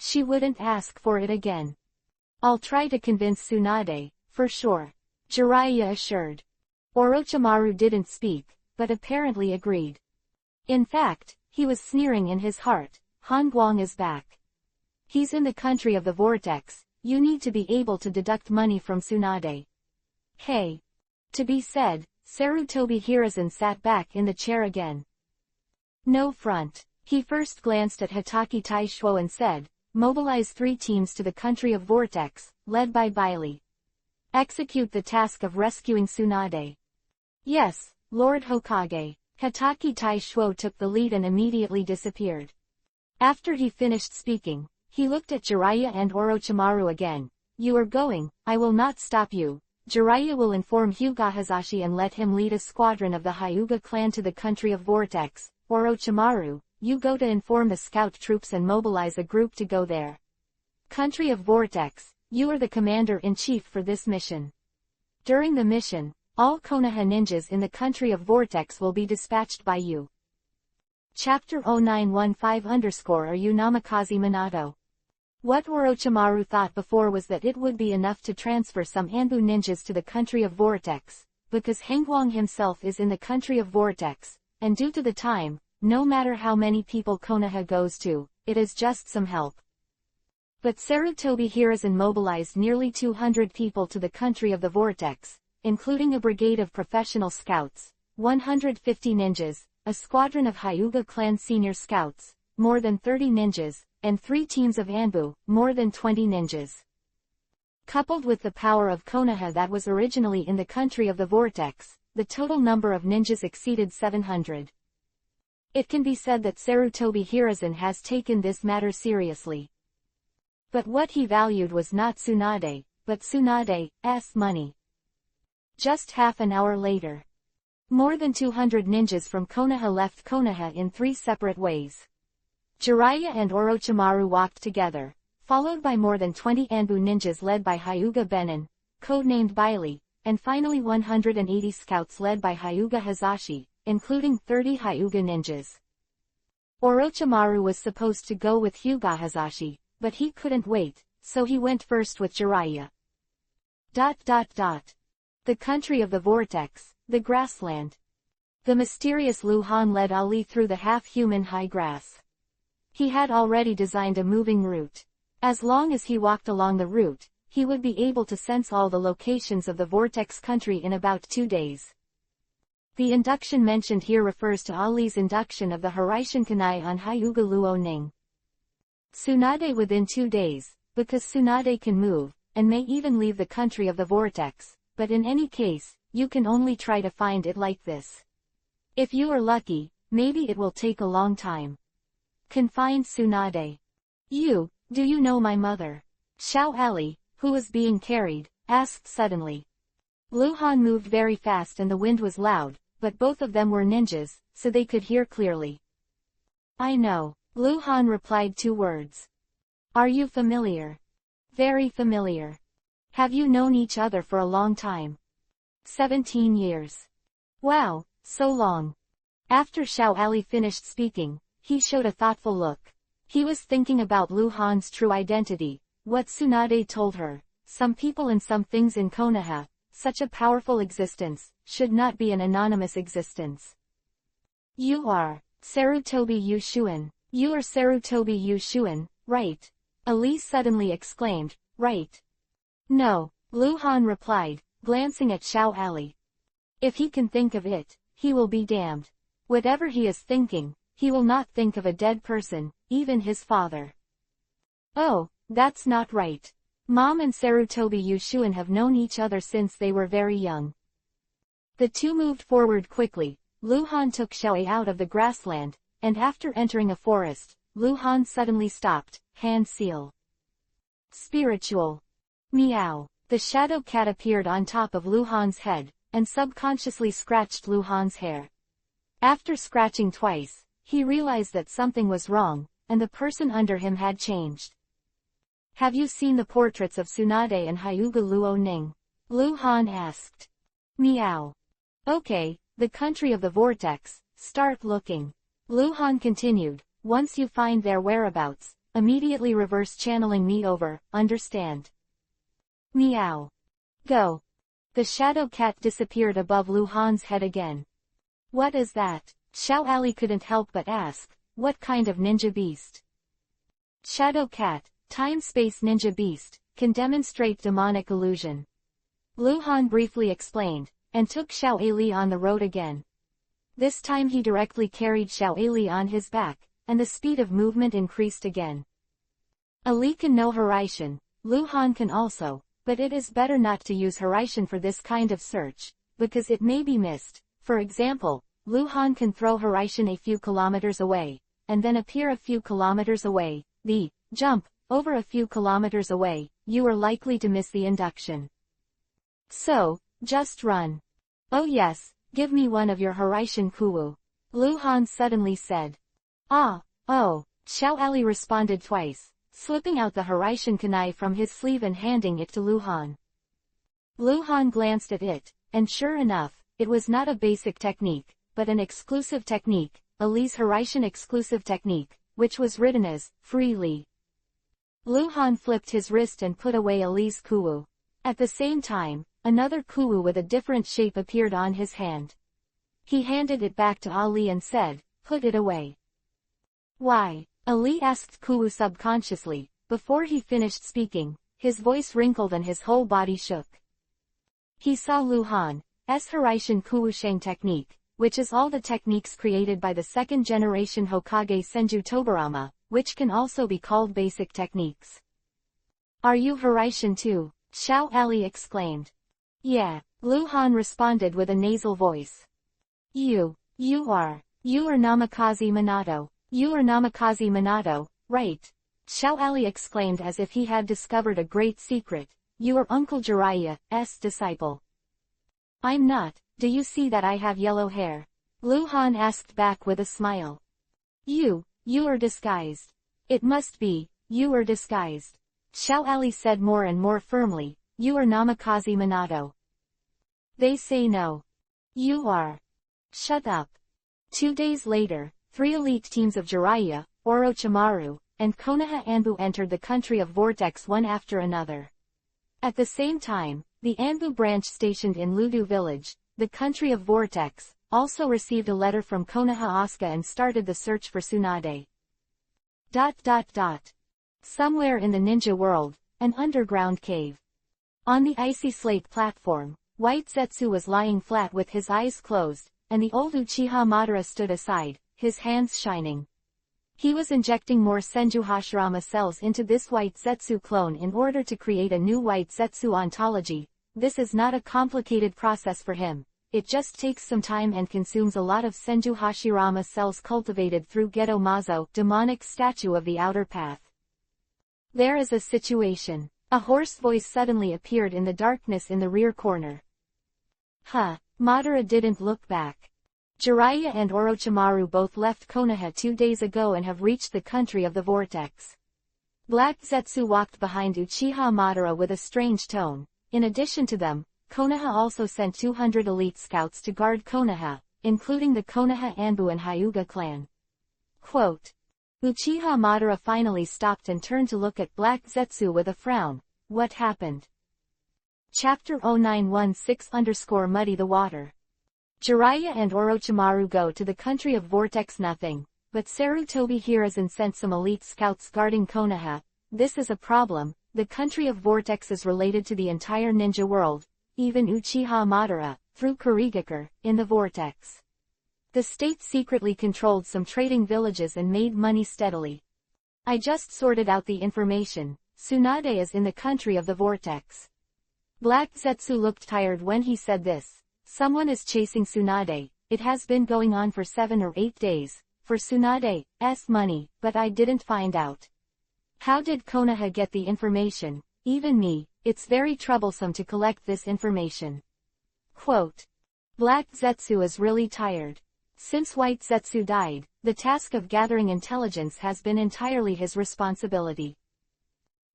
She wouldn't ask for it again. I'll try to convince Tsunade, for sure, Jiraiya assured. Orochimaru didn't speak, but apparently agreed. In fact, he was sneering in his heart. Han Guang is back. He's in the country of the vortex. You need to be able to deduct money from Tsunade. Hey. To be said, Sarutobi Hiruzen sat back in the chair again. No front. He first glanced at Hitachi Taishuo and said, mobilize 3 teams to the country of vortex, led by Bailey. Execute the task of rescuing Tsunade. Yes, Lord Hokage. Hitachi Taishuo took the lead and immediately disappeared. After he finished speaking, he looked at Jiraiya and Orochimaru again. You are going, I will not stop you. Jiraiya will inform Hyuga Hazashi and let him lead a squadron of the Hyuga clan to the country of Vortex. Orochimaru, you go to inform the scout troops and mobilize a group to go there. Country of Vortex, you are the commander-in-chief for this mission. During the mission, all Konoha ninjas in the country of Vortex will be dispatched by you. Chapter 0915_Are you Namikaze Minato? What Orochimaru thought before was that it would be enough to transfer some Anbu ninjas to the country of Vortex, because Hangguang himself is in the country of Vortex, and due to the time, no matter how many people Konoha goes to, it is just some help. But Sarutobi Hiruzen mobilized nearly 200 people to the country of the Vortex, including a brigade of professional scouts, 150 ninjas, a squadron of Hyuga clan senior scouts, more than 30 ninjas, and 3 teams of Anbu, more than 20 ninjas. Coupled with the power of Konoha that was originally in the country of the Vortex, the total number of ninjas exceeded 700. It can be said that Sarutobi Hiruzen has taken this matter seriously. But what he valued was not Tsunade, but Tsunade's money. Just half an hour later, more than 200 ninjas from Konoha left Konoha in 3 separate ways. Jiraiya and Orochimaru walked together, followed by more than 20 Anbu ninjas led by Hyuga Benin, codenamed Bailey, and finally 180 scouts led by Hyuga Hazashi, including 30 Hyuga ninjas. Orochimaru was supposed to go with Hyuga Hazashi, but he couldn't wait, so he went first with Jiraiya. The country of the Vortex, the grassland. The mysterious Lu Han led Ali through the half-human high grass. He had already designed a moving route. As long as he walked along the route, he would be able to sense all the locations of the Vortex country in about 2 days. The induction mentioned here refers to Ali's induction of the Hiraishinkanai on Hyuga Luo Ning. Tsunade within 2 days, because Tsunade can move, and may even leave the country of the Vortex, but in any case, you can only try to find it like this. If you are lucky, maybe it will take a long time. Confined Tsunade. Do you know my mother? Xiao Ali, who was being carried, asked suddenly. Lu Han moved very fast and the wind was loud, but both of them were ninjas, so they could hear clearly. I know, Lu Han replied 2 words. Are you familiar? Very familiar. Have you known each other for a long time? 17 years. Wow, so long. After Xiao Ali finished speaking, he showed a thoughtful look. He was thinking about Lu Han's true identity, what Tsunade told her. Some people and some things in Konoha, such a powerful existence, should not be an anonymous existence. You are Sarutobi Yushuin. You are Sarutobi Yushuin, right? Ali suddenly exclaimed, right? No, Lu Han replied, glancing at Xiao Ali. If he can think of it, he will be damned. Whatever he is thinking, he will not think of a dead person, even his father. Oh, that's not right. Mom and Sarutobi Yushuin have known each other since they were very young. The two moved forward quickly. Lu Han took Xiao out of the grassland, and after entering a forest, Lu Han suddenly stopped, hand seal. Spiritual. Meow. The shadow cat appeared on top of Lu Han's head, and subconsciously scratched Lu Han's hair. After scratching twice, he realized that something was wrong, and the person under him had changed. Have you seen the portraits of Tsunade and Hyuga Luo Ning? Lu Han asked. Meow. Okay, the country of the Vortex, start looking. Lu Han continued, once you find their whereabouts, immediately reverse channeling me over, understand? Meow. Go. The shadow cat disappeared above Lu Han's head again. What is that? Xiao Ali couldn't help but ask, what kind of ninja beast? Shadow cat, time-space ninja beast, can demonstrate demonic illusion. Lu Han briefly explained, and took Xiao Ali on the road again. This time he directly carried Xiao Ali on his back, and the speed of movement increased again. Ali can know Horaishin, Lu Han can also, but it is better not to use Horaishin for this kind of search, because it may be missed. For example, Lu Han can throw Horaishin a few kilometers away, and then appear a few kilometers away, jump, over a few kilometers away, you are likely to miss the induction. So, just run. Oh yes, give me one of your Horaishin Kuwu. Lu Han suddenly said. Ah, oh, Xiao Ali responded twice, slipping out the Horaishin kunai from his sleeve and handing it to Lu Han. Lu Han glanced at it, and sure enough, it was not a basic technique, but an exclusive technique, Ali's Horaishin exclusive technique, which was written as, freely. Lu Han flipped his wrist and put away Ali's kuwu. At the same time, another kuwu with a different shape appeared on his hand. He handed it back to Ali and said, put it away. Why? Ali asked kuwu subconsciously. Before he finished speaking, his voice wrinkled and his whole body shook. He saw Lu Han's Horaishin Kuwu-sheng technique, which is all the techniques created by the second-generation Hokage Senju Tobarama, which can also be called basic techniques. Are you Horaishin too? Xiao Ali exclaimed. Yeah, Lu Han responded with a nasal voice. You are Namikaze Minato. You are Namikaze Minato, right? Xiao Ali exclaimed as if he had discovered a great secret. You are Uncle Jiraiya's disciple. I'm not. Do you see that I have yellow hair? Lu Han asked back with a smile. You are disguised. It must be, you are disguised. Xiao Ali said more and more firmly, you are Namikaze Minato. They say no. You are. Shut up. 2 days later, 3 elite teams of Jiraiya, Orochimaru, and Konoha Anbu entered the country of Vortex one after another. At the same time, the Anbu branch stationed in Ludu village, the country of Vortex, also received a letter from Konoha Asuka and started the search for Tsunade. Somewhere in the ninja world, an underground cave. On the icy slate platform, White Zetsu was lying flat with his eyes closed, and the old Uchiha Madara stood aside, his hands shining. He was injecting more Senju Hashirama cells into this White Zetsu clone in order to create a new White Zetsu ontology. This is not a complicated process for him. It just takes some time and consumes a lot of Senju Hashirama cells cultivated through Geto Mazo, demonic statue of the outer path. There is a situation. A hoarse voice suddenly appeared in the darkness in the rear corner. Madara didn't look back. Jiraiya and Orochimaru both left Konoha 2 days ago and have reached the country of the Vortex. Black Zetsu walked behind Uchiha Madara with a strange tone. In addition to them, Konoha also sent 200 elite scouts to guard Konoha, including the Konoha Anbu and Hyuga clan. Quote. Uchiha Madara finally stopped and turned to look at Black Zetsu with a frown. What happened? Chapter 0916_Muddy the Water. Jiraiya and Orochimaru go to the country of Vortex. Nothing, but Sarutobi Hiruzen sent some elite scouts guarding Konoha. This is a problem. The country of Vortex is related to the entire ninja world, even Uchiha Madara, through Kurigakure, in the Vortex. The state secretly controlled some trading villages and made money steadily. I just sorted out the information. Tsunade is in the country of the Vortex. Black Zetsu looked tired when he said this. Someone is chasing Tsunade. It has been going on for 7 or 8 days, for Tsunade's money, but I didn't find out. How did Konoha get the information? Even me, it's very troublesome to collect this information. Quote. Black Zetsu is really tired. Since White Zetsu died, the task of gathering intelligence has been entirely his responsibility.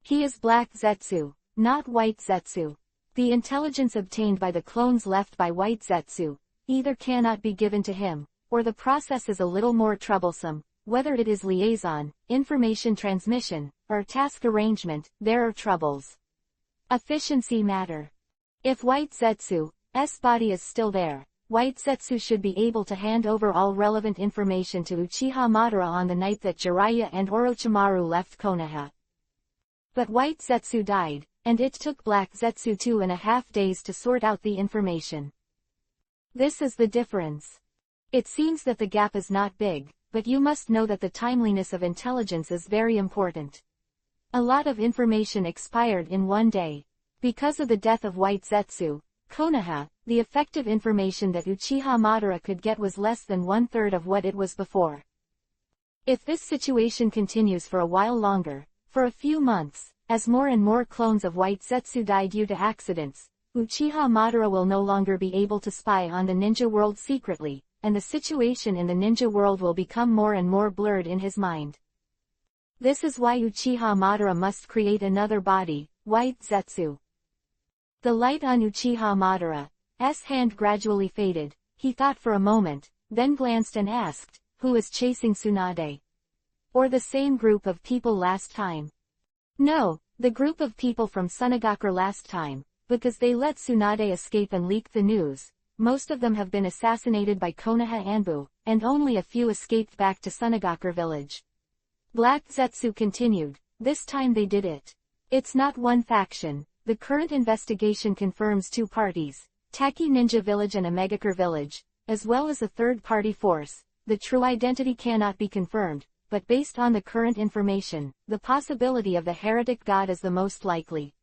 He is Black Zetsu, not White Zetsu. The intelligence obtained by the clones left by White Zetsu either cannot be given to him, or the process is a little more troublesome, whether it is liaison, information transmission, or task arrangement, there are troubles. Efficiency matter. If White Zetsu's body is still there, White Zetsu should be able to hand over all relevant information to Uchiha Madara on the night that Jiraiya and Orochimaru left Konoha. But White Zetsu died, and it took Black Zetsu 2.5 days to sort out the information. This is the difference. It seems that the gap is not big, but you must know that the timeliness of intelligence is very important. A lot of information expired in one day. Because of the death of White Zetsu, Konoha, the effective information that Uchiha Madara could get was less than 1/3 of what it was before. If this situation continues for a while longer, for a few months, as more and more clones of White Zetsu die due to accidents, Uchiha Madara will no longer be able to spy on the ninja world secretly, and the situation in the ninja world will become more and more blurred in his mind. This is why Uchiha Madara must create another body, White Zetsu. The light on Uchiha Madara's hand gradually faded. He thought for a moment, then glanced and asked, who is chasing Tsunade? Or the same group of people last time? No, the group of people from Sunagakure last time, because they let Tsunade escape and leak the news. Most of them have been assassinated by Konoha Anbu, and only a few escaped back to Sunagakure village. Black Zetsu continued, this time they did it. It's not one faction. The current investigation confirms two parties, Taki Ninja Village and Omegakure Village, as well as a third-party force. The true identity cannot be confirmed, but based on the current information, the possibility of the heretic god is the most likely.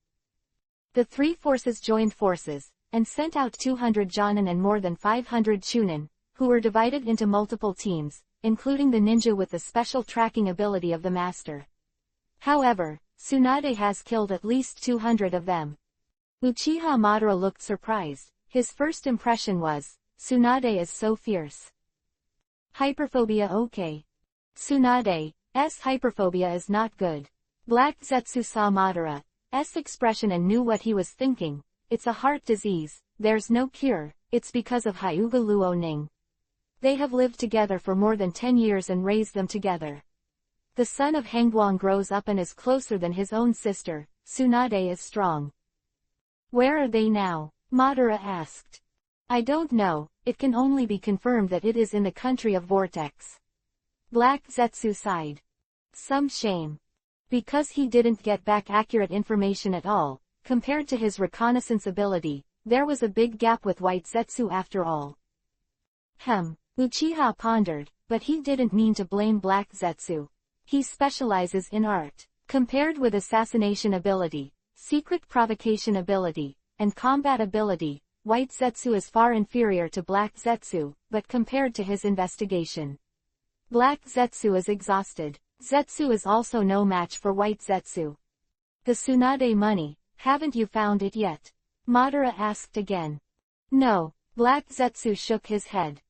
The three forces joined forces, and sent out 200 Jonin and more than 500 Chunin, who were divided into multiple teams, including the ninja with the special tracking ability of the master. However, Tsunade has killed at least 200 of them. Uchiha Madara looked surprised. His first impression was, Tsunade is so fierce. Hyperphobia. Okay. Tsunade's hyperphobia is not good. Black Zetsu saw Madara's expression and knew what he was thinking. It's a heart disease, there's no cure, it's because of Hyuga Luo Ning. They have lived together for more than 10 years and raised them together. The son of Hangguang grows up and is closer than his own sister. Tsunade is strong. Where are they now? Madara asked. I don't know, it can only be confirmed that it is in the country of Vortex. Black Zetsu sighed. Some shame. Because he didn't get back accurate information at all, compared to his reconnaissance ability, there was a big gap with White Zetsu after all. Uchiha pondered, but he didn't mean to blame Black Zetsu. He specializes in art. Compared with assassination ability, secret provocation ability, and combat ability, White Zetsu is far inferior to Black Zetsu, but compared to his investigation, Black Zetsu is exhausted. Zetsu is also no match for White Zetsu. The Tsunade money, haven't you found it yet? Madara asked again. No, Black Zetsu shook his head.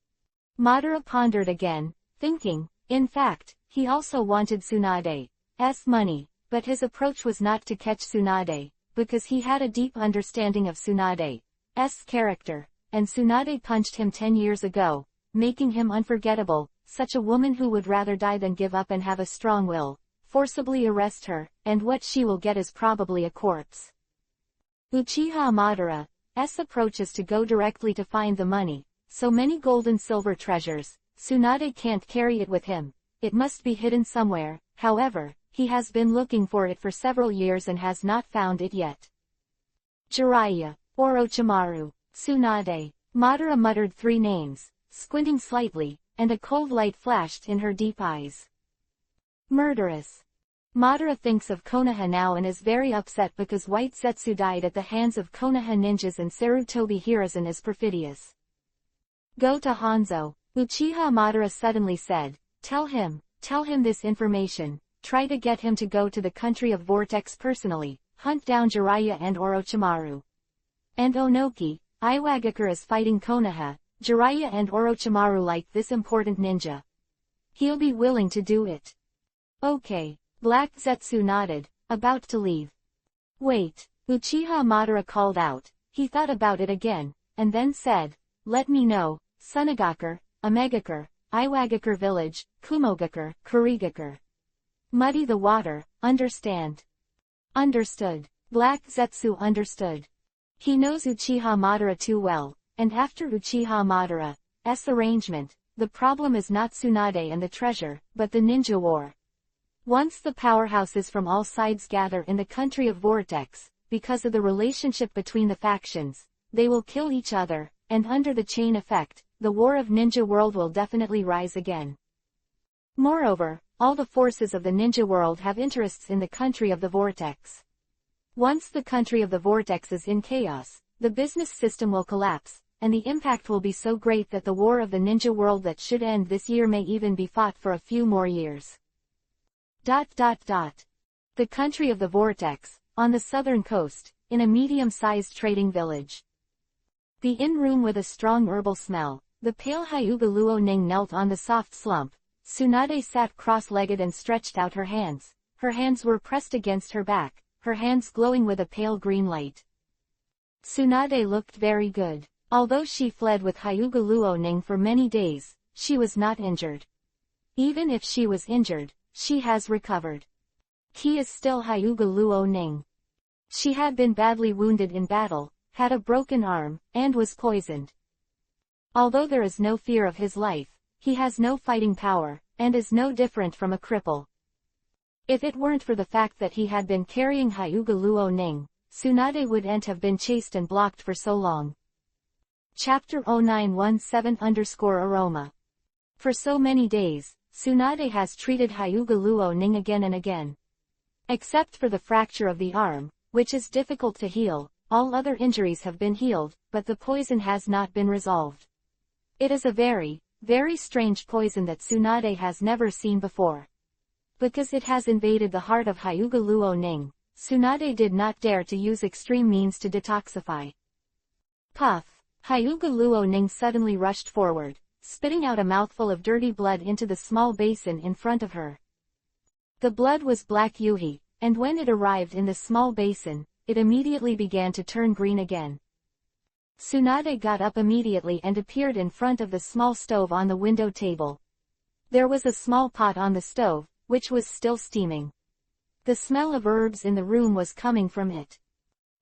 Madara pondered again, thinking, in fact, he also wanted Tsunade's money, but his approach was not to catch Tsunade, because he had a deep understanding of Tsunade's character, and Tsunade punched him 10 years ago, making him unforgettable. Such a woman who would rather die than give up and have a strong will, forcibly arrest her, and what she will get is probably a corpse. Uchiha Madara's approach is to go directly to find the money. So many gold and silver treasures, Tsunade can't carry it with him. It must be hidden somewhere. However, he has been looking for it for several years and has not found it yet. Jiraiya, Orochimaru, Tsunade. Madara muttered 3 names, squinting slightly, and a cold light flashed in her deep eyes. Murderous. Madara thinks of Konoha now and is very upset because White Zetsu died at the hands of Konoha ninjas and Sarutobi Hiruzen is perfidious. Go to Hanzo, Uchiha Madara suddenly said. Tell him this information. Try to get him to go to the country of Vortex personally, hunt down Jiraiya and Orochimaru. And Onoki, Iwagakure is fighting Konoha. Jiraiya and Orochimaru like this important ninja. He'll be willing to do it. Okay. Black Zetsu nodded, about to leave. Wait, Uchiha Madara called out. He thought about it again, and then said, let me know, Sunagakure, Omegakure, Iwagakure Village, Kumogakure, Kurigakure. Muddy the water, understand. Understood. Black Zetsu understood. He knows Uchiha Madara too well, and after Uchiha Madara's arrangement, the problem is not Tsunade and the treasure, but the ninja war. Once the powerhouses from all sides gather in the country of Vortex, because of the relationship between the factions, they will kill each other, and under the chain effect, the war of ninja world will definitely rise again. Moreover, all the forces of the ninja world have interests in the country of the Vortex. Once the country of the Vortex is in chaos, the business system will collapse, and the impact will be so great that the war of the ninja world that should end this year may even be fought for a few more years. The country of the Vortex, on the southern coast, in a medium-sized trading village. The inn-room with a strong herbal smell, the pale Hyuga Luoning knelt on the soft slump. Tsunade sat cross-legged and stretched out her hands. Her hands were pressed against her back, her hands glowing with a pale green light. Tsunade looked very good. Although she fled with Hyuga Luoning for many days, she was not injured. Even if she was injured, she has recovered. He is still Hyuga Luoning. She had been badly wounded in battle, had a broken arm, and was poisoned. Although there is no fear of his life, he has no fighting power, and is no different from a cripple. If it weren't for the fact that he had been carrying Hyuga Luoning, Tsunade wouldn't have been chased and blocked for so long. Chapter 0917_aroma. For so many days, Tsunade has treated Hyuga Luoning again and again. Except for the fracture of the arm, which is difficult to heal, all other injuries have been healed, but the poison has not been resolved. It is a very, very strange poison that Tsunade has never seen before. Because it has invaded the heart of Hyuga Luoning, Tsunade did not dare to use extreme means to detoxify. Puff! Hyuga Luoning suddenly rushed forward, spitting out a mouthful of dirty blood into the small basin in front of her. The blood was black yuhi, and when it arrived in the small basin, it immediately began to turn green again. Tsunade got up immediately and appeared in front of the small stove on the window table. There was a small pot on the stove, which was still steaming. The smell of herbs in the room was coming from it.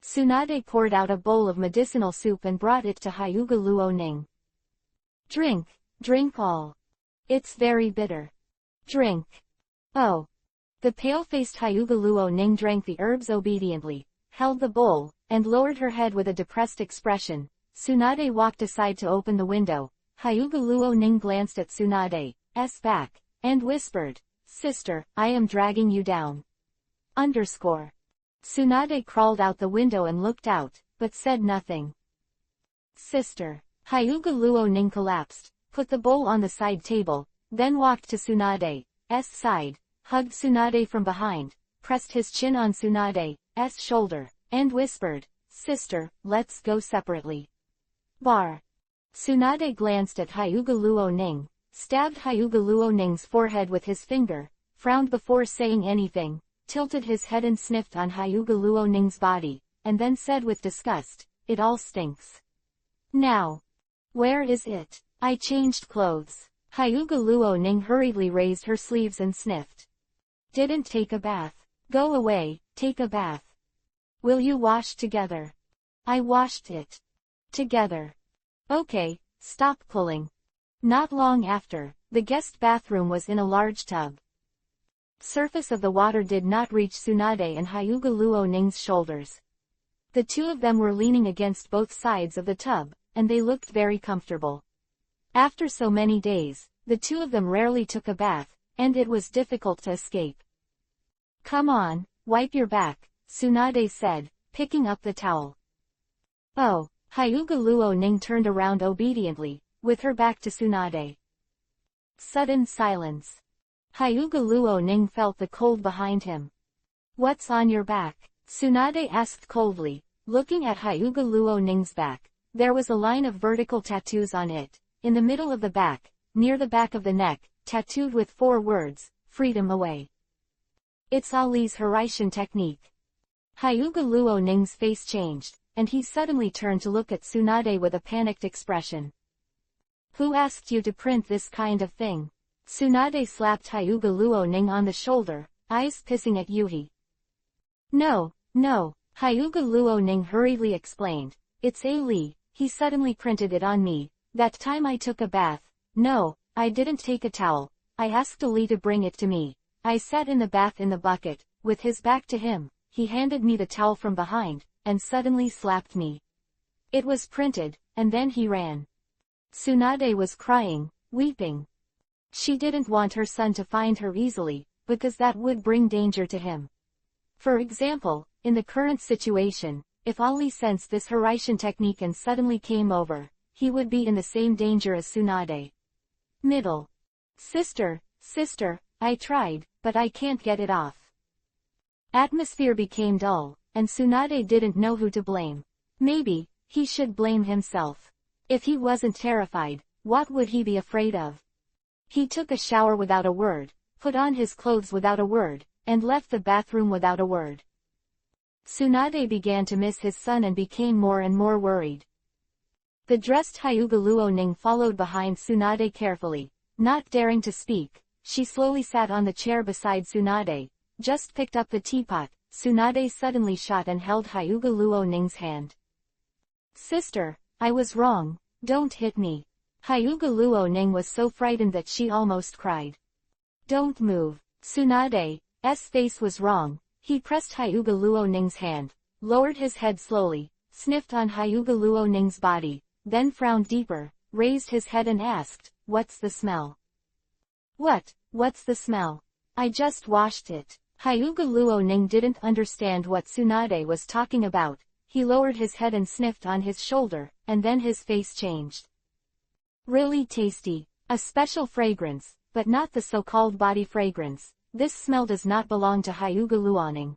Tsunade poured out a bowl of medicinal soup and brought it to Hyuga Luoning. Drink, drink all. It's very bitter. Drink. Oh. The pale-faced Hyuga Luoning drank the herbs obediently, held the bowl, and lowered her head with a depressed expression. Tsunade walked aside to open the window. Hyuga Luoning glanced at Tsunade's back, and whispered, "Sister, I am dragging you down." Tsunade crawled out the window and looked out, but said nothing. Sister. Hyuga Luoning collapsed, put the bowl on the side table, then walked to Tsunade's side, hugged Tsunade from behind, pressed his chin on Tsunade's shoulder, and whispered, "Sister, let's go separately." Bar. Tsunade glanced at Hyuga Luoning, stabbed Hyuga Luoning's forehead with his finger, frowned before saying anything, tilted his head and sniffed on Hyuga Luoning's body, and then said with disgust, "It all stinks. Now. Where is it? I changed clothes." Hyuga Luoning hurriedly raised her sleeves and sniffed. "Didn't take a bath. Go away, take a bath. Will you wash together?" "I washed it. Together." "Okay, stop pulling." Not long after, the guest bathroom was in a large tub. Surface of the water did not reach Tsunade and Hyuga Luoning's shoulders. The two of them were leaning against both sides of the tub, and they looked very comfortable. After so many days, the two of them rarely took a bath, and it was difficult to escape. "Come on, wipe your back," Tsunade said, picking up the towel. "Oh." Hyuga Luoning turned around obediently, with her back to Tsunade. Sudden silence. Hyuga Luoning felt the cold behind him. "What's on your back?" Tsunade asked coldly, looking at Hyuga Luoning's back. There was a line of vertical tattoos on it, in the middle of the back, near the back of the neck, tattooed with 4 words, "Freedom away." It's Ali's Harishin technique. Hyuga Luoning's face changed, and he suddenly turned to look at Tsunade with a panicked expression. "Who asked you to print this kind of thing?" Tsunade slapped Hyuga Luoning on the shoulder, eyes pissing at Yuhi. No, no, Hyuga Luoning hurriedly explained. It's a Lee, he suddenly printed it on me. That time I took a bath. No, I didn't take a towel. I asked Lee to bring it to me. I sat in the bath in the bucket, with his back to him. He handed me the towel from behind, and suddenly slapped me. It was printed, and then he ran. Tsunade was crying, weeping. She didn't want her son to find her easily, because that would bring danger to him. For example, in the current situation, if Ali sensed this Hiraishin technique and suddenly came over, he would be in the same danger as Tsunade. Middle. Sister, I tried, but I can't get it off. Atmosphere became dull, and Tsunade didn't know who to blame. Maybe, he should blame himself. If he wasn't terrified, what would he be afraid of? He took a shower without a word, put on his clothes without a word, and left the bathroom without a word. Tsunade began to miss his son and became more and more worried. The dressed Hyuga Luoning followed behind Tsunade carefully. Not daring to speak, she slowly sat on the chair beside Tsunade, just picked up the teapot. Tsunade suddenly shot and held Hyuga Luoning's hand. Sister, I was wrong, don't hit me. Hyuga Luoning was so frightened that she almost cried. Don't move. Tsunade's face was wrong. He pressed Hyuga Luoning's hand, lowered his head slowly, sniffed on Hyuga Luoning's body, then frowned deeper, raised his head and asked, "What's the smell?" What's the smell? I just washed it. Hyuga Luoning didn't understand what Tsunade was talking about. He lowered his head and sniffed on his shoulder, and then his face changed. Really tasty. A special fragrance, but not the so-called body fragrance. This smell does not belong to Hyuga Luoning.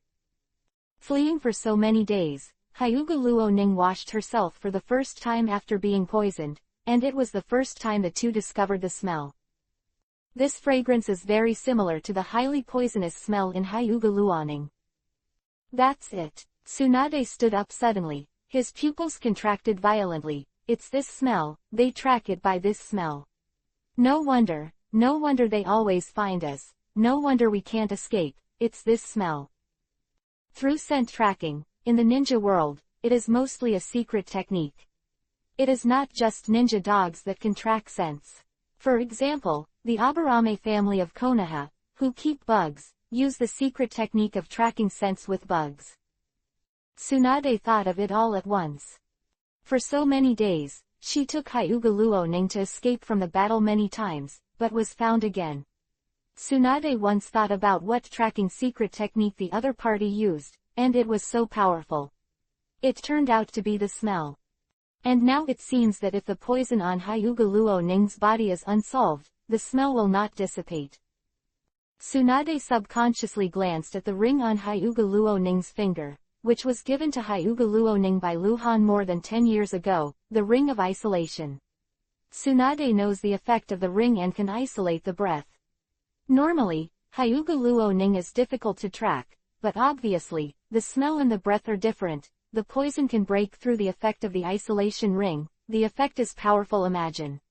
Fleeing for so many days, Hyuga Luoning washed herself for the first time after being poisoned, and it was the first time the two discovered the smell. This fragrance is very similar to the highly poisonous smell in Hyuga Luoning. That's it. Tsunade stood up suddenly, his pupils contracted violently. It's this smell, they track it by this smell. No wonder they always find us, no wonder we can't escape, it's this smell. Through scent tracking, in the ninja world, it is mostly a secret technique. It is not just ninja dogs that can track scents. For example, the Aburame family of Konoha, who keep bugs, use the secret technique of tracking scents with bugs. Tsunade thought of it all at once. For so many days, she took Hyuga Luoning to escape from the battle many times, but was found again. Tsunade once thought about what tracking secret technique the other party used, and it was so powerful. It turned out to be the smell. And now it seems that if the poison on Hyuga Luoning's body is unsolved, the smell will not dissipate. Tsunade subconsciously glanced at the ring on Hyuga Luoning's finger, which was given to Hyuga Luoning by Luhan more than 10 years ago, the ring of isolation. Tsunade knows the effect of the ring and can isolate the breath. Normally, Hyuga Luoning is difficult to track, but obviously, the smell and the breath are different. The poison can break through the effect of the isolation ring. The effect is powerful. Imagine.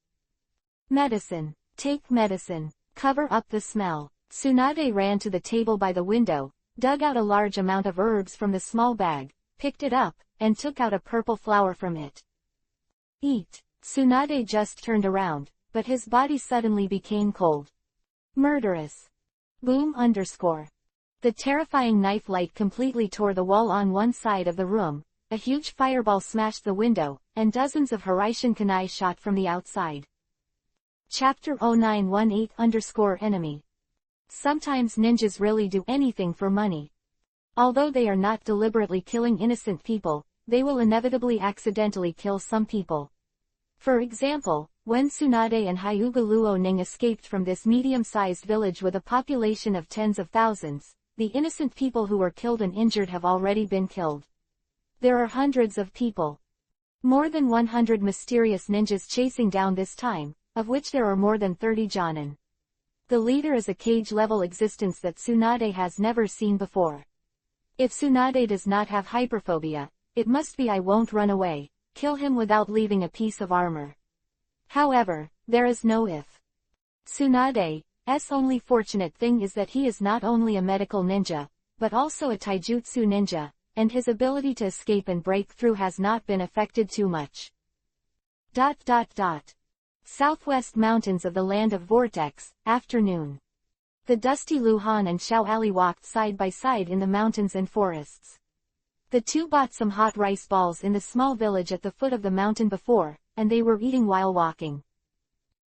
Medicine. Take medicine. Cover up the smell. Tsunade ran to the table by the window, dug out a large amount of herbs from the small bag, picked it up, and took out a purple flower from it. Eat. Tsunade just turned around, but his body suddenly became cold. Murderous. Boom _. The terrifying knife light completely tore the wall on one side of the room, a huge fireball smashed the window, and dozens of Hiraishin kunai shot from the outside. Chapter-301-320 Sometimes ninjas really do anything for money. Although they are not deliberately killing innocent people, they will inevitably accidentally kill some people. For example, when Tsunade and Hyuga Luoning escaped from this medium-sized village with a population of tens of thousands, the innocent people who were killed and injured have already been killed. There are hundreds of people. More than 100 mysterious ninjas chasing down this time, of which there are more than 30 Jonin. The leader is a cage-level existence that Tsunade has never seen before. If Tsunade does not have hyperphobia, it must be I won't run away, kill him without leaving a piece of armor. However, there is no if. Tsunade's only fortunate thing is that he is not only a medical ninja, but also a taijutsu ninja, and his ability to escape and break through has not been affected too much. Southwest mountains of the land of Vortex, afternoon. The dusty Lu Han and Xiao Ali walked side by side in the mountains and forests. The two bought some hot rice balls in the small village at the foot of the mountain before, and they were eating while walking.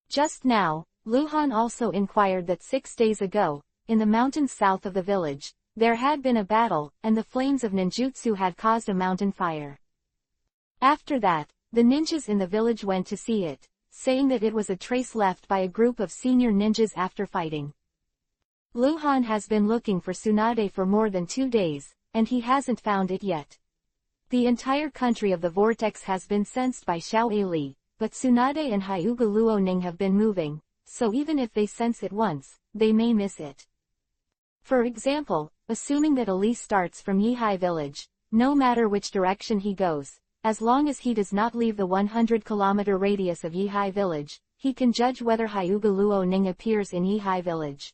Just now, Lu Han also inquired that 6 days ago, in the mountains south of the village, there had been a battle, and the flames of ninjutsu had caused a mountain fire. After that, the ninjas in the village went to see it, saying that it was a trace left by a group of senior ninjas after fighting. Lu Han has been looking for Tsunade for more than 2 days, and he hasn't found it yet. The entire country of the Vortex has been sensed by Xiao Ali, but Tsunade and Hyuga Luoning have been moving, so even if they sense it once, they may miss it. For example, assuming that Ali starts from Yihai village, no matter which direction he goes, as long as he does not leave the 100-kilometer radius of Yihai village, he can judge whether Hyuga Luoning appears in Yihai village.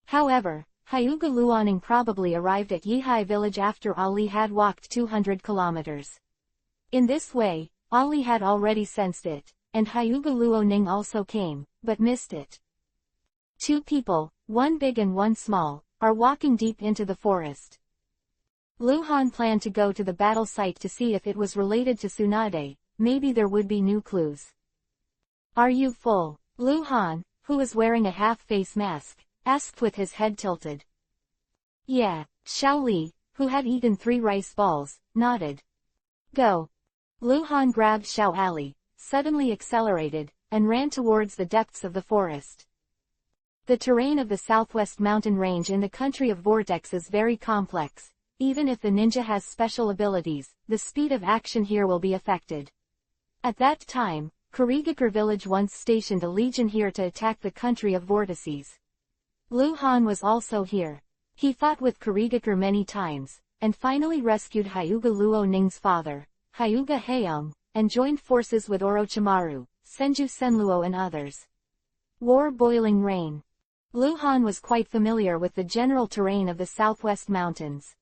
However, Hyuga Luoning probably arrived at Yihai village after Ali had walked 200 kilometers. In this way, Ali had already sensed it, and Hyuga Luoning also came, but missed it. Two people, one big and one small, are walking deep into the forest. Lu Han planned to go to the battle site to see if it was related to Tsunade, maybe there would be new clues. "Are you full?" Lu Han, who was wearing a half-face mask, asked with his head tilted. "Yeah," Xiao Li, who had eaten 3 rice balls, nodded. "Go." Lu Han grabbed Xiao Ali, suddenly accelerated, and ran towards the depths of the forest. The terrain of the southwest mountain range in the country of Vortex is very complex. Even if the ninja has special abilities, the speed of action here will be affected. At that time, Kurigakure village once stationed a legion here to attack the country of vortices. Lu Han was also here. He fought with Kurigakure many times, and finally rescued Hyuga Luoning's father, Hyuga Heung, and joined forces with Orochimaru, Senju Senluo and others. War boiling rain. Lu Han was quite familiar with the general terrain of the southwest mountains.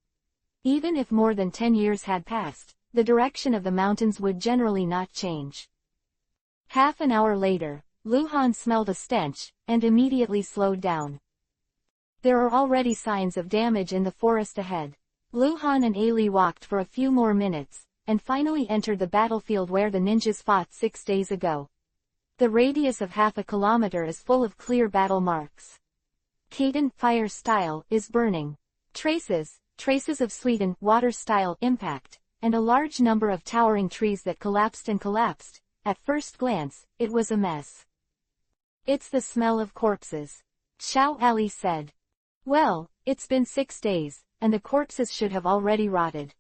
Even if more than 10 years had passed, the direction of the mountains would generally not change. Half an hour later, Lu Han smelled a stench, and immediately slowed down. There are already signs of damage in the forest ahead. Lu Han and Ali walked for a few more minutes, and finally entered the battlefield where the ninjas fought 6 days ago. The radius of half a kilometer is full of clear battle marks. Kaiden fire style is burning. Traces of Sweden water style impact, and a large number of towering trees that collapsed and collapsed. At first glance, it was a mess. "It's the smell of corpses," Xiao Ali said. "Well, it's been 6 days, and the corpses should have already rotted,"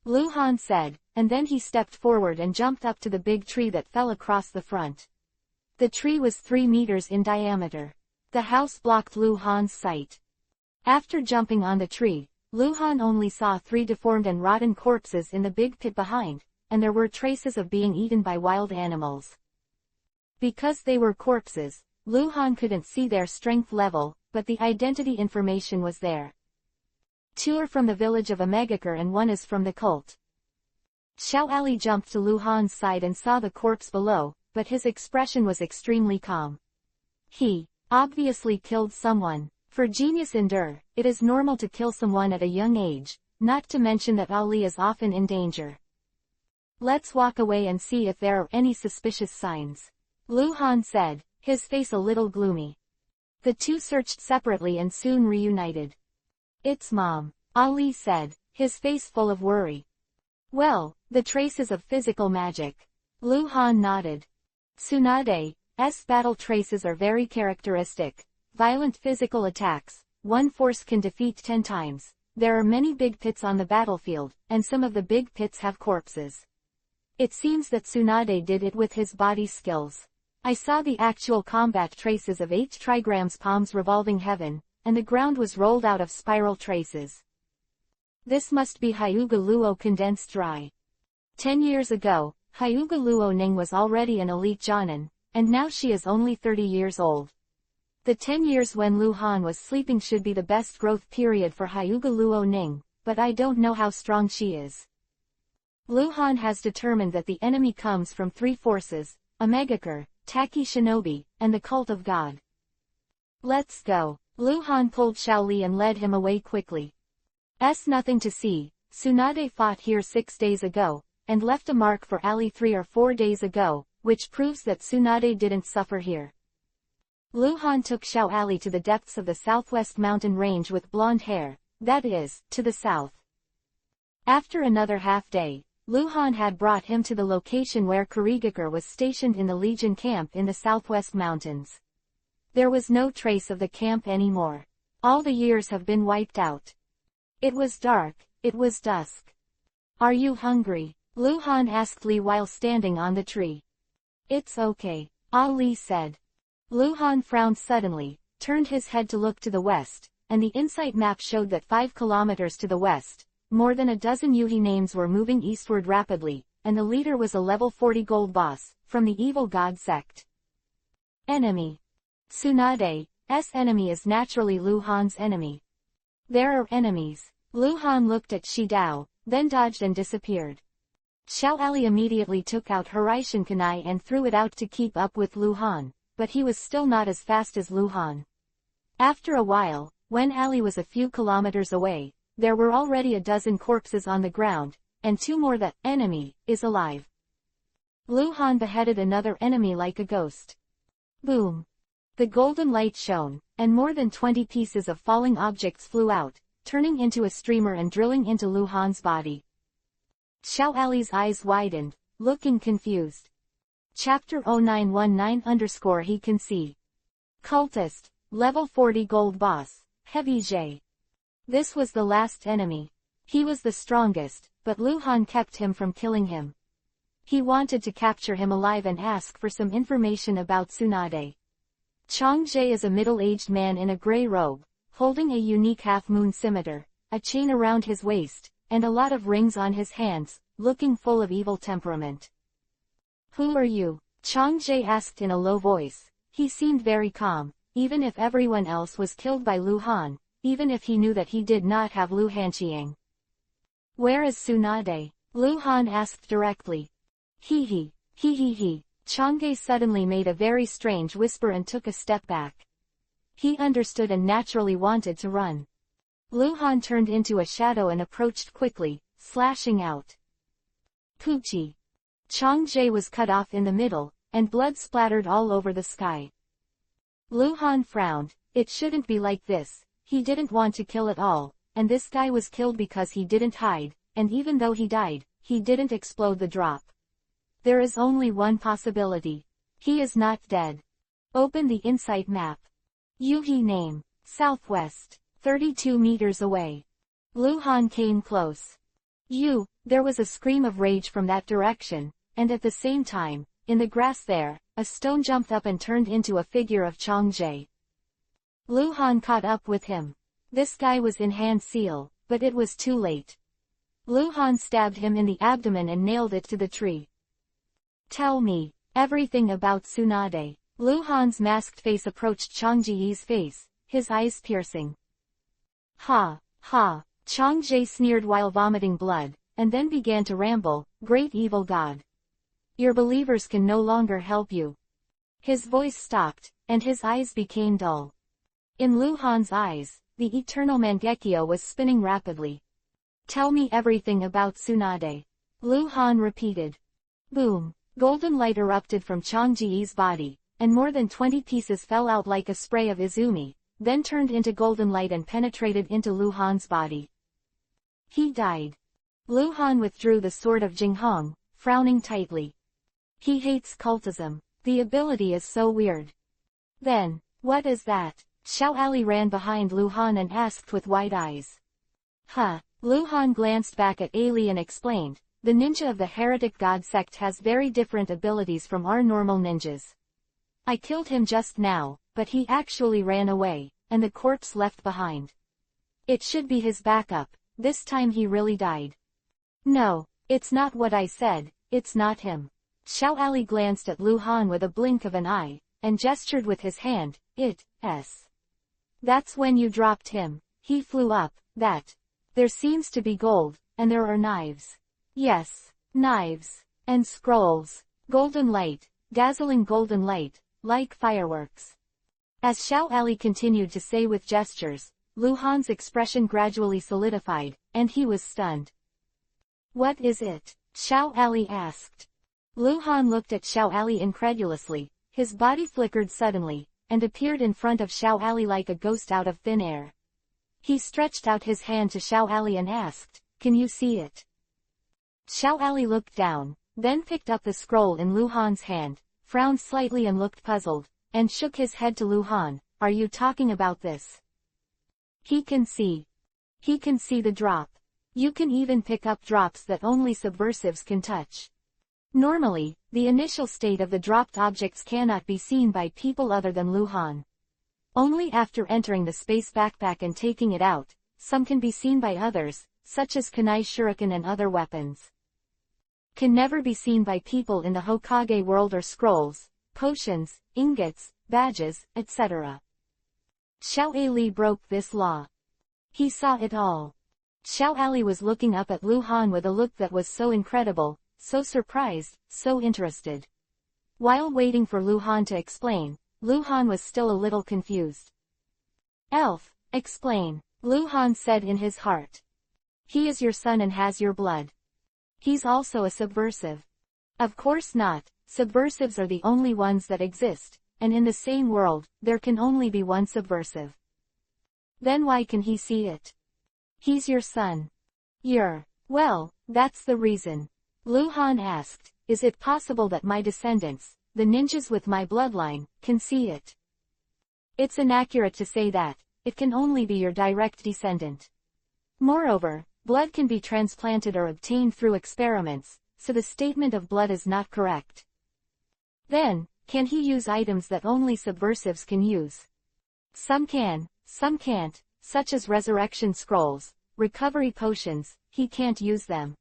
Lu Han said, and then he stepped forward and jumped up to the big tree that fell across the front. The tree was 3 meters in diameter. The house blocked Lu Han's sight. After jumping on the tree, Lu Han only saw 3 deformed and rotten corpses in the big pit behind, and there were traces of being eaten by wild animals. Because they were corpses, Lu Han couldn't see their strength level, but the identity information was there. 2 are from the village of Omegakure and 1 is from the cult. Xiao Ali jumped to Lu Han's side and saw the corpse below, but his expression was extremely calm. He obviously killed someone. For genius endure, it is normal to kill someone at a young age, not to mention that Ali is often in danger. "Let's walk away and see if there are any suspicious signs," Lu Han said, his face a little gloomy. The two searched separately and soon reunited. "It's Mom," Ali said, his face full of worry. "Well, the traces of physical magic." Lu Han nodded. Tsunade's battle traces are very characteristic. Violent physical attacks. 1 force can defeat 10 times. There are many big pits on the battlefield, and some of the big pits have corpses. It seems that Tsunade did it with his body skills. I saw the actual combat traces of 8 trigrams palms revolving heaven, and the ground was rolled out of spiral traces. This must be Hyuga Luo condensed dry. 10 years ago, Hyuga Luoning was already an elite Jonin, and now she is only 30 years old. The 10 years when Lu Han was sleeping should be the best growth period for Hyuga Luo Ning, but I don't know how strong she is. Lu Han has determined that the enemy comes from 3 forces, a Megakure, Taki Shinobi, and the Cult of God. Let's go. Lu Han pulled Xiao Li and led him away quickly. Nothing to see. Tsunade fought here 6 days ago, and left a mark for Ali 3 or 4 days ago, which proves that Tsunade didn't suffer here. Lu Han took Xiao Ali to the depths of the southwest mountain range with blonde hair, that is, to the south. After another half-day, Lu Han had brought him to the location where Kurigakure was stationed in the Legion camp in the southwest mountains. There was no trace of the camp anymore. All the years have been wiped out. It was dark, it was dusk. Are you hungry? Lu Han asked Li while standing on the tree. It's okay, Ali said. Lu Han frowned suddenly, turned his head to look to the west, and the insight map showed that 5 kilometers to the west, more than a dozen Yuhi names were moving eastward rapidly, and the leader was a level 40 gold boss, from the evil god sect. Enemy. Tsunade's enemy is naturally Lu Han's enemy. There are enemies. Lu Han looked at Shi Dao, then dodged and disappeared. Xiao Ali immediately took out Horaishin Kunai and threw it out to keep up with Lu Han, but he was still not as fast as Lu Han. After a while, when Ali was a few kilometers away, there were already a dozen corpses on the ground, and 2 more. The enemy is alive. Lu Han beheaded another enemy like a ghost. Boom! The golden light shone, and more than 20 pieces of falling objects flew out, turning into a streamer and drilling into Lu Han's body. Xiao Ali's eyes widened, looking confused. Chapter 0919 He can see. Cultist, level 40 gold boss, Heavy J. This was the last enemy. He was the strongest, but Lu Han kept him from killing him. He wanted to capture him alive and ask for some information about Tsunade. Chang Jie is a middle-aged man in a gray robe, holding a unique half-moon scimitar, a chain around his waist, and a lot of rings on his hands, looking full of evil temperament. Who are you? Chang Jie asked in a low voice. He seemed very calm, even if everyone else was killed by Lu Han, even if he knew that he did not have Lu Hanqiang. Where is Tsunade? Lu Han asked directly. He. Chang Jie suddenly made a very strange whisper and took a step back. He understood and naturally wanted to run. Lu Han turned into a shadow and approached quickly, slashing out. Poochie. Chang Jie was cut off in the middle, and blood splattered all over the sky. Lu Han frowned. It shouldn't be like this. He didn't want to kill at all, and this guy was killed because he didn't hide, and even though he died, he didn't explode the drop. There is only one possibility. He is not dead. Open the insight map. Yuhi name. Southwest. 32 meters away. Lu Han came close. There was a scream of rage from that direction, and at the same time, in the grass there, a stone jumped up and turned into a figure of Chang Jie. Lu Han caught up with him. This guy was in hand seal, but it was too late. Lu Han stabbed him in the abdomen and nailed it to the tree. Tell me everything about Tsunade. Lu Han's masked face approached Chang Jie's face, his eyes piercing. Ha. Chang Jie sneered while vomiting blood, and then began to ramble. Great evil god. Your believers can no longer help you. His voice stopped, and his eyes became dull. In Lu Han's eyes, the eternal Mangekyo was spinning rapidly. Tell me everything about Tsunade. Lu Han repeated. Boom. Golden light erupted from Chang Jie's body, and more than 20 pieces fell out like a spray of Izumi, then turned into golden light and penetrated into Lu Han's body. He died. Lu Han withdrew the sword of Jinghong, frowning tightly. He hates cultism. The ability is so weird. Then, what is that? Xiao Ali ran behind Lu Han and asked with wide eyes. Lu Han glanced back at Ali and explained, the ninja of the heretic god sect has very different abilities from our normal ninjas. I killed him just now, but he actually ran away, and the corpse left behind. It should be his backup. This time he really died. No, it's not what I said, it's not him. Xiao Ali glanced at Lu Han with a blink of an eye, and gestured with his hand. That's when you dropped him. He flew up. That. There seems to be gold, and there are knives. Yes, knives. And scrolls. Golden light, dazzling golden light, like fireworks. As Xiao Ali continued to say with gestures, Lu Han's expression gradually solidified, and he was stunned. What is it? Xiao Ali asked. Lu Han looked at Xiao Ali incredulously, his body flickered suddenly, and appeared in front of Xiao Ali like a ghost out of thin air. He stretched out his hand to Xiao Ali and asked, "Can you see it?" Xiao Ali looked down, then picked up the scroll in Lu Han's hand, frowned slightly and looked puzzled, and shook his head to Lu Han. Are you talking about this? He can see. He can see the drop. You can even pick up drops that only subversives can touch. Normally, the initial state of the dropped objects cannot be seen by people other than Lu Han. Only after entering the space backpack and taking it out, some can be seen by others, such as kunai shuriken and other weapons. Can never be seen by people in the Hokage world or scrolls, potions, ingots, badges, etc. Xiao Ali broke this law. He saw it all. Xiao Ali was looking up at Lu Han with a look that was so incredible, so surprised, so interested. While waiting for Lu Han to explain, Lu Han was still a little confused. Elf, explain, Lu Han said in his heart. He is your son and has your blood. He's also a subversive. Of course not, subversives are the only ones that exist, and in the same world, there can only be one subversive. Then why can he see it? He's your son. Well, that's the reason. Lu Han asked, is it possible that my descendants, the ninjas with my bloodline, can see it? It's inaccurate to say that, it can only be your direct descendant. Moreover, blood can be transplanted or obtained through experiments, so the statement of blood is not correct. Then, can he use items that only subversives can use? Some can, some can't, such as resurrection scrolls, recovery potions, he can't use them.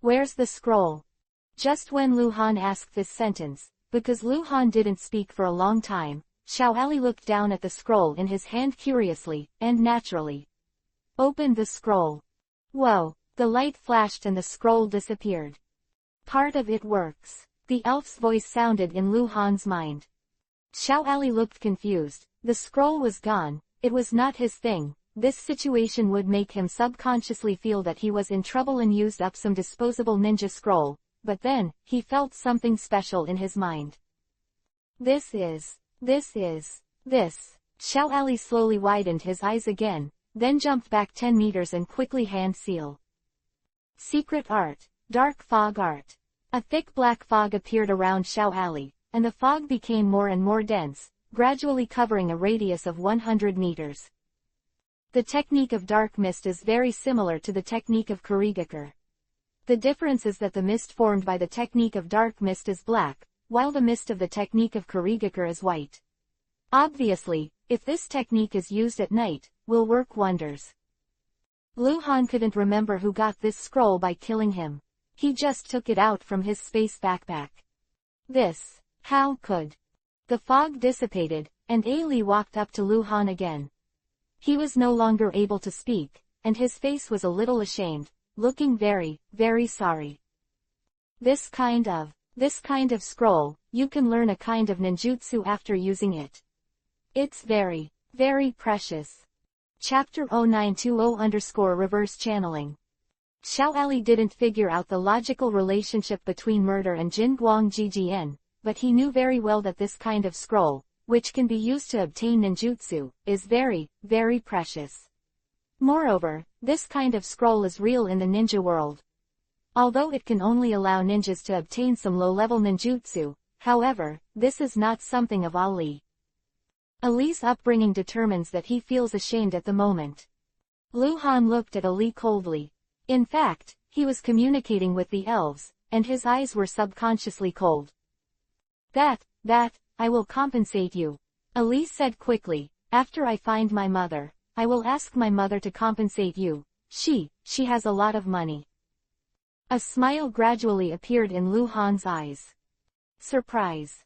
Where's the scroll? Just when Lu Han asked this sentence, because Lu Han didn't speak for a long time, Xiao Ali looked down at the scroll in his hand curiously, and naturally opened the scroll. Whoa, the light flashed and the scroll disappeared. Part of it works. The elf's voice sounded in Lu Han's mind. Xiao Ali looked confused. The scroll was gone. It was not his thing. This situation would make him subconsciously feel that he was in trouble and used up some disposable ninja scroll, but then, he felt something special in his mind. This. Xiao Ali slowly widened his eyes again, then jumped back 10 meters and quickly hand seal. Secret art. Dark fog art. A thick black fog appeared around Xiao Ali, and the fog became more and more dense, gradually covering a radius of 100 meters. The technique of dark mist is very similar to the technique of Kurigakure. The difference is that the mist formed by the technique of dark mist is black, while the mist of the technique of Kurigakure is white. Obviously, if this technique is used at night, will work wonders. Lu Han couldn't remember who got this scroll by killing him. He just took it out from his space backpack. How could? The fog dissipated, and Ali walked up to Lu Han again. He was no longer able to speak, and his face was a little ashamed, looking very, very sorry. This kind of scroll, you can learn a kind of ninjutsu after using it. It's very, very precious. Chapter-0920-reverse channeling. Xiao Ali didn't figure out the logical relationship between murder and Jingguang Ggn, but he knew very well that this kind of scroll, which can be used to obtain ninjutsu, is very, very precious. Moreover, this kind of scroll is real in the ninja world. Although it can only allow ninjas to obtain some low-level ninjutsu, however, this is not something of Ali. Ali's upbringing determines that he feels ashamed at the moment. Lu Han looked at Ali coldly. In fact, he was communicating with the elves, and his eyes were subconsciously cold. That, I will compensate you. Ali said quickly, after I find my mother, I will ask my mother to compensate you. She has a lot of money. A smile gradually appeared in Lu Han's eyes. Surprise.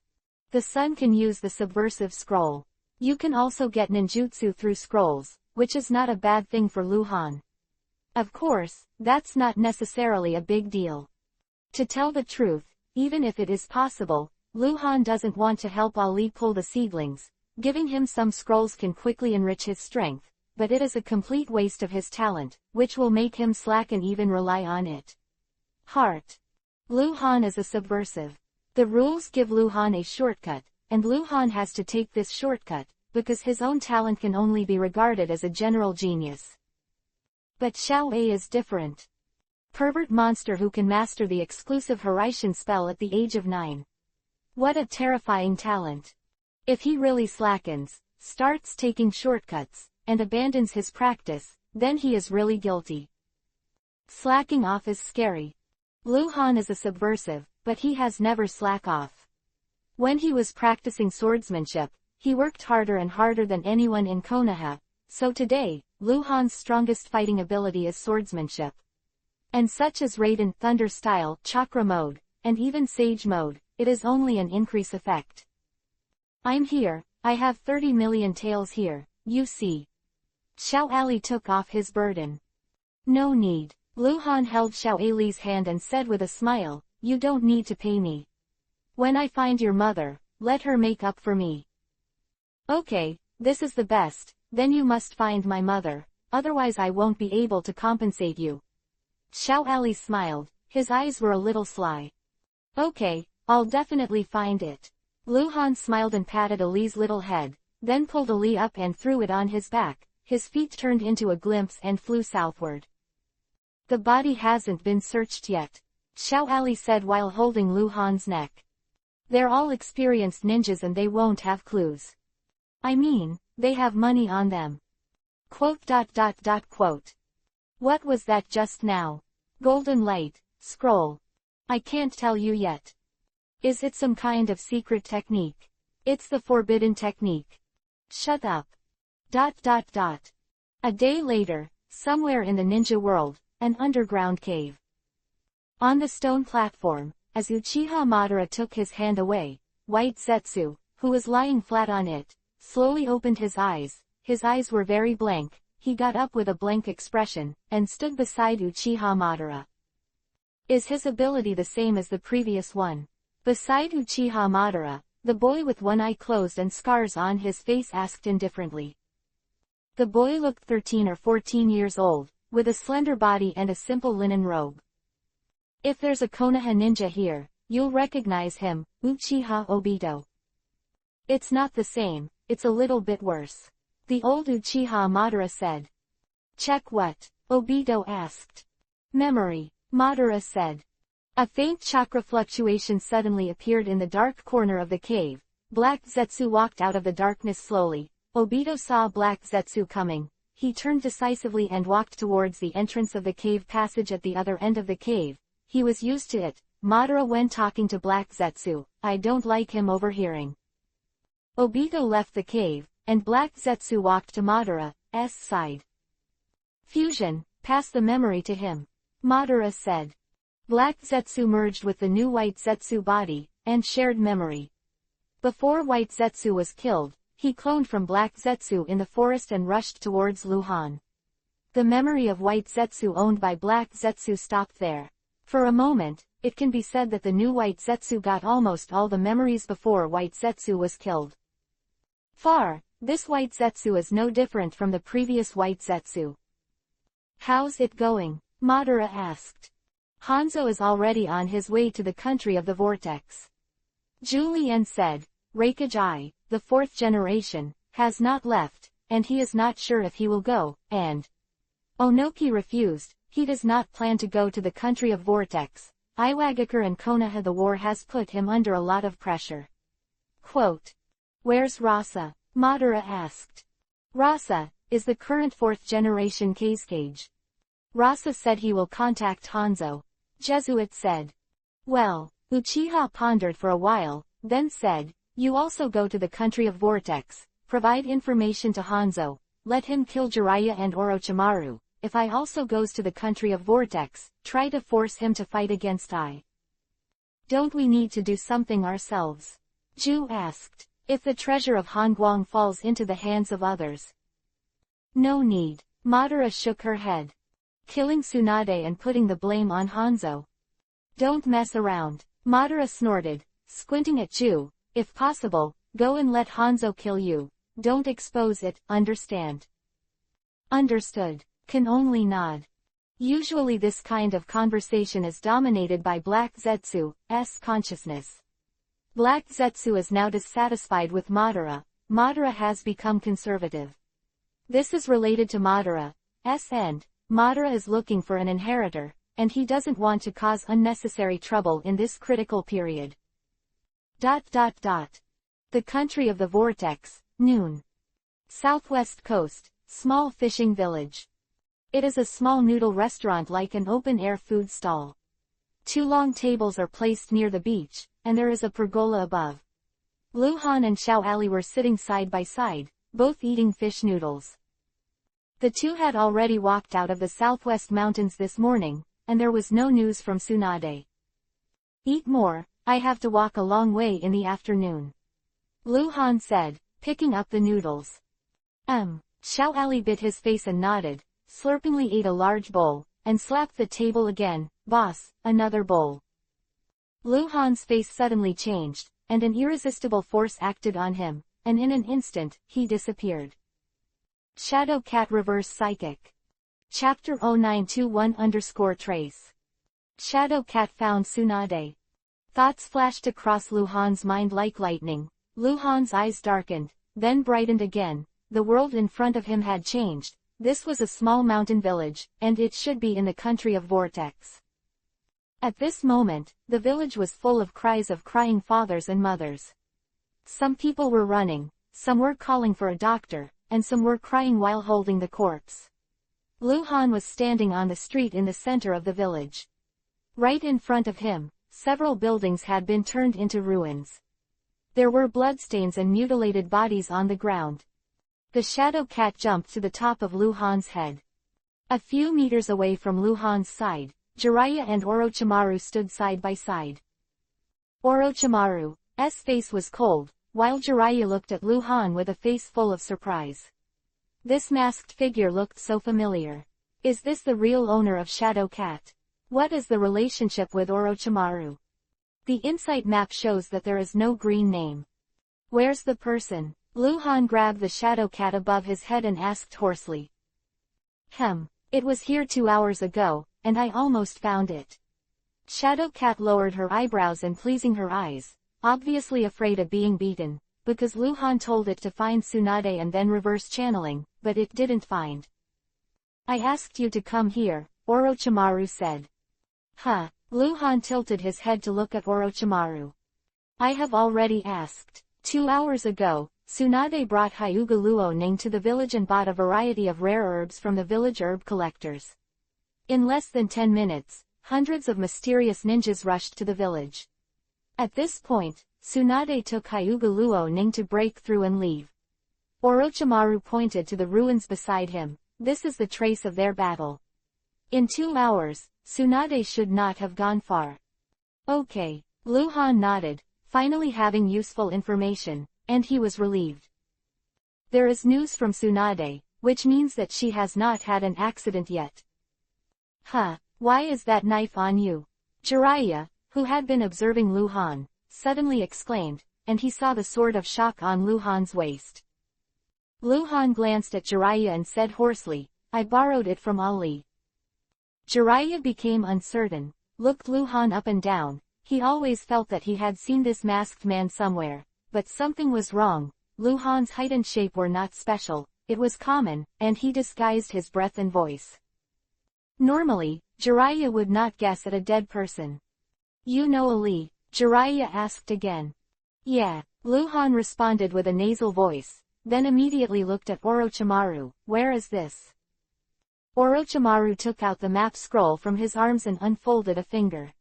The sun can use the subversive scroll. You can also get ninjutsu through scrolls, which is not a bad thing for Lu Han. Of course, that's not necessarily a big deal. To tell the truth, even if it is possible, Lu Han doesn't want to help Ali pull the seedlings. Giving him some scrolls can quickly enrich his strength, but it is a complete waste of his talent, which will make him slack and even rely on it. Heart. Lu Han is a subversive. The rules give Lu Han a shortcut, and Lu Han has to take this shortcut, because his own talent can only be regarded as a general genius. But Xiao A is different. Pervert monster who can master the exclusive Hiraishin spell at the age of 9. What a terrifying talent. If he really slackens, starts taking shortcuts, and abandons his practice, then he is really guilty. Slacking off is scary. Lu Han is a subversive, but he has never slack off. When he was practicing swordsmanship, he worked harder and harder than anyone in Konoha, so today, Lu Han's strongest fighting ability is swordsmanship. And such as Raiden Thunder style, Chakra mode, and even Sage mode, it is only an increase effect. I'm here, I have 30 million taels here, you see. Xiao Ali took off his burden. No need. Lu Han held Xiao Ali's hand and said with a smile, you don't need to pay me. When I find your mother, let her make up for me. Okay, this is the best, then you must find my mother, otherwise I won't be able to compensate you. Xiao Ali smiled, his eyes were a little sly. Okay, I'll definitely find it. Lu Han smiled and patted Ali's little head, then pulled Ali up and threw it on his back, his feet turned into a glimpse and flew southward. The body hasn't been searched yet, Xiao Ali said while holding Lu Han's neck. They're all experienced ninjas and they won't have clues. I mean, they have money on them. Quote. What was that just now? Golden light, scroll. I can't tell you yet. Is it some kind of secret technique? It's the forbidden technique. Shut up. A day later, somewhere in the ninja world, an underground cave. On the stone platform, as Uchiha Madara took his hand away, White Zetsu, who was lying flat on it, slowly opened his eyes. His eyes were very blank. He got up with a blank expression, and stood beside Uchiha Madara. Is his ability the same as the previous one? Beside Uchiha Madara, the boy with one eye closed and scars on his face asked indifferently. The boy looked 13 or 14 years old, with a slender body and a simple linen robe. If there's a Konoha ninja here, you'll recognize him, Uchiha Obito. It's not the same, it's a little bit worse. The old Uchiha Madara said. Check what? Obito asked. Memory, Madara said. A faint chakra fluctuation suddenly appeared in the dark corner of the cave. Black Zetsu walked out of the darkness slowly. Obito saw Black Zetsu coming. He turned decisively and walked towards the entrance of the cave passage at the other end of the cave. He was used to it. Madara when talking to Black Zetsu, I don't like him overhearing. Obito left the cave, and Black Zetsu walked to Madara's side. Fusion, pass the memory to him. Madara said. Black Zetsu merged with the new White Zetsu body, and shared memory. Before White Zetsu was killed, he cloned from Black Zetsu in the forest and rushed towards Lu Han. The memory of White Zetsu owned by Black Zetsu stopped there. For a moment, it can be said that the new White Zetsu got almost all the memories before White Zetsu was killed. This White Zetsu is no different from the previous White Zetsu. How's it going? Madara asked. Hanzo is already on his way to the country of the vortex. Julian said. Hokage I, the fourth generation, has not left, and he is not sure if he will go, and Onoki refused. He does not plan to go to the country of vortex. Iwagakure and Konoha. The war has put him under a lot of pressure. Quote. Where's Rasa? Madara asked. Rasa is the current fourth generation Kazekage. Rasa said he will contact Hanzo. Jesuit said. Well, Uchiha pondered for a while, then said, you also go to the country of vortex, provide information to Hanzo, let him kill Jiraiya and Orochimaru, if I also goes to the country of Vortex, try to force him to fight against I. Don't we need to do something ourselves? Ju asked. If the treasure of Hanguang falls into the hands of others. No need. Madara shook her head. Killing Tsunade and putting the blame on Hanzo. Don't mess around. Madara snorted, squinting at Ju. If possible, go and let Hanzo kill you. Don't expose it, understand? Understood. Can only nod. Usually this kind of conversation is dominated by Black Zetsu's consciousness. Black Zetsu is now dissatisfied with Madara. Madara has become conservative. This is related to Madara's end. Madara is looking for an inheritor, and he doesn't want to cause unnecessary trouble in this critical period. The country of the Vortex, noon. Southwest coast, small fishing village. It is a small noodle restaurant like an open-air food stall. 2 long tables are placed near the beach, and there is a pergola above. Luhan and Xiao Ali were sitting side by side, both eating fish noodles. The two had already walked out of the southwest mountains this morning, and there was no news from Tsunade. Eat more, I have to walk a long way in the afternoon. Luhan said, picking up the noodles. Xiao Ali bit his face and nodded, slurpingly ate a large bowl, and slapped the table again. Boss, another bowl. Luhan's face suddenly changed, and an irresistible force acted on him, and in an instant, he disappeared. Shadow Cat Reverse Psychic. Chapter 0921-Trace. Shadow Cat found Tsunade. Thoughts flashed across Luhan's mind like lightning. Luhan's eyes darkened, then brightened again. The world in front of him had changed. This was a small mountain village, and it should be in the country of Vortex. At this moment, the village was full of cries of crying fathers and mothers. Some people were running, some were calling for a doctor, and some were crying while holding the corpse. Luhan was standing on the street in the center of the village. Right in front of him, several buildings had been turned into ruins. There were bloodstains and mutilated bodies on the ground. The shadow cat jumped to the top of Luhan's head. A few meters away from Luhan's side, Jiraiya and Orochimaru stood side by side. Orochimaru's face was cold, while Jiraiya looked at Luhan with a face full of surprise. This masked figure looked so familiar. Is this the real owner of Shadow Cat? What is the relationship with Orochimaru? The insight map shows that there is no green name. Where's the person? Luhan grabbed the Shadow Cat above his head and asked hoarsely. It was here 2 hours ago, and I almost found it. Shadow Cat lowered her eyebrows and pleasing her eyes, obviously afraid of being beaten, because Luhan told it to find Tsunade and then reverse channeling, but it didn't find. I asked you to come here, Orochimaru said. Luhan tilted his head to look at Orochimaru. I have already asked. 2 hours ago, Tsunade brought Hyuga Luoning to the village and bought a variety of rare herbs from the village herb collectors. In less than 10 minutes, hundreds of mysterious ninjas rushed to the village. At this point, Tsunade took Hyuga Luoning to break through and leave. Orochimaru pointed to the ruins beside him. This is the trace of their battle. In 2 hours, Tsunade should not have gone far. Okay. Luhan nodded, finally having useful information, and he was relieved. There is news from Tsunade, which means that she has not had an accident yet. Why is that knife on you? Jiraiya, who had been observing Luhan, suddenly exclaimed, and he saw the sword of shock on Luhan's waist. Luhan glanced at Jiraiya and said hoarsely, I borrowed it from Ali. Jiraiya became uncertain, looked Luhan up and down. He always felt that he had seen this masked man somewhere, but something was wrong. Luhan's height and shape were not special, it was common, and he disguised his breath and voice. Normally, Jiraiya would not guess at a dead person. You know Ali? Jiraiya asked again. Yeah, Luhan responded with a nasal voice, then immediately looked at Orochimaru. Where is this? Orochimaru took out the map scroll from his arms and unfolded a finger.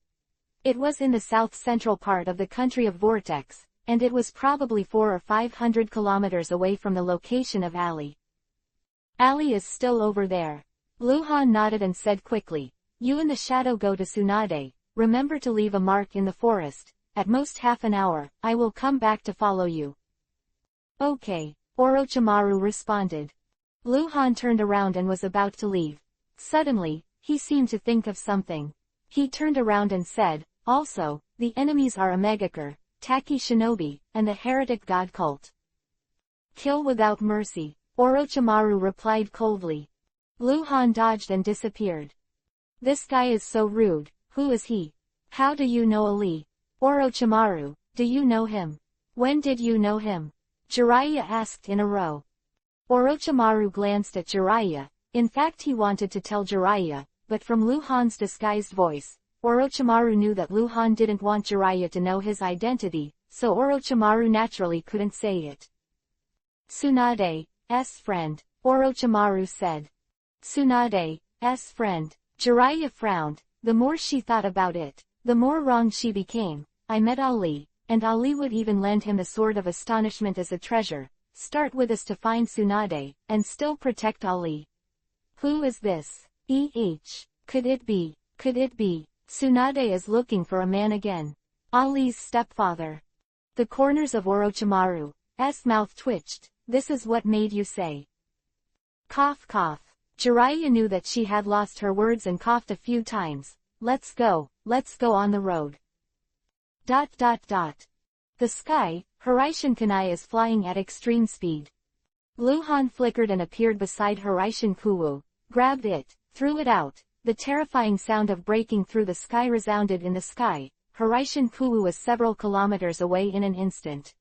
It was in the south-central part of the country of Vortex, and it was probably 400 or 500 kilometers away from the location of Ali. Ali is still over there. Luhan nodded and said quickly, "You and the shadow go to Tsunade, remember to leave a mark in the forest, at most half an hour, I will come back to follow you." "Okay," Orochimaru responded. Luhan turned around and was about to leave. Suddenly, he seemed to think of something. He turned around and said, "Also, the enemies are a Megakure, Taki Shinobi, and the heretic god cult. Kill without mercy," Orochimaru replied coldly. Luhan dodged and disappeared. "This guy is so rude, who is he? How do you know Ali? Orochimaru, do you know him? When did you know him?" Jiraiya asked in a row. Orochimaru glanced at Jiraiya. In fact, he wanted to tell Jiraiya, but from Luhan's disguised voice, Orochimaru knew that Luhan didn't want Jiraiya to know his identity, so Orochimaru naturally couldn't say it. "Tsunade's friend," Orochimaru said. "Tsunade's friend." Jiraiya frowned. The more she thought about it, the more wrong she became. "I met Ali, and Ali would even lend him the Sword of Astonishment as a treasure. Start with us to find Tsunade, and still protect Ali. Who is this? Could it be? Tsunade is looking for a man again. Ali's stepfather." The corners of Orochimaru's mouth twitched. "This is what made you say." Cough cough. Jiraiya knew that she had lost her words and coughed a few times. Let's go on the road." ... The sky, Hiraishin Kunai is flying at extreme speed. Luhan flickered and appeared beside Hiraishin Kuwu, grabbed it, threw it out. The terrifying sound of breaking through the sky resounded in the sky. Hiraishin Kuwu was several kilometers away in an instant.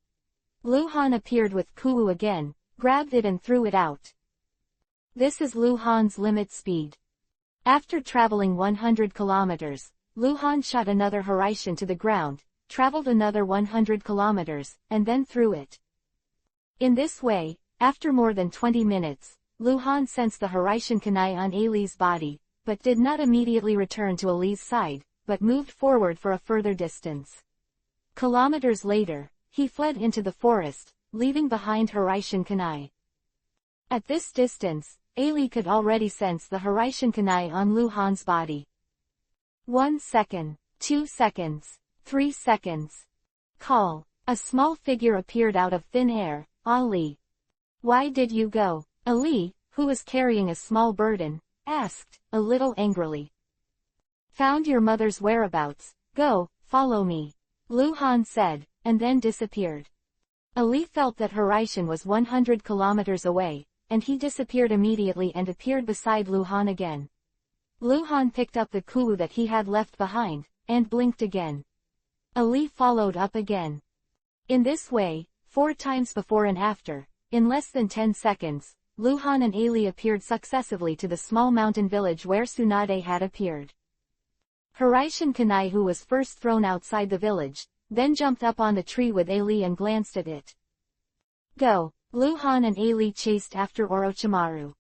Luhan appeared with Kuwu again, grabbed it and threw it out. This is Luhan's limit speed. After traveling 100 kilometers, Luhan shot another Hiraishin to the ground, traveled another 100 kilometers, and then threw it. In this way, after more than 20 minutes, Luhan sensed the Hiraishin Kunai on Ali's body, but did not immediately return to Ali's side, but moved forward for a further distance. Kilometers later, he fled into the forest, leaving behind Hiraishin Kunai. At this distance, Ali could already sense the Hiraishin Kunai on Luhan's body. 1 second, 2 seconds, 3 seconds. Call. A small figure appeared out of thin air. "Ali. Why did you go?" Ali, who was carrying a small burden, asked, a little angrily. "Found your mother's whereabouts. Go, follow me," Luhan said, and then disappeared. Ali felt that Hiraishin was 100 kilometers away, and he disappeared immediately and appeared beside Luhan again. Luhan picked up the Kuwu that he had left behind, and blinked again. Ali followed up again. In this way, 4 times before and after, in less than 10 seconds, Luhan and Ali appeared successively to the small mountain village where Tsunade had appeared. Hiraishin Kunai, who was first thrown outside the village, then jumped up on the tree with Ali and glanced at it. Go! Luhan and Ali chased after Orochimaru. ...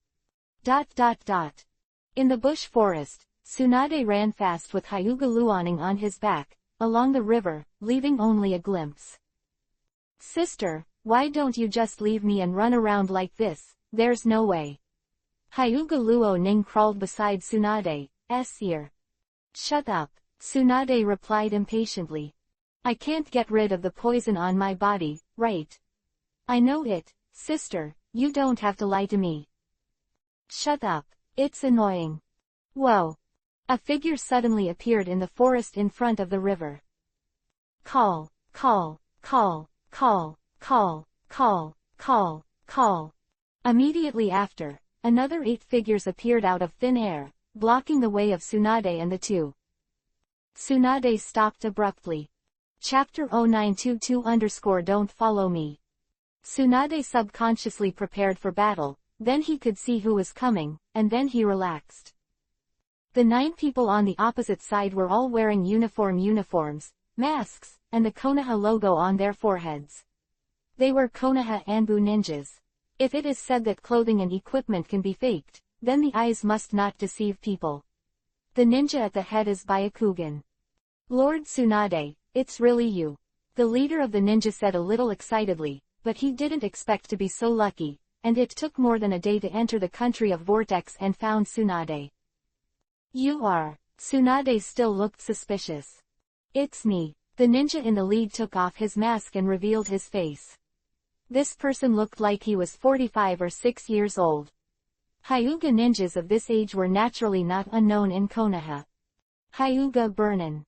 In the bush forest, Tsunade ran fast with Hyuga Luoning on his back, along the river, leaving only a glimpse. "Sister, why don't you just leave me and run around like this? There's no way." Hyuga Luoning crawled beside Tsunade's ear. "Shut up," Tsunade replied impatiently. "I can't get rid of the poison on my body, right?" "I know it, sister, you don't have to lie to me." "Shut up, it's annoying." Whoa! A figure suddenly appeared in the forest in front of the river. Call, call, call, call, call, call, call, call. Immediately after, another 8 figures appeared out of thin air, blocking the way of Tsunade and the two. Tsunade stopped abruptly. Chapter-0922_Don't follow me. Tsunade subconsciously prepared for battle, then he could see who was coming, and then he relaxed. The 9 people on the opposite side were all wearing uniforms, masks, and the Konoha logo on their foreheads. They were Konoha Anbu ninjas. If it is said that clothing and equipment can be faked, then the eyes must not deceive people. The ninja at the head is Byakugan. "Lord Tsunade, it's really you," the leader of the ninja said a little excitedly, but he didn't expect to be so lucky, and it took more than a day to enter the country of Vortex and found Tsunade. You are. Tsunade still looked suspicious. It's me. The ninja in the lead took off his mask and revealed his face. This person looked like he was 45 or 6 years old. Hyuga ninjas of this age were naturally not unknown in Konoha. Hyuga Burnin.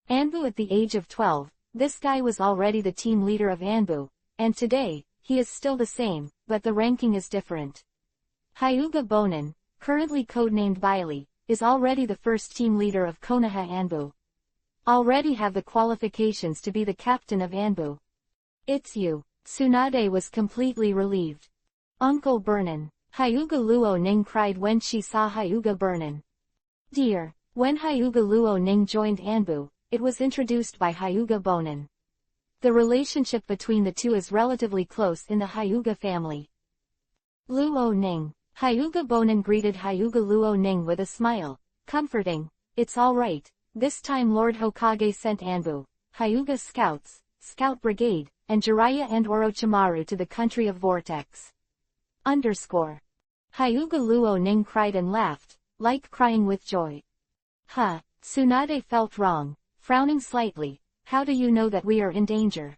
Anbu at the age of 12, this guy was already the team leader of Anbu, and today, he is still the same, but the ranking is different. Hyuga Bonin, currently codenamed Bailey, is already the first team leader of Konoha Anbu. Already have the qualifications to be the captain of Anbu. It's you. Tsunade was completely relieved. Uncle Burnin. Hyuga Luo Ning cried when she saw Hyuga Burnin. Dear. When Hyuga Luo Ning joined Anbu, it was introduced by Hyuga Bonin. The relationship between the two is relatively close in the Hyuga family. Luo Ning. Hyuga Bonin greeted Hyuga Luo Ning with a smile, comforting. It's all right. This time Lord Hokage sent Anbu, Hyuga Scouts, Scout Brigade, and Jiraiya and Orochimaru to the country of Vortex. Hyuga Luo Ning cried and laughed, like crying with joy. Tsunade felt wrong, frowning slightly. How do you know that we are in danger?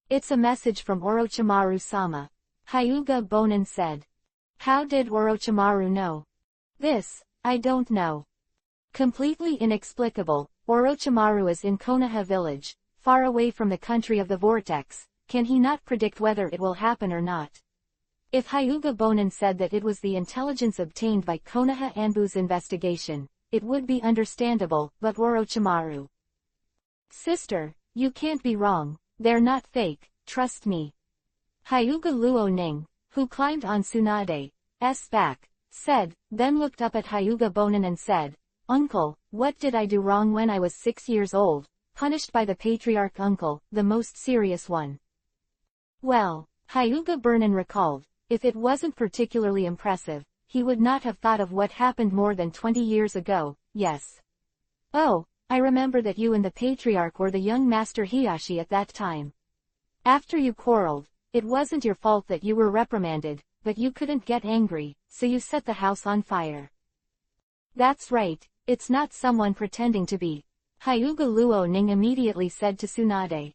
It's a message from Orochimaru-sama. Hyuga Bonin said. How did Orochimaru know? This, I don't know. Completely inexplicable, Orochimaru is in Konoha village, far away from the country of the Vortex. Can he not predict whether it will happen or not? If Hyuga Bonin said that it was the intelligence obtained by Konoha Anbu's investigation, it would be understandable, but Orochimaru. Sister, you can't be wrong, they're not fake, trust me. Hyuga Luo Ning, who climbed on Tsunade's back, said, then looked up at Hyuga Bonin and said, Uncle, what did I do wrong when I was 6 years old, punished by the patriarch uncle, the most serious one? Well, Hyuga Bonin recalled, if it wasn't particularly impressive, he would not have thought of what happened more than 20 years ago, yes. Oh, I remember that you and the patriarch were the young master Hiyashi at that time. After you quarreled, it wasn't your fault that you were reprimanded, but you couldn't get angry, so you set the house on fire. That's right, it's not someone pretending to be. Hyuga Luo Ning immediately said to Tsunade.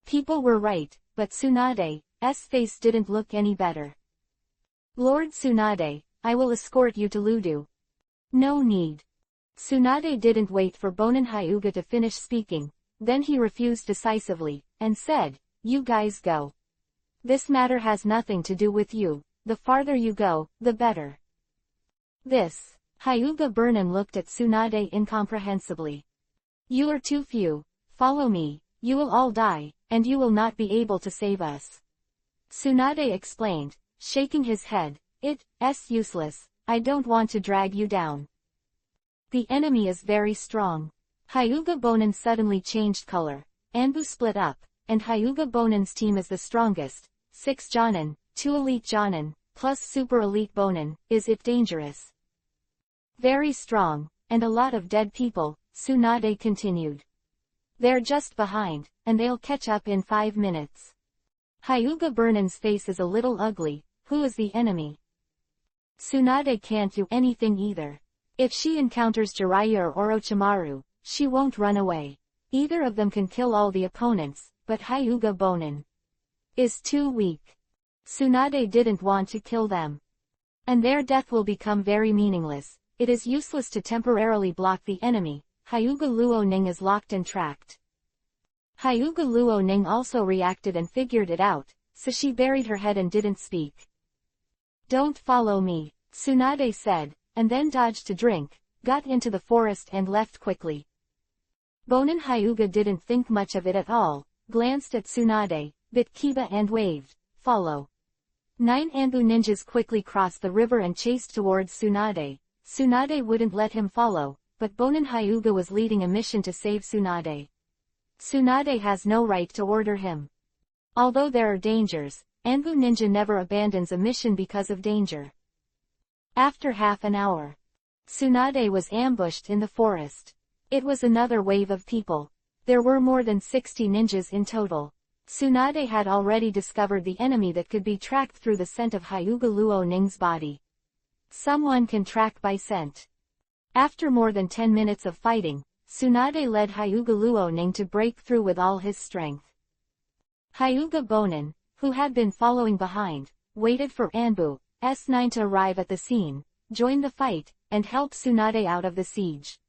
People were right, but Tsunade's face didn't look any better. Lord Tsunade, I will escort you to Ludu. No need. Tsunade didn't wait for Bonin Hyuga to finish speaking, then he refused decisively, and said, you guys go. This matter has nothing to do with you, the farther you go, the better. This. Hyuga Burnin looked at Tsunade incomprehensibly. You are too few, follow me, you will all die, and you will not be able to save us. Tsunade explained, shaking his head, it's useless, I don't want to drag you down. The enemy is very strong. Hyuga Bonin suddenly changed color. Anbu split up, and Hyuga Bonin's team is the strongest. 6 Jonin, 2 Elite Jonin, plus Super Elite Bonin, is it dangerous? Very strong, and a lot of dead people, Tsunade continued. They're just behind, and they'll catch up in 5 minutes. Hyuga Burnin's face is a little ugly. Who is the enemy? Tsunade can't do anything either. If she encounters Jiraiya or Orochimaru, she won't run away. Either of them can kill all the opponents, but Hyuga Bonin is too weak. Tsunade didn't want to kill them. And their death will become very meaningless. It is useless to temporarily block the enemy. Hyuga Luo Ning is locked and tracked. Hyuga Luo Ning also reacted and figured it out, so she buried her head and didn't speak. Don't follow me, Tsunade said, and then dodged to drink, got into the forest and left quickly. Bonin Hyuga didn't think much of it at all, glanced at Tsunade, bit Kiba and waved, follow. 9 Anbu ninjas quickly crossed the river and chased towards Tsunade. Tsunade wouldn't let him follow, but Bonin Hyuga was leading a mission to save Tsunade. Tsunade has no right to order him. Although there are dangers, Anbu ninja never abandons a mission because of danger. After half an hour, Tsunade was ambushed in the forest. It was another wave of people. There were more than 60 ninjas in total. Tsunade had already discovered the enemy that could be tracked through the scent of Hyuga Luo Ning's body. Someone can track by scent. After more than 10 minutes of fighting, Tsunade led Hyuga Luo Ning to break through with all his strength. Hyuga Bonin, who had been following behind, waited for Anbu's 9 to arrive at the scene, join the fight, and help Tsunade out of the siege.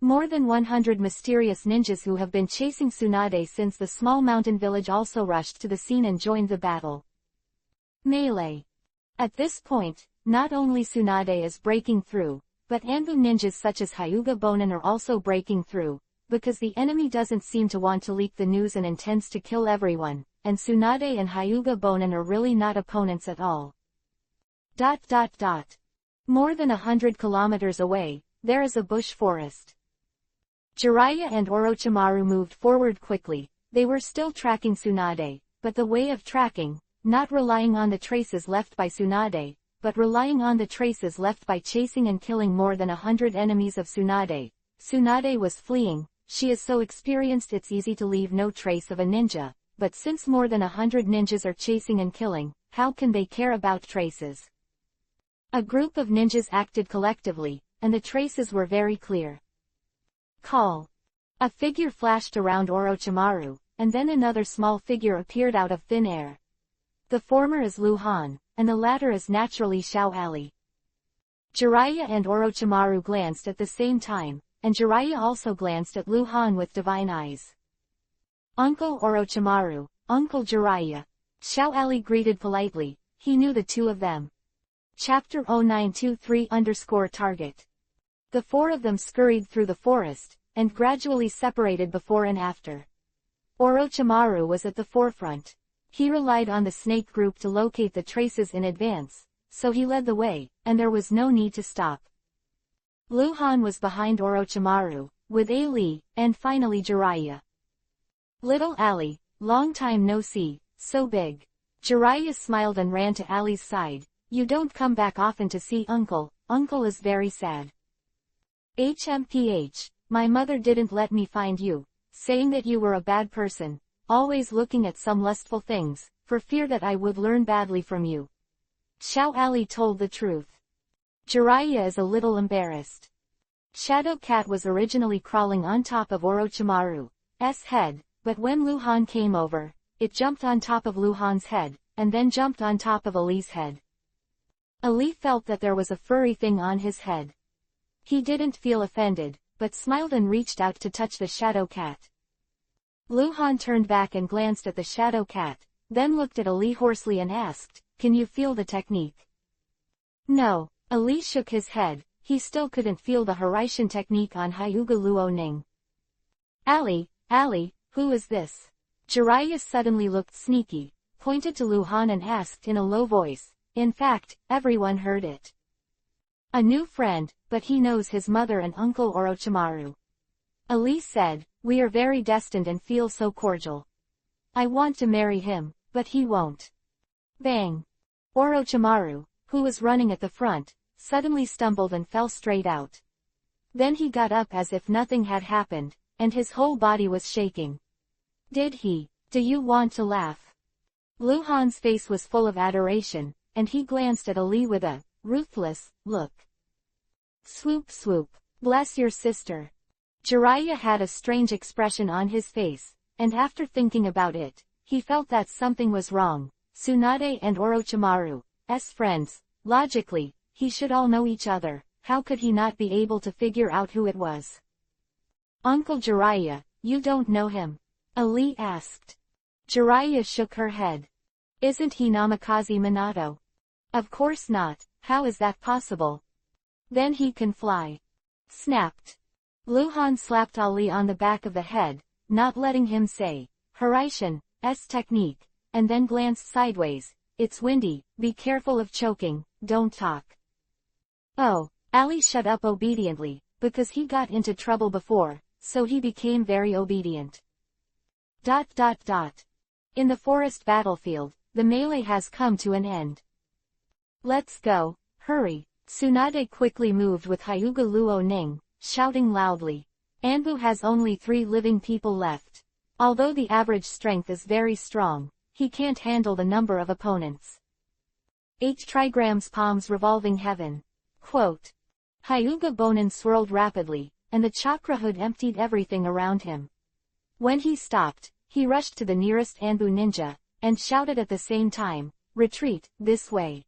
More than 100 mysterious ninjas who have been chasing Tsunade since the small mountain village also rushed to the scene and joined the battle. Melee. At this point, not only Tsunade is breaking through, but Anbu ninjas such as Hyuga Bonin are also breaking through, because the enemy doesn't seem to want to leak the news and intends to kill everyone, and Tsunade and Hyuga Bonin are really not opponents at all. More than 100 kilometers away, there is a bush forest. Jiraiya and Orochimaru moved forward quickly. They were still tracking Tsunade, but the way of tracking, not relying on the traces left by Tsunade, but relying on the traces left by chasing and killing more than 100 enemies of Tsunade. Tsunade was fleeing. She is so experienced it's easy to leave no trace of a ninja, but since more than 100 ninjas are chasing and killing, how can they care about traces? A group of ninjas acted collectively, and the traces were very clear. Call. A figure flashed around Orochimaru, and then another small figure appeared out of thin air. The former is Lu Han, and the latter is naturally Xiao Ali. Jiraiya and Orochimaru glanced at the same time, and Jiraiya also glanced at Lu Han with divine eyes. Uncle Orochimaru, Uncle Jiraiya. Xiao Ali greeted politely. He knew the two of them. Chapter-0923_target. The four of them scurried through the forest, and gradually separated before and after. Orochimaru was at the forefront. He relied on the snake group to locate the traces in advance, so he led the way, and there was no need to stop. Lu Han was behind Orochimaru, with Ali, and finally Jiraiya. Little Ali, long time no see, so big. Jiraiya smiled and ran to Ali's side. You don't come back often to see Uncle. Uncle is very sad. HMPH, my mother didn't let me find you, saying that you were a bad person, always looking at some lustful things, for fear that I would learn badly from you. Xiao Ali told the truth. Jiraiya is a little embarrassed. Shadow Cat was originally crawling on top of Orochimaru's head, but when Lu Han came over, it jumped on top of Lu Han's head, and then jumped on top of Ali's head. Ali felt that there was a furry thing on his head. He didn't feel offended, but smiled and reached out to touch the Shadow Cat. Lu Han turned back and glanced at the Shadow Cat, then looked at Ali hoarsely and asked, "Can you feel the technique?" No. Ali shook his head. He still couldn't feel the Hiraishin technique on Hyuga Luo Ning. Ali, who is this? Jiraiya suddenly looked sneaky, pointed to Lu Han and asked in a low voice. In fact, everyone heard it. A new friend, but he knows his mother and Uncle Orochimaru. Ali said, we are very destined and feel so cordial. I want to marry him, but he won't. Bang! Orochimaru, who was running at the front, suddenly stumbled and fell straight out. Then he got up as if nothing had happened, and his whole body was shaking. Do you want to laugh? Lu Han's face was full of adoration, and he glanced at Ali with a ruthless look. Swoop swoop, bless your sister. Jiraiya had a strange expression on his face, and after thinking about it, he felt that something was wrong. Tsunade and Orochimaru's friends, logically, he should all know each other. How could he not be able to figure out who it was? Uncle Jiraiya, you don't know him? Ali asked. Jiraiya shook her head. Isn't he Namikaze Minato? Of course not. How is that possible? Then he can fly. Snapped. Lu Han slapped Ali on the back of the head, not letting him say Hiraishin's technique, and then glanced sideways. It's windy, be careful of choking, don't talk. Oh, Ali shut up obediently, because he got into trouble before, so he became very obedient. In the forest battlefield, the melee has come to an end. Let's go, hurry. Tsunade quickly moved with Hyuga Luo Ning, shouting loudly. Anbu has only 3 living people left. Although the average strength is very strong, he can't handle the number of opponents. 8 trigrams palms revolving heaven. Quote. Hyuga Bonin swirled rapidly, and the chakra hood emptied everything around him. When he stopped, he rushed to the nearest Anbu ninja, and shouted at the same time, "Retreat, this way."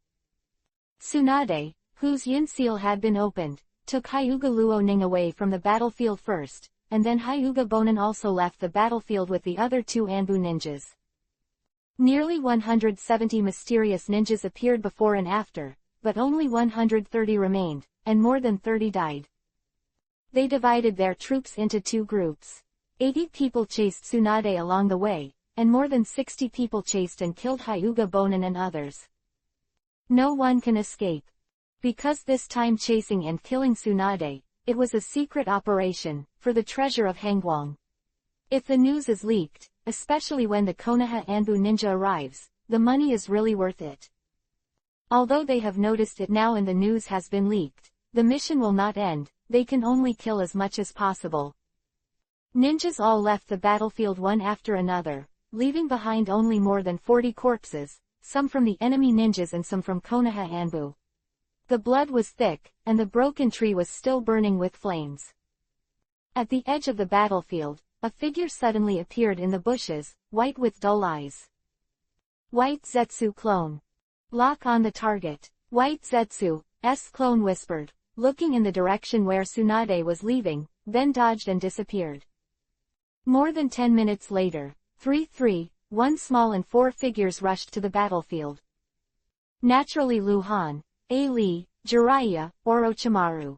Tsunade, whose yin seal had been opened, took Hyuga Luoning away from the battlefield first, and then Hyuga Bonin also left the battlefield with the other 2 Anbu ninjas. Nearly 170 mysterious ninjas appeared before and after, but only 130 remained, and more than 30 died. They divided their troops into 2 groups. 80 people chased Tsunade along the way, and more than 60 people chased and killed Hyuga Bonin and others. No one can escape. Because this time chasing and killing Tsunade, it was a secret operation, for the treasure of Hangguang. If the news is leaked, especially when the Konoha Anbu ninja arrives, the money is really worth it. Although they have noticed it now and the news has been leaked, the mission will not end, they can only kill as much as possible. Ninjas all left the battlefield one after another, leaving behind only more than 40 corpses, some from the enemy ninjas and some from Konoha Anbu. The blood was thick, and the broken tree was still burning with flames. At the edge of the battlefield, a figure suddenly appeared in the bushes, white with dull eyes. White Zetsu clone. Lock on the target. White Zetsu's clone whispered, looking in the direction where Tsunade was leaving, then dodged and disappeared. More than 10 minutes later, 1 small and 4 figures rushed to the battlefield. Naturally Luhan, Li, Jiraiya, Orochimaru.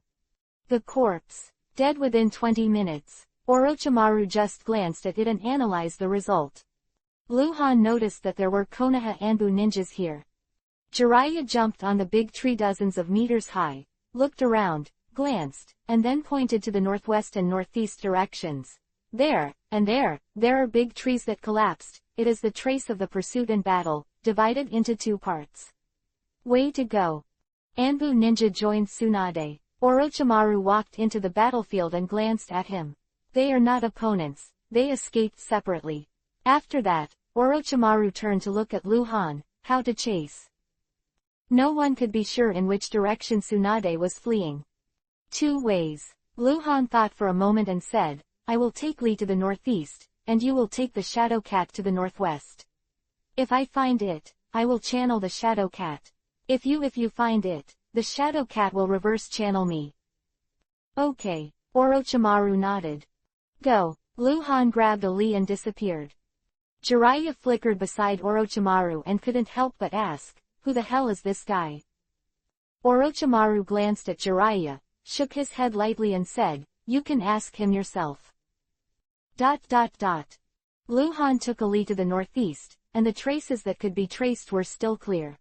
The corpse. Dead within 20 minutes. Orochimaru just glanced at it and analyzed the result. Luhan noticed that there were Konoha Anbu ninjas here. Jiraiya jumped on the big tree dozens of meters high, looked around, glanced, and then pointed to the northwest and northeast directions. There, and there are big trees that collapsed. It is the trace of the pursuit and battle, divided into 2 parts. Way to go. Anbu ninja joined Tsunade. Orochimaru walked into the battlefield and glanced at him. They are not opponents, they escaped separately. After that, Orochimaru turned to look at Luhan, how to chase. No one could be sure in which direction Tsunade was fleeing. 2 ways. Luhan thought for a moment and said, I will take Li to the northeast, and you will take the Shadow Cat to the northwest. If I find it, I will channel the Shadow Cat. If you find it, the Shadow Cat will reverse channel me. Okay, Orochimaru nodded. Go. Luhan grabbed a Li and disappeared. Jiraiya flickered beside Orochimaru and couldn't help but ask, who the hell is this guy? Orochimaru glanced at Jiraiya, shook his head lightly and said, you can ask him yourself. ... Luhan took a Li to the northeast, and the traces that could be traced were still clear.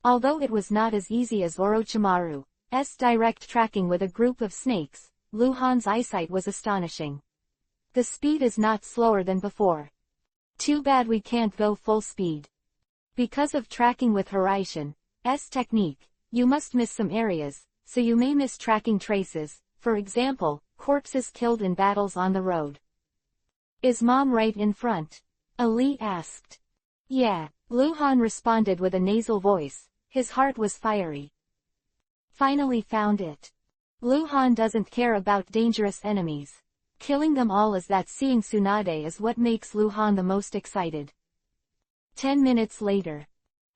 Although it was not as easy as Orochimaru's direct tracking with a group of snakes, Luhan's eyesight was astonishing. The speed is not slower than before. Too bad we can't go full speed. Because of tracking with Hiraishin's technique, you must miss some areas, so you may miss tracking traces, for example, corpses killed in battles on the road. Is Mom right in front? Ali asked. Yeah, Luhan responded with a nasal voice, his heart was fiery. Finally found it. Luhan doesn't care about dangerous enemies. Killing them all is that seeing Tsunade is what makes Luhan the most excited. 10 minutes later.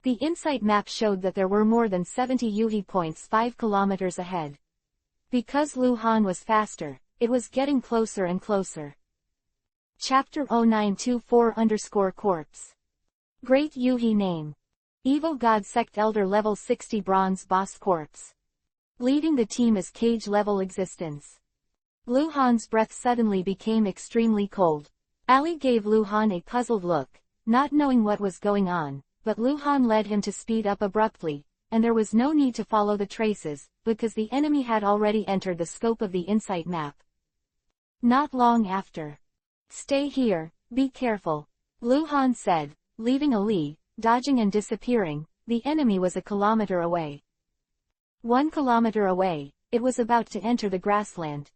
The insight map showed that there were more than 70 Yuhi points 5 kilometers ahead. Because Luhan was faster, it was getting closer and closer. Chapter-0924_corpse. Great Yuhi name. Evil God Sect Elder level 60 Bronze Boss Corpse. Leading the team is Cage level existence. Luhan's breath suddenly became extremely cold. Ali gave Luhan a puzzled look, not knowing what was going on, but Luhan led him to speed up abruptly, and there was no need to follow the traces, because the enemy had already entered the scope of the insight map. Not long after. Stay here, be careful. Luhan said, leaving Ali, dodging and disappearing. The enemy was a kilometer away. 1 kilometer away, it was about to enter the grassland.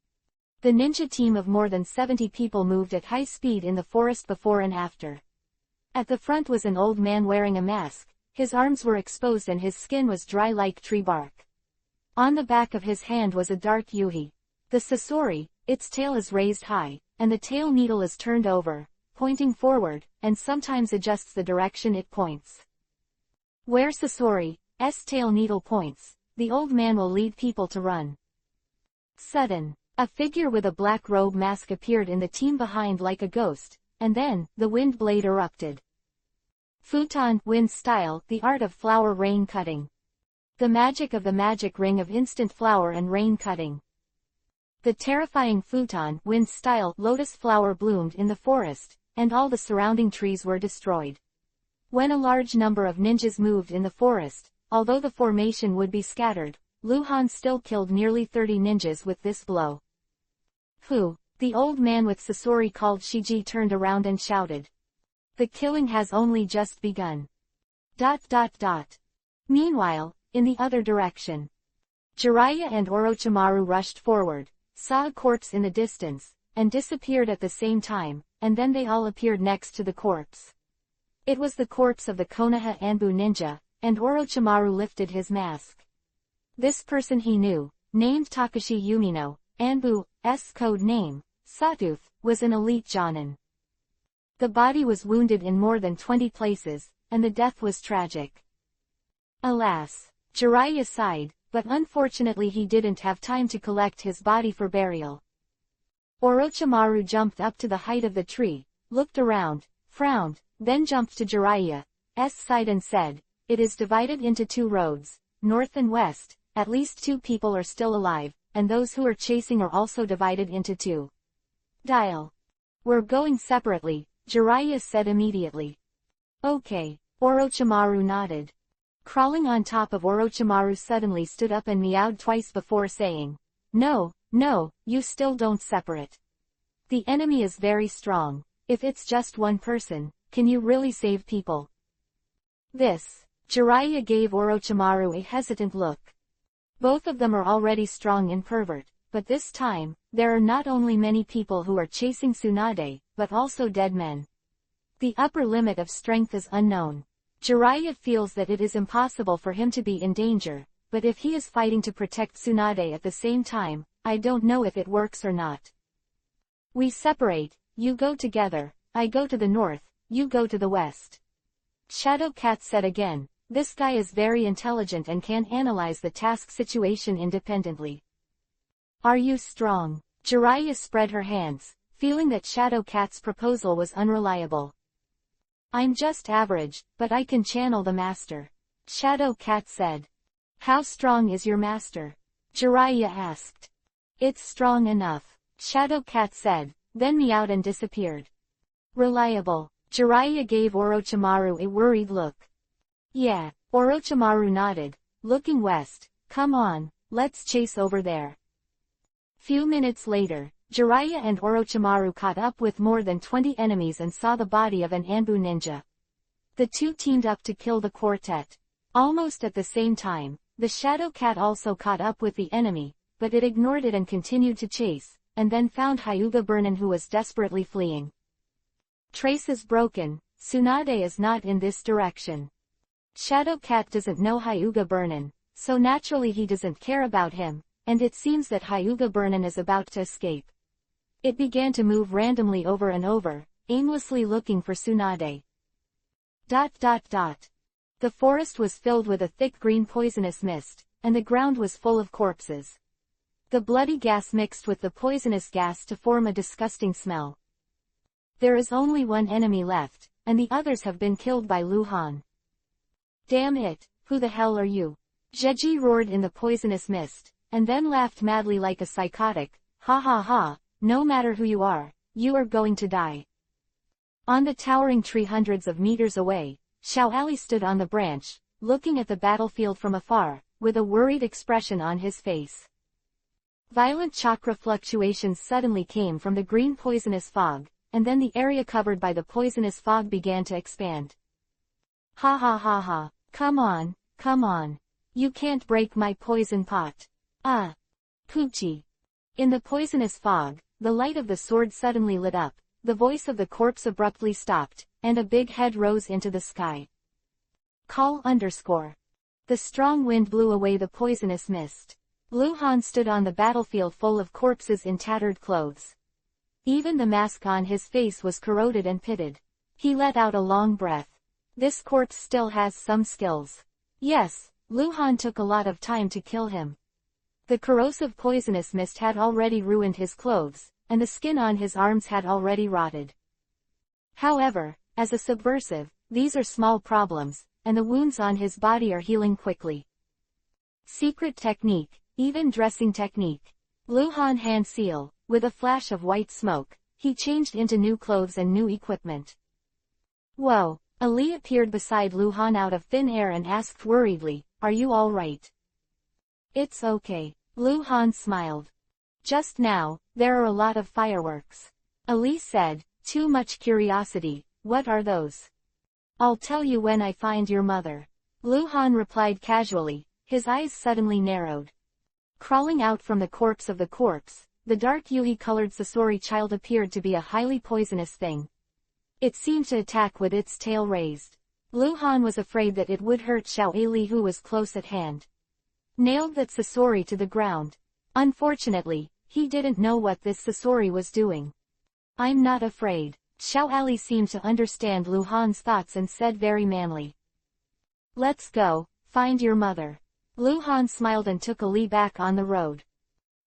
The ninja team of more than 70 people moved at high speed in the forest before and after. At the front was an old man wearing a mask, his arms were exposed and his skin was dry like tree bark. On the back of his hand was a dark yuhi. The sasori, its tail is raised high, and the tail needle is turned over, pointing forward, and sometimes adjusts the direction it points. Where sasori's tail needle points, the old man will lead people to run. Sudden, a figure with a black robe mask appeared in the team behind like a ghost, and then, the wind blade erupted. Futon, wind style, the art of flower rain cutting. The magic of the magic ring of instant flower and rain cutting. The terrifying futon, wind style, lotus flower bloomed in the forest, and all the surrounding trees were destroyed. When a large number of ninjas moved in the forest, although the formation would be scattered, Luhan still killed nearly 30 ninjas with this blow. Who? The old man with sasori called Shiji turned around and shouted. The killing has only just begun. ... Meanwhile, in the other direction, Jiraiya and Orochimaru rushed forward, saw a corpse in the distance, and disappeared at the same time, and then they all appeared next to the corpse. It was the corpse of the Konoha Anbu ninja, and Orochimaru lifted his mask. This person he knew, named Takashi Yumino, Anbu's code name, Sawtooth, was an elite jonin. The body was wounded in more than 20 places, and the death was tragic. Alas, Jiraiya sighed, but unfortunately he didn't have time to collect his body for burial. Orochimaru jumped up to the height of the tree, looked around, frowned, then jumped to Jiraiya's side and said, "It is divided into 2 roads, north and west, at least 2 people are still alive, and those who are chasing are also divided into 2. We're going separately," Jiraiya said immediately. Okay, Orochimaru nodded. Crawling on top of Orochimaru suddenly stood up and meowed twice before saying, No, you still don't separate. The enemy is very strong. If it's just one person, can you really save people?" Jiraiya gave Orochimaru a hesitant look. Both of them are already strong in pervert, but this time, there are not only many people who are chasing Tsunade, but also dead men. The upper limit of strength is unknown. Jiraiya feels that it is impossible for him to be in danger, but if he is fighting to protect Tsunade at the same time, I don't know if it works or not. We separate, you go together, I go to the north, you go to the west. Shadow Cat said again, this guy is very intelligent and can analyze the task situation independently. Are you strong? Jiraiya spread her hands, feeling that Shadow Cat's proposal was unreliable. I'm just average, but I can channel the master. Shadow Cat said. How strong is your master? Jiraiya asked. It's strong enough, Shadow Cat said, then meowed and disappeared. Reliable. Jiraiya gave Orochimaru a worried look. Yeah, Orochimaru nodded, looking west. Come on, let's chase over there. Few minutes later, Jiraiya and Orochimaru caught up with more than 20 enemies and saw the body of an Anbu ninja. The two teamed up to kill the quartet. Almost at the same time, the Shadow Cat also caught up with the enemy, but it ignored it and continued to chase, and then found Hyuga Burnin who was desperately fleeing. Trace is broken, Tsunade is not in this direction. Shadow Cat doesn't know Hyuga Burnin, so naturally he doesn't care about him, and it seems that Hyuga Burnin is about to escape. It began to move randomly over and over, aimlessly looking for Tsunade. The forest was filled with a thick green poisonous mist, and the ground was full of corpses. The bloody gas mixed with the poisonous gas to form a disgusting smell. There is only one enemy left, and the others have been killed by Luhan. Damn it, who the hell are you? Jeji roared in the poisonous mist, and then laughed madly like a psychotic, ha ha ha. No matter who you are going to die. On the towering tree hundreds of meters away, Xiao Ali stood on the branch, looking at the battlefield from afar, with a worried expression on his face. Violent chakra fluctuations suddenly came from the green poisonous fog, and then the area covered by the poisonous fog began to expand. Ha ha ha ha, come on. You can't break my poison pot. Ah. Poochie. In the poisonous fog, the light of the sword suddenly lit up, the voice of the corpse abruptly stopped, and a big head rose into the sky. Call _. The strong wind blew away the poisonous mist. Lu Han stood on the battlefield full of corpses in tattered clothes. Even the mask on his face was corroded and pitted. He let out a long breath. This corpse still has some skills. Yes, Lu Han took a lot of time to kill him. The corrosive poisonous mist had already ruined his clothes, and the skin on his arms had already rotted. However, as a subversive, these are small problems, and the wounds on his body are healing quickly. Secret technique, even dressing technique. Lu Han hand seal, with a flash of white smoke, he changed into new clothes and new equipment. Whoa, Ali appeared beside Lu Han out of thin air and asked worriedly, "Are you all right?" "It's okay," Lu Han smiled. "Just now, there are a lot of fireworks." Ali said, "Too much curiosity, what are those?" "I'll tell you when I find your mother," Lu Han replied casually, his eyes suddenly narrowed. Crawling out from the corpse of the corpse, the dark Yui-colored Sasori child appeared to be a highly poisonous thing. It seemed to attack with its tail raised. Lu Han was afraid that it would hurt Xiao Ali, who was close at hand. Nailed that Sasori to the ground. Unfortunately, he didn't know what this Sasori was doing. "I'm not afraid." Xiao Ali seemed to understand Lu Han's thoughts and said very manly. "Let's go, find your mother." Lu Han smiled and took Ali back on the road.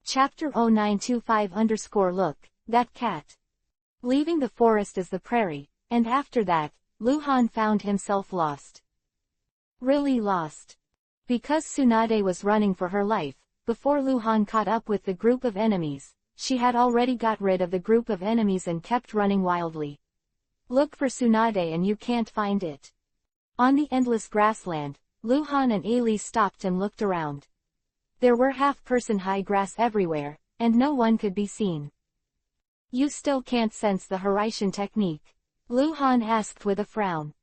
Chapter 0925_Look, that cat. Leaving the forest is the prairie, and after that, Lu Han found himself lost. Really lost. Because Tsunade was running for her life, before Lu Han caught up with the group of enemies, she had already got rid of the group of enemies and kept running wildly. Look for Tsunade and you can't find it. On the endless grassland, Lu Han and Ali stopped and looked around. There were half-person high grass everywhere, and no one could be seen. "You still can't sense the Hiraishin technique?" Lu Han asked with a frown.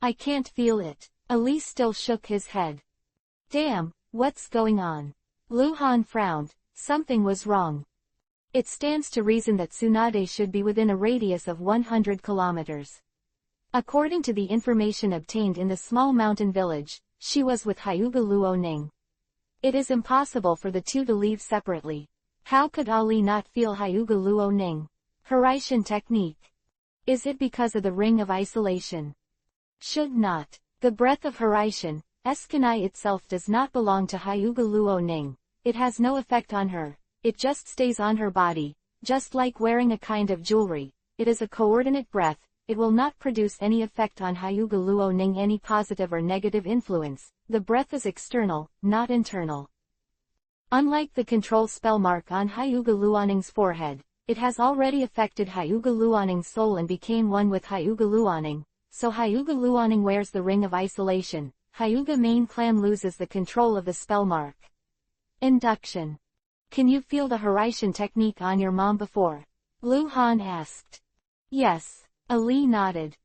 "I can't feel it." Ali still shook his head. "Damn, what's going on?" Lu Han frowned, something was wrong. It stands to reason that Tsunade should be within a radius of 100 kilometers. According to the information obtained in the small mountain village, she was with Hyuga Luo Ning. It is impossible for the two to leave separately. How could Ali not feel Hyuga Luo Ning? Hiraishin technique. Is it because of the ring of isolation? Should not. The breath of Hiraishin, Eskanai itself does not belong to Hyuga Luo Ning. It has no effect on her. It just stays on her body, just like wearing a kind of jewelry. It is a coordinate breath. It will not produce any effect on Hyuga Luo Ning, any positive or negative influence. The breath is external, not internal. Unlike the control spell mark on Hyuga Luoning's forehead, it has already affected Hyuga Luoning's soul and became one with Hyuga Luoning, so Hyuga Luoning wears the ring of isolation. Hyuga main clan loses the control of the spell mark. Induction. Can you feel the Hiraishin technique on your mom before? Lu Han asked. Yes. Ali nodded.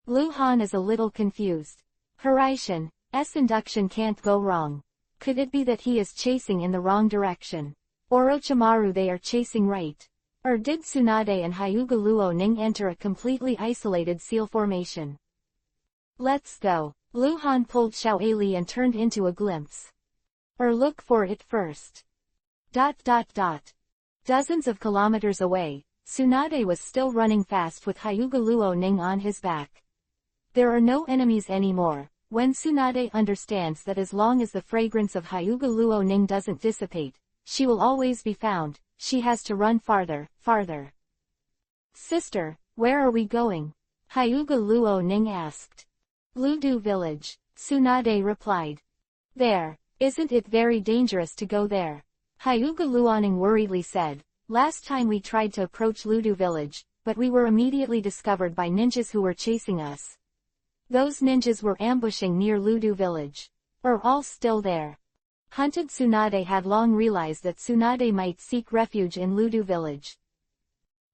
Lu Han is a little confused. Hiraishin, induction can't go wrong. Could it be that he is chasing in the wrong direction? Orochimaru they are chasing right. Or did Tsunade and Hyuga Luo Ning enter a completely isolated seal formation? Let's go. Lu Han pulled Xiao Ali and turned into a glimpse. Or look for it first. ... Dozens of kilometers away, Tsunade was still running fast with Hyuga Luo Ning on his back. There are no enemies anymore. When Tsunade understands that as long as the fragrance of Hyuga Luo Ning doesn't dissipate, she will always be found, she has to run farther, farther. Sister, where are we going? Hyuga Luo Ning asked. Ludu village, Tsunade replied. There, isn't it very dangerous to go there? Hyuga Luoning worriedly said. Last time we tried to approach Ludu village, but we were immediately discovered by ninjas who were chasing us. Those ninjas were ambushing near Ludu village. Are all still there? Hunted Tsunade had long realized that Tsunade might seek refuge in Ludu village.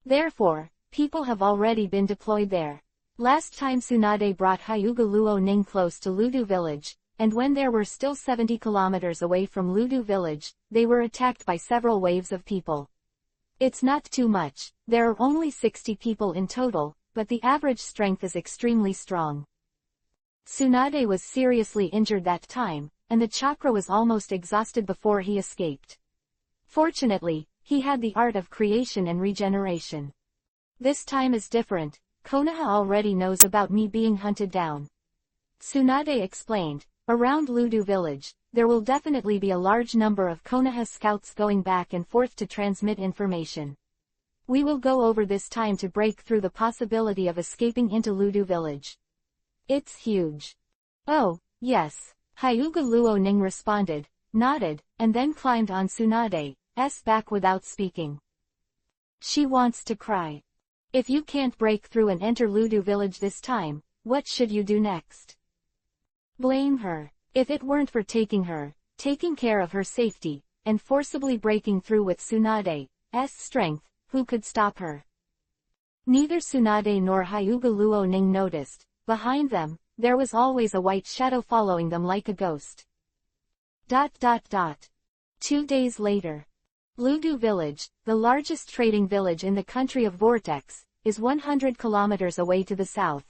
Therefore, people have already been deployed there. Last time Tsunade brought Hyuga Luo Ning close to Ludu village, and when there were still 70 kilometers away from Ludu village, they were attacked by several waves of people. It's not too much, there are only 60 people in total, but the average strength is extremely strong. Tsunade was seriously injured that time, and the chakra was almost exhausted before he escaped. Fortunately, he had the art of creation and regeneration. This time is different, Konoha already knows about me being hunted down. Tsunade explained, around Ludu village, there will definitely be a large number of Konoha scouts going back and forth to transmit information. We will go over this time to break through the possibility of escaping into Ludu village. It's huge. Oh, yes, Hyuga Luo Ning responded, nodded, and then climbed on Tsunade's back without speaking. She wants to cry. If you can't break through and enter Ludu village this time, what should you do next? Blame her. If it weren't for taking care of her safety, and forcibly breaking through with Tsunade's strength, who could stop her? Neither Tsunade nor Hyuga Luo Ning noticed. Behind them, there was always a white shadow following them like a ghost. 2 days later. Ludu village, the largest trading village in the country of Vortex, is 100 kilometers away to the south.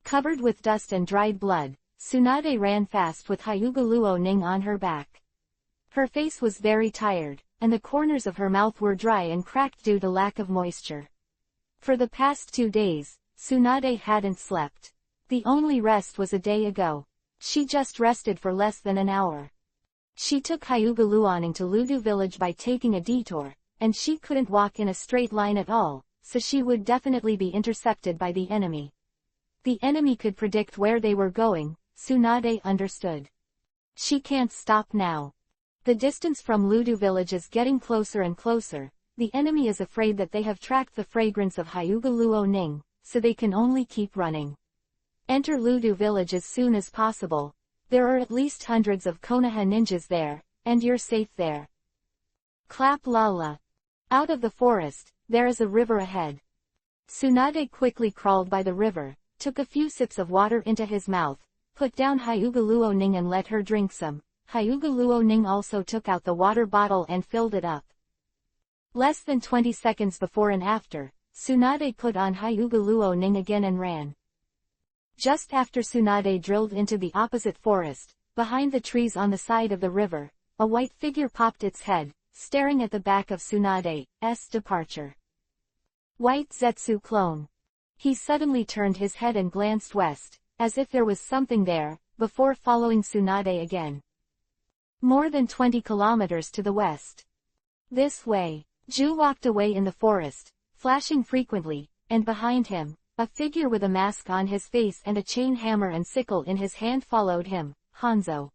Covered with dust and dried blood, Tsunade ran fast with Hyuga Luo Ning on her back. Her face was very tired, and the corners of her mouth were dry and cracked due to lack of moisture. For the past 2 days, Tsunade hadn't slept. The only rest was a day ago. She just rested for less than an hour. She took Hyuga Luo Ning to Ludu village by taking a detour, and she couldn't walk in a straight line at all, so she would definitely be intercepted by the enemy. The enemy could predict where they were going, Tsunade understood. She can't stop now. The distance from Ludu village is getting closer and closer. The enemy is afraid that they have tracked the fragrance of Hyuga Luo Ning, so they can only keep running. Enter Ludu village as soon as possible. There are at least hundreds of Konoha ninjas there, and you're safe there. Clap Lala. Out of the forest, there is a river ahead. Tsunade quickly crawled by the river, took a few sips of water into his mouth, put down Hyuga Luo Ning and let her drink some. Hyuga Luo Ning also took out the water bottle and filled it up. Less than 20 seconds before and after, Tsunade put on Hyuga Luo Ning again and ran. Just after Tsunade drilled into the opposite forest, behind the trees on the side of the river, a white figure popped its head, staring at the back of Tsunade's departure. White Zetsu clone. He suddenly turned his head and glanced west, as if there was something there, before following Tsunade again. More than 20 kilometers to the west. This way. Ju walked away in the forest, flashing frequently, and behind him, a figure with a mask on his face and a chain hammer and sickle in his hand followed him, Hanzo.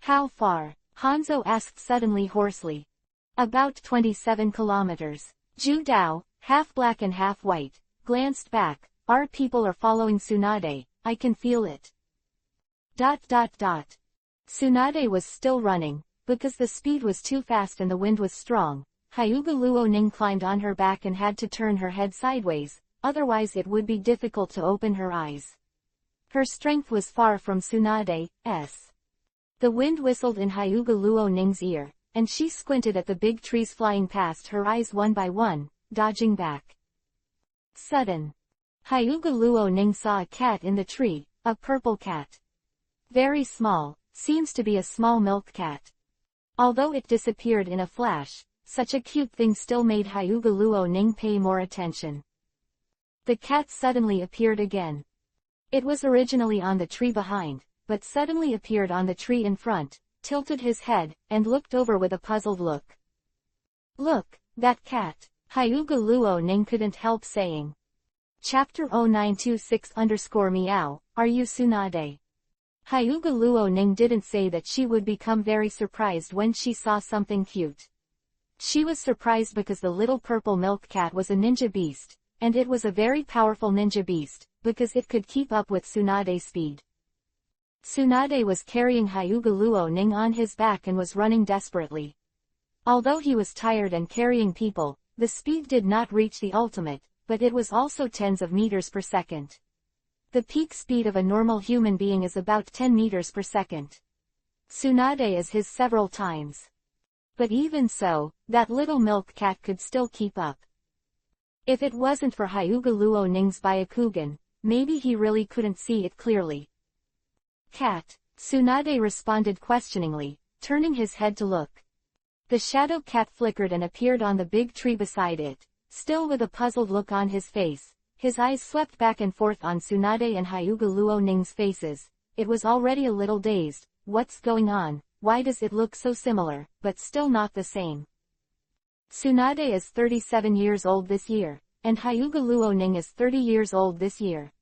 How far? Hanzo asked suddenly hoarsely. About 27 kilometers. Ju Dao, half black and half white, glanced back. Our people are following Tsunade, I can feel it. Tsunade was still running, because the speed was too fast and the wind was strong. Hyuga Luo Ning climbed on her back and had to turn her head sideways, otherwise it would be difficult to open her eyes. Her strength was far from Tsunade's. The wind whistled in Hyuga Luo Ning's ear, and she squinted at the big trees flying past her eyes one by one, dodging back. Sudden. Hyuga Luo Ning saw a cat in the tree, a purple cat. Very small, seems to be a small milk cat. Although it disappeared in a flash, such a cute thing still made Hyuga Luo Ning pay more attention. The cat suddenly appeared again. It was originally on the tree behind, but suddenly appeared on the tree in front, tilted his head, and looked over with a puzzled look. Look, that cat, Hyuga Luo Ning couldn't help saying. Chapter 0926_meow, are you Tsunade? Hyuga Luo Ning didn't say that she would become very surprised when she saw something cute. She was surprised because the little purple milk cat was a ninja beast, and it was a very powerful ninja beast, because it could keep up with Tsunade's speed. Tsunade was carrying Hyuga Luo Ning on his back and was running desperately. Although he was tired and carrying people, the speed did not reach the ultimate, but it was also tens of meters per second. The peak speed of a normal human being is about 10 meters per second. Tsunade is his several times. But even so, that little milk cat could still keep up. If it wasn't for Hyuga Luo Ning's Byakugan, maybe he really couldn't see it clearly. Cat, Tsunade responded questioningly, turning his head to look. The shadow cat flickered and appeared on the big tree beside it, still with a puzzled look on his face. His eyes swept back and forth on Tsunade and Hyuga Luo Ning's faces. It was already a little dazed. What's going on? Why does it look so similar, but still not the same? Tsunade is 37 years old this year, and Hyuga Luo Ning is 30 years old this year.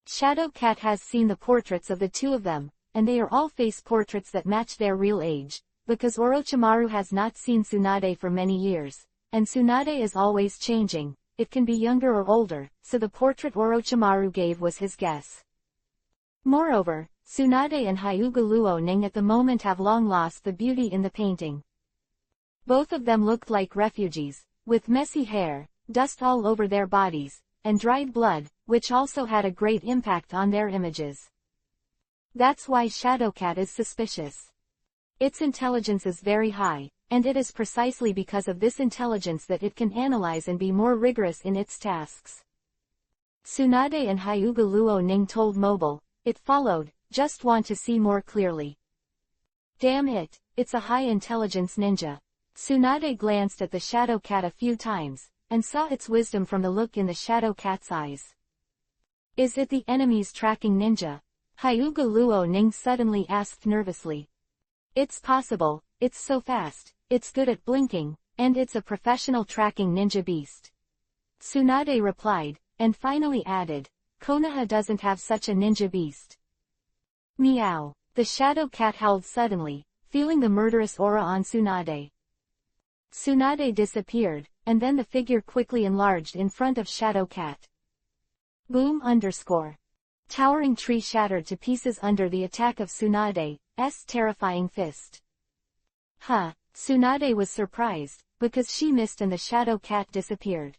Shadow Cat has seen the portraits of the two of them, and they are all face portraits that match their real age, because Orochimaru has not seen Tsunade for many years, and Tsunade is always changing. It can be younger or older, so the portrait Orochimaru gave was his guess. Moreover, Tsunade and Hyuga Luo Ning at the moment have long lost the beauty in the painting. Both of them looked like refugees, with messy hair, dust all over their bodies, and dried blood, which also had a great impact on their images. That's why Shadowcat is suspicious. Its intelligence is very high, and it is precisely because of this intelligence that it can analyze and be more rigorous in its tasks. Tsunade and Hyuga Luo Ning told Mobile, it followed, just want to see more clearly. Damn it, it's a high-intelligence ninja. Tsunade glanced at the shadow cat a few times, and saw its wisdom from the look in the shadow cat's eyes. Is it the enemy's tracking ninja? Hyuga Luo Ning suddenly asked nervously. It's possible, it's so fast, it's good at blinking, and it's a professional tracking ninja beast. Tsunade replied, and finally added, Konoha doesn't have such a ninja beast. Meow. The shadow cat howled suddenly, feeling the murderous aura on Tsunade. Tsunade disappeared, and then the figure quickly enlarged in front of Shadow Cat. Boom _ Towering tree shattered to pieces under the attack of Tsunade's terrifying fist. Tsunade was surprised, because she missed and the Shadow Cat disappeared.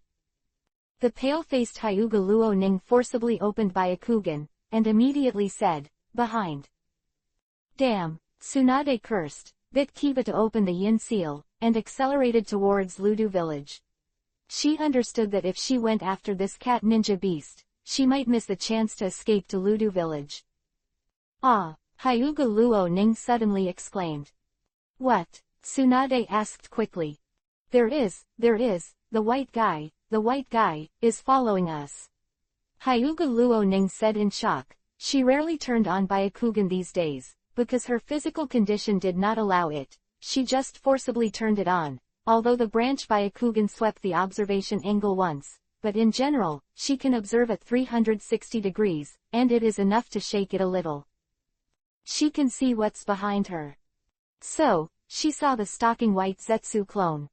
The pale-faced Hyuga Luo Ning forcibly opened Byakugan, and immediately said, behind. Damn, Tsunade cursed, bit Kiba to open the yin seal, and accelerated towards Ludu village. She understood that if she went after this cat ninja beast, she might miss the chance to escape to Ludu village. Ah! Hyuga Luo Ning suddenly exclaimed. What? Tsunade asked quickly. There is, the white guy, is following us. Hyuga Luo Ning said in shock. She rarely turned on Byakugan these days, because her physical condition did not allow it. She just forcibly turned it on, although the branch Byakugan swept the observation angle once, but in general, she can observe at 360 degrees, and it is enough to shake it a little. She can see what's behind her. So, she saw the stalking white Zetsu clone.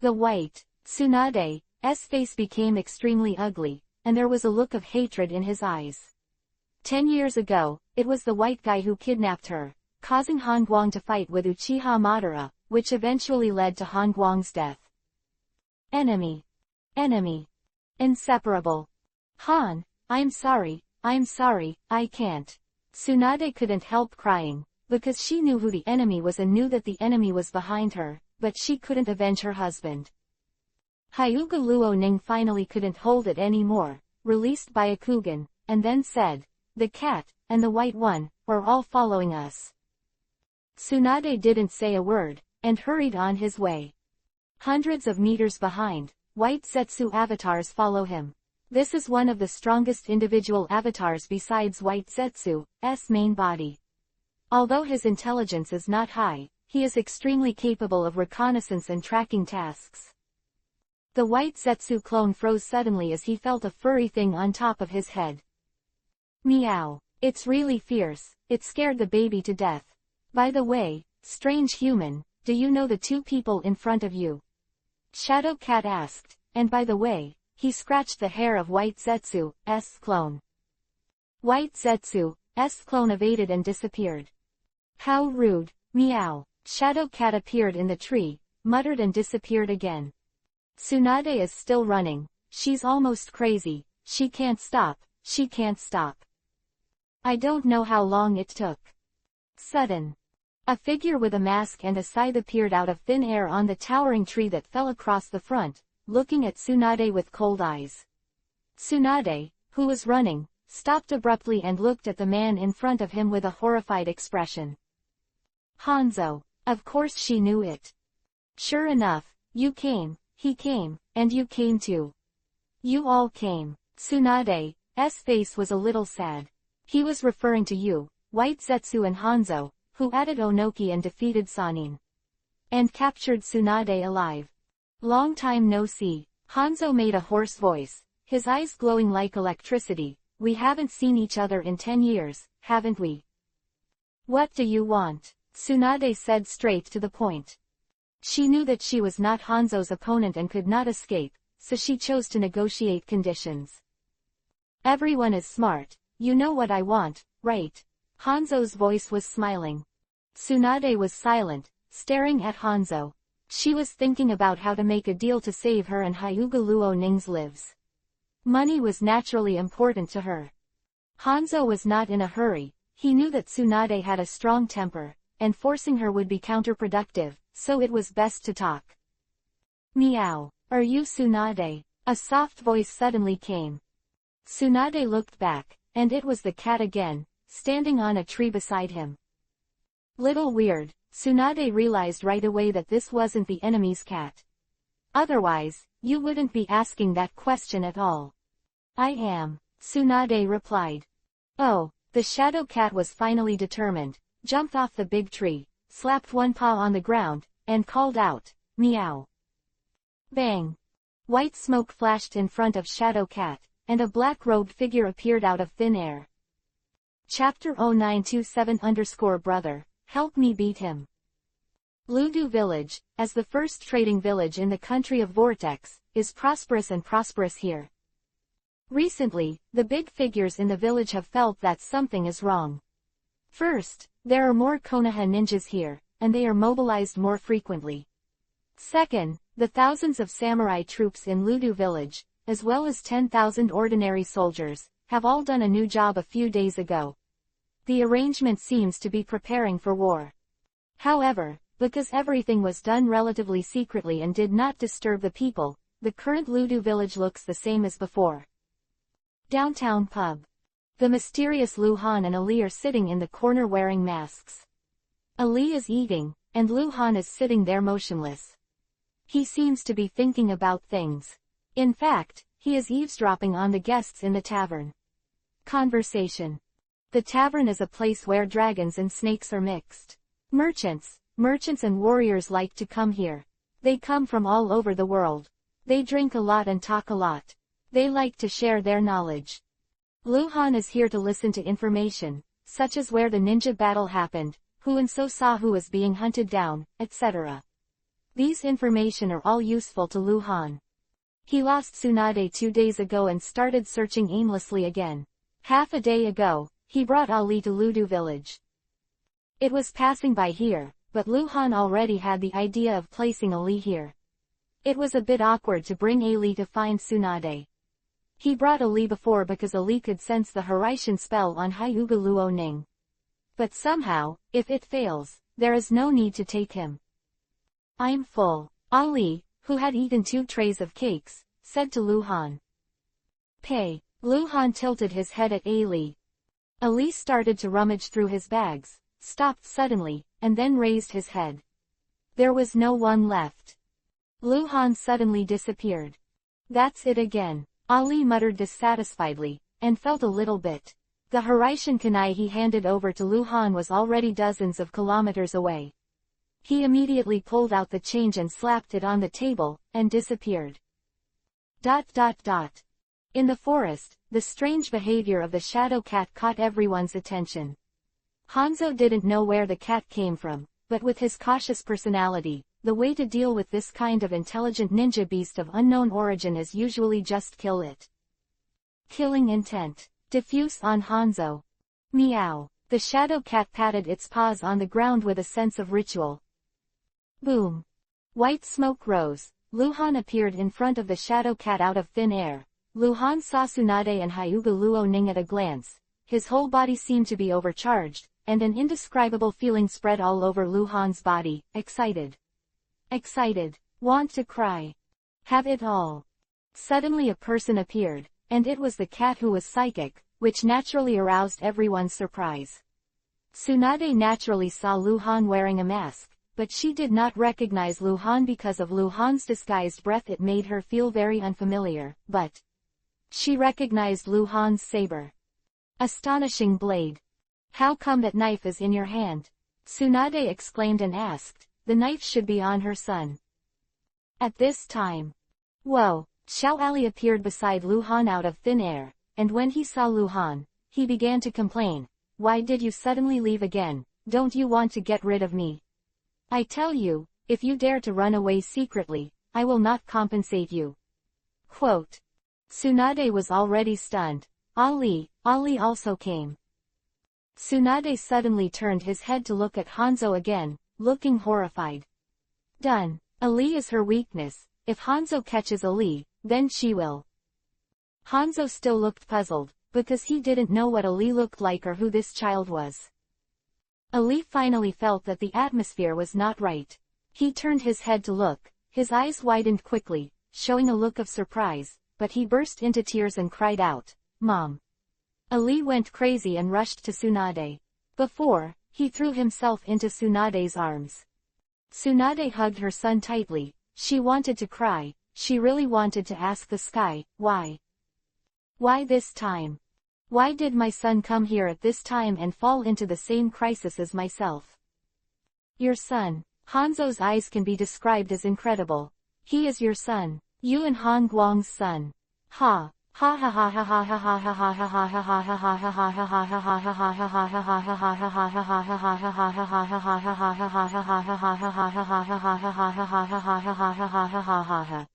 The white Tsunade's face became extremely ugly, and there was a look of hatred in his eyes. 10 years ago, it was the white guy who kidnapped her, causing Han Guang to fight with Uchiha Madara, which eventually led to Han Guang's death. Enemy. Inseparable. Han, I'm sorry, I can't. Tsunade couldn't help crying, because she knew who the enemy was and knew that the enemy was behind her, but she couldn't avenge her husband. Hyuga Luo Ning finally couldn't hold it anymore, released Byakugan, and then said, the cat, and the white one, are all following us. Tsunade didn't say a word, and hurried on his way. Hundreds of meters behind, white Zetsu avatars follow him. This is one of the strongest individual avatars besides white Zetsu's main body. Although his intelligence is not high, he is extremely capable of reconnaissance and tracking tasks. The white Zetsu clone froze suddenly as he felt a furry thing on top of his head. Meow. It's really fierce, it scared the baby to death. By the way, strange human, do you know the two people in front of you? Shadow Cat asked, and by the way, he scratched the hair of white Zetsu's clone. White Zetsu's clone evaded and disappeared. How rude, meow. Shadow Cat appeared in the tree, muttered and disappeared again. Tsunade is still running, she's almost crazy, she can't stop. I don't know how long it took. Sudden. A figure with a mask and a scythe appeared out of thin air on the towering tree that fell across the front, looking at Tsunade with cold eyes. Tsunade, who was running, stopped abruptly and looked at the man in front of him with a horrified expression. Hanzo. Of course she knew it. Sure enough, you came, he came, and you came too. You all came. Tsunade's face was a little sad. He was referring to you, White Zetsu and Hanzo, who added Onoki and defeated Sanin. And captured Tsunade alive. Long time no see. Hanzo made a hoarse voice, his eyes glowing like electricity. We haven't seen each other in 10 years, haven't we? What do you want? Tsunade said straight to the point. She knew that she was not Hanzo's opponent and could not escape, so she chose to negotiate conditions. Everyone is smart, you know what I want, right? Hanzo's voice was smiling. Tsunade was silent, staring at Hanzo. She was thinking about how to make a deal to save her and Hyuga Luo Ning's lives. Money was naturally important to her. Hanzo was not in a hurry. He knew that Tsunade had a strong temper, and forcing her would be counterproductive, so it was best to talk. Meow. Are you Tsunade? A soft voice suddenly came. Tsunade looked back, and it was the cat again, standing on a tree beside him. Little weird, Tsunade realized right away that this wasn't the enemy's cat. Otherwise, you wouldn't be asking that question at all. I am, Tsunade replied. Oh, the shadow cat was finally determined, jumped off the big tree, slapped one paw on the ground, and called out, meow. Bang! White smoke flashed in front of Shadow Cat, and a black-robed figure appeared out of thin air. Chapter 0927_brother, help me beat him. Ludu Village, as the first trading village in the country of Vortex, is prosperous here. Recently, the big figures in the village have felt that something is wrong. First, there are more Konoha ninjas here, and they are mobilized more frequently. Second, the thousands of samurai troops in Ludu Village, as well as 10,000 ordinary soldiers, have all done a new job a few days ago. The arrangement seems to be preparing for war. However, because everything was done relatively secretly and did not disturb the people, the current Ludu Village looks the same as before. Downtown pub. The mysterious Luhan and Ali are sitting in the corner wearing masks. Ali is eating, and Luhan is sitting there motionless. He seems to be thinking about things. In fact, he is eavesdropping on the guests in the tavern. Conversation. The tavern is a place where dragons and snakes are mixed. Merchants and warriors like to come here. They come from all over the world. They drink a lot and talk a lot. They like to share their knowledge. Luhan is here to listen to information, such as where the ninja battle happened, who and so saw who was being hunted down, etc. These information are all useful to Luhan. He lost Tsunade 2 days ago and started searching aimlessly again. Half a day ago, he brought Ali to Ludu Village. It was passing by here, but Luhan already had the idea of placing Ali here. It was a bit awkward to bring Ali to find Tsunade. He brought Ali before because Ali could sense the Hiraishin spell on Hyuga Luo Ning. But somehow, if it fails, there is no need to take him. I'm full. Ali, who had eaten 2 trays of cakes, said to Luhan. Pay. Luhan tilted his head at Ali. Ali started to rummage through his bags, stopped suddenly, and then raised his head. There was no one left. Luhan suddenly disappeared. That's it again. Ali muttered dissatisfiedly, and felt a little bit. The Hiraishin kunai he handed over to Luhan was already dozens of kilometers away. He immediately pulled out the change and slapped it on the table, and disappeared. In the forest, the strange behavior of the shadow cat caught everyone's attention. Hanzo didn't know where the cat came from, but with his cautious personality, the way to deal with this kind of intelligent ninja beast of unknown origin is usually just kill it. Killing intent. Diffuse on Hanzo. Meow. The shadow cat patted its paws on the ground with a sense of ritual. Boom. White smoke rose. Luhan appeared in front of the shadow cat out of thin air. Luhan saw Tsunade and Hyuga Luo Ning at a glance. His whole body seemed to be overcharged, and an indescribable feeling spread all over Lu Han's body. Excited. Excited. Want to cry. Have it all. Suddenly a person appeared, and it was the cat who was psychic, which naturally aroused everyone's surprise. Tsunade naturally saw Lu Han wearing a mask, but she did not recognize Lu Han because of Lu Han's disguised breath. It made her feel very unfamiliar, but she recognized Lu Han's saber. Astonishing blade. How come that knife is in your hand? Tsunade exclaimed and asked. The knife should be on her son. At this time. Whoa! Xiao Ali appeared beside Lu Han out of thin air, and when he saw Lu Han, he began to complain. Why did you suddenly leave again? Don't you want to get rid of me? I tell you, if you dare to run away secretly, I will not compensate you. Quote. Tsunade was already stunned. Ali also came. Tsunade suddenly turned his head to look at Hanzo again, looking horrified. Done. Ali is her weakness. If Hanzo catches Ali, then she will. Hanzo still looked puzzled, because he didn't know what Ali looked like or who this child was. Ali finally felt that the atmosphere was not right. He turned his head to look, his eyes widened quickly, showing a look of surprise, but he burst into tears and cried out, Mom! Ali went crazy and rushed to Tsunade. Before, he threw himself into Tsunade's arms. Tsunade hugged her son tightly. She wanted to cry, she really wanted to ask the sky, why? Why this time? Why did my son come here at this time and fall into the same crisis as myself? Your son. Hanzo's eyes can be described as incredible. He is your son. You and Han Guang's son. Ha. Ha ha ha ha ha ha ha ha ha ha ha ha ha ha ha ha ha ha ha.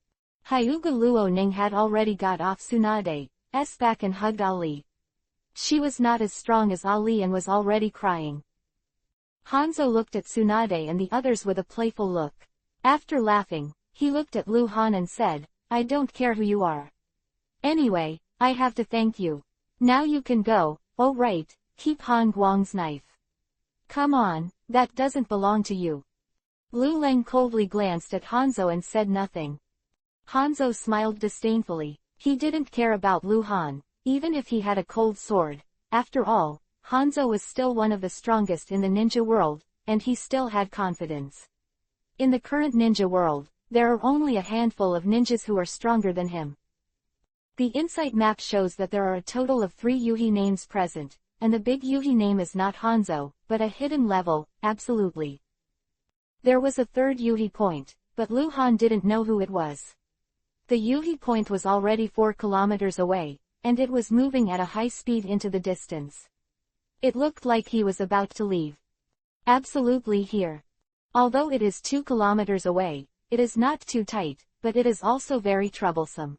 Hyuga Luoning had already got off Tsunade's back and hugged Ali. She was not as strong as Ali and was already crying. Hanzo looked at Tsunade and the others with a playful look. After laughing, he looked at Lu Han and said, I don't care who you are. Anyway, I have to thank you. Now you can go. Oh right, keep Han Guang's knife. Come on, that doesn't belong to you. Lu Leng coldly glanced at Hanzo and said nothing. Hanzo smiled disdainfully. He didn't care about Lu Han, even if he had a cold sword. After all, Hanzo was still one of the strongest in the ninja world, and he still had confidence. In the current ninja world, there are only a handful of ninjas who are stronger than him. The insight map shows that there are a total of 3 Yuhi names present, and the big Yuhi name is not Hanzo, but a hidden level, absolutely. There was a third Yuhi point, but Lu Han didn't know who it was. The Yuhi point was already 4 kilometers away, and it was moving at a high speed into the distance. It looked like he was about to leave. Absolutely here. Although it is 2 kilometers away, it is not too tight, but it is also very troublesome.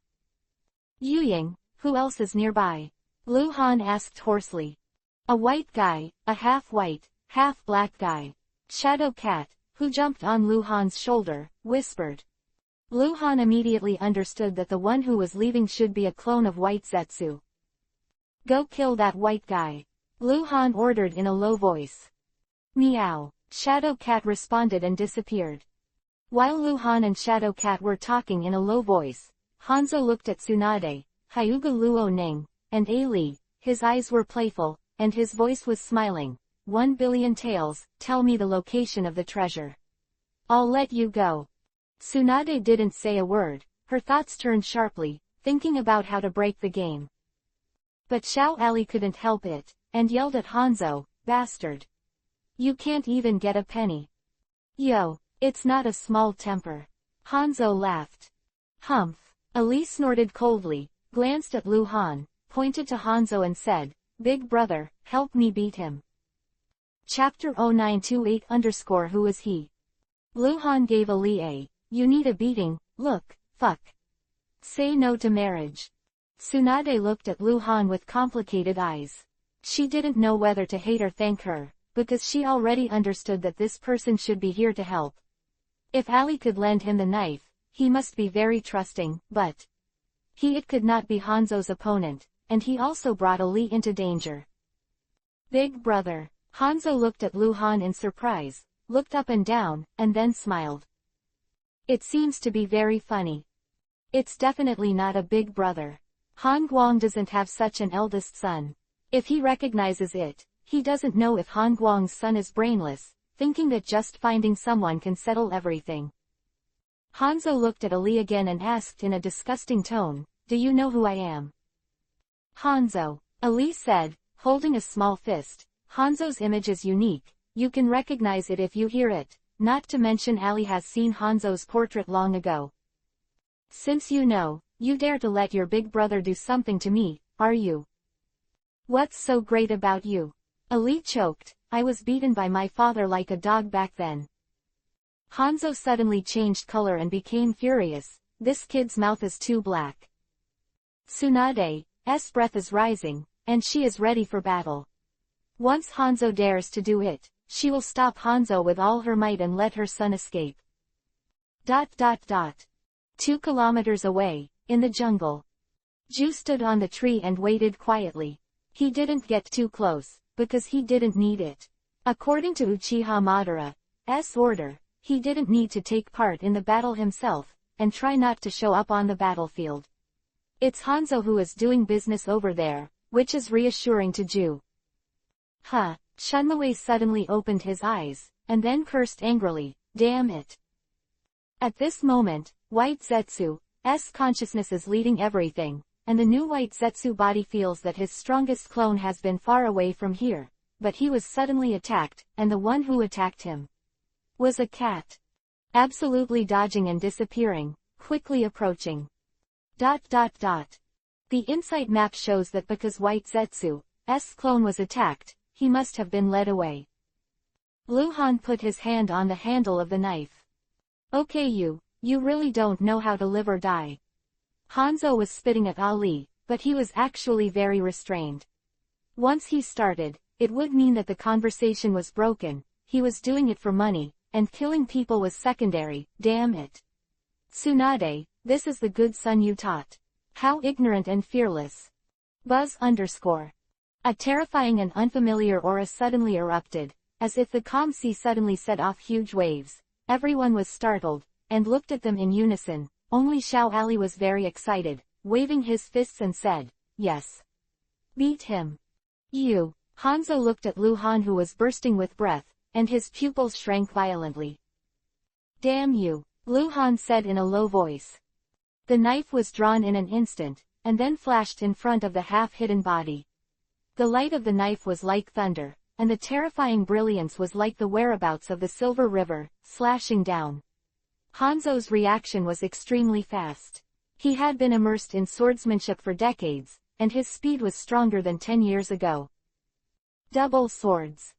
Yuying, who else is nearby? Lu Han asked hoarsely. A white guy, a half-white, half-black guy. Shadow Cat, who jumped on Lu Han's shoulder, whispered. Lu Han immediately understood that the one who was leaving should be a clone of White Zetsu. Go kill that white guy. Lu Han ordered in a low voice. Meow. Shadow Cat responded and disappeared. While Lu Han and Shadow Cat were talking in a low voice, Hanzo looked at Tsunade, Hyuga Luoning, and Ali. His eyes were playful, and his voice was smiling. 1 billion taels, tell me the location of the treasure. I'll let you go. Tsunade didn't say a word, her thoughts turned sharply, thinking about how to break the game. But Xiao Ali couldn't help it, and yelled at Hanzo, bastard. You can't even get a penny. Yo, it's not a small temper. Hanzo laughed. Humph. Ali snorted coldly, glanced at Lu Han, pointed to Hanzo and said, Big brother, help me beat him. Chapter 0928 _ Who is he? Lu Han gave Ali a, you need a beating, look, fuck. Say no to marriage. Tsunade looked at Lu Han with complicated eyes. She didn't know whether to hate or thank her, because she already understood that this person should be here to help. If Ali could lend him the knife, he must be very trusting, but it could not be Hanzo's opponent, and he also brought Ali into danger. Big brother. Hanzo looked at Lu Han in surprise, looked up and down, and then smiled. It seems to be very funny. It's definitely not a big brother. Han Guang doesn't have such an eldest son. If he recognizes it, he doesn't know if Han Guang's son is brainless, thinking that just finding someone can settle everything. Hanzo looked at Ali again and asked in a disgusting tone, "Do you know who I am?" Hanzo, Ali said, holding a small fist. Hanzo's image is unique, you can recognize it if you hear it, not to mention Ali has seen Hanzo's portrait long ago. Since you know, you dare to let your big brother do something to me, are you? What's so great about you? Ali choked, I was beaten by my father like a dog back then. Hanzo suddenly changed color and became furious, this kid's mouth is too black. Tsunade's breath is rising, and she is ready for battle. Once Hanzo dares to do it, she will stop Hanzo with all her might and let her son escape. 2 kilometers away, in the jungle. Ju stood on the tree and waited quietly. He didn't get too close, because he didn't need it. According to Uchiha Madara's order, he didn't need to take part in the battle himself, and try not to show up on the battlefield. It's Hanzo who is doing business over there, which is reassuring to Ju. Shunmue suddenly opened his eyes, and then cursed angrily, damn it. At this moment, White Zetsu's consciousness is leading everything, and the new White Zetsu body feels that his strongest clone has been far away from here, but he was suddenly attacked, and the one who attacked him was a cat. Absolutely dodging and disappearing, quickly approaching. The insight map shows that because White Zetsu's clone was attacked, he must have been led away. Lu Han put his hand on the handle of the knife. Okay, you really don't know how to live or die. Hanzo was spitting at Ali, but he was actually very restrained. Once he started, it would mean that the conversation was broken, he was doing it for money, and killing people was secondary, damn it. Tsunade, this is the good son you taught. How ignorant and fearless. Buzz_. A terrifying and unfamiliar aura suddenly erupted, as if the calm sea suddenly set off huge waves. Everyone was startled, and looked at them in unison. Only Xiao Ali was very excited, waving his fists and said, yes. Beat him. You. Hanzo looked at Lu Han who was bursting with breath, and his pupils shrank violently. Damn you, Lu Han said in a low voice. The knife was drawn in an instant, and then flashed in front of the half-hidden body. The light of the knife was like thunder, and the terrifying brilliance was like the whereabouts of the Silver River, slashing down. Hanzo's reaction was extremely fast. He had been immersed in swordsmanship for decades, and his speed was stronger than 10 years ago. Double swords.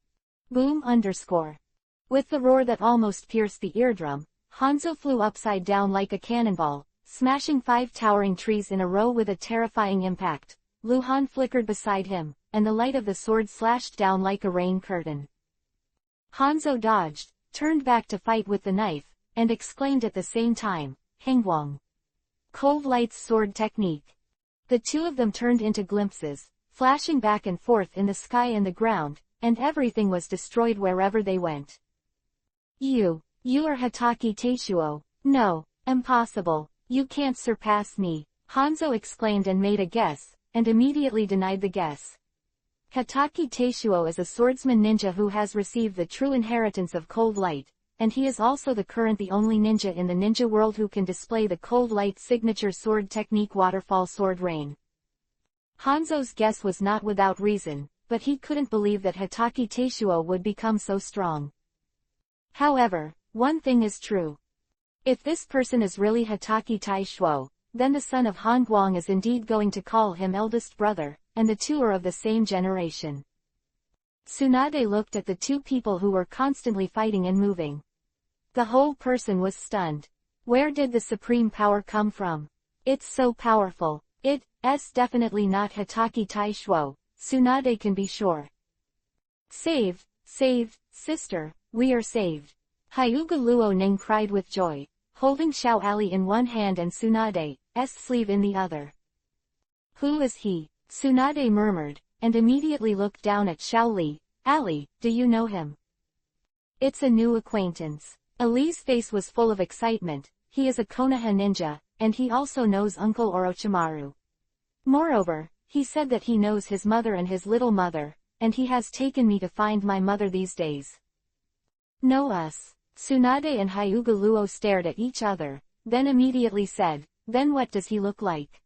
Boom_. With the roar that almost pierced the eardrum, Hanzo flew upside down like a cannonball, smashing 5 towering trees in a row with a terrifying impact. Lu Han flickered beside him, and the light of the sword slashed down like a rain curtain. Hanzo dodged, turned back to fight with the knife, and exclaimed at the same time, Hengguang. Cold Light's sword technique. The two of them turned into glimpses, flashing back and forth in the sky and the ground, and everything was destroyed wherever they went. You are Hatake Teishuo. No, impossible, you can't surpass me, Hanzo exclaimed and made a guess, and immediately denied the guess. Hatake Teishuo is a swordsman ninja who has received the true inheritance of Cold Light, and he is also the only ninja in the ninja world who can display the Cold Light signature sword technique Waterfall Sword Rain. Hanzo's guess was not without reason, but he couldn't believe that Hatake Teishuo would become so strong. However, one thing is true. If this person is really Hatake Teishuo, then the son of Han Guang is indeed going to call him eldest brother, and the two are of the same generation. Tsunade looked at the two people who were constantly fighting and moving. The whole person was stunned. Where did the supreme power come from? It's so powerful. It's definitely not Hatake Teishuo, Tsunade can be sure. Saved, sister, we are saved. Hyuga Luo Ning cried with joy, holding Xiao Ali in one hand and Tsunade's sleeve in the other. Who is he? Tsunade murmured, and immediately looked down at Xiao Li, Ali, do you know him? It's a new acquaintance. Ali's face was full of excitement. He is a Konoha ninja, and he also knows Uncle Orochimaru. Moreover, he said that he knows his mother and his little mother, and he has taken me to find my mother these days. Know us. Tsunade and Hyuga Luo stared at each other, then immediately said, then what does he look like?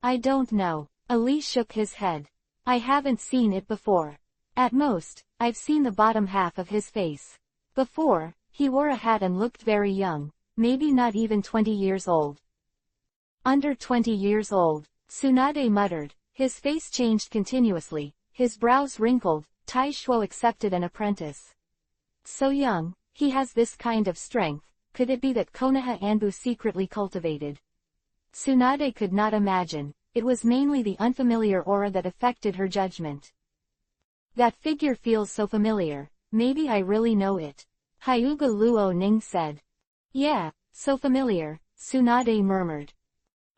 I don't know. Ali shook his head. I haven't seen it before. At most, I've seen the bottom half of his face. Before, he wore a hat and looked very young, maybe not even 20 years old. Under 20 years old, Tsunade muttered. His face changed continuously, his brows wrinkled. Taishuo accepted an apprentice. So young, he has this kind of strength. Could it be that Konoha Anbu secretly cultivated? Tsunade could not imagine. It was mainly the unfamiliar aura that affected her judgment. That figure feels so familiar, maybe I really know it. Hyuga Luo Ning said. Yeah, so familiar, Tsunade murmured.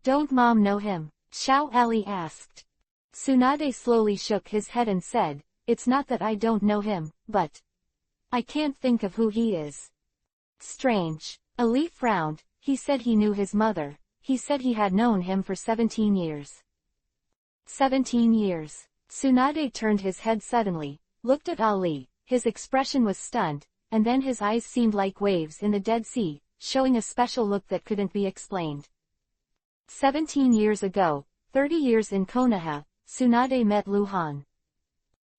Don't Mom know him? Xiao Ali asked. Tsunade slowly shook his head and said, it's not that I don't know him, but I can't think of who he is. Strange. Ali frowned. He said he knew his mother. He said he had known him for 17 years. 17 years. Tsunade turned his head suddenly, looked at Ali. His expression was stunned, and then his eyes seemed like waves in the Dead Sea, showing a special look that couldn't be explained. 17 years ago, 30 years in Konoha, Tsunade met Luhan.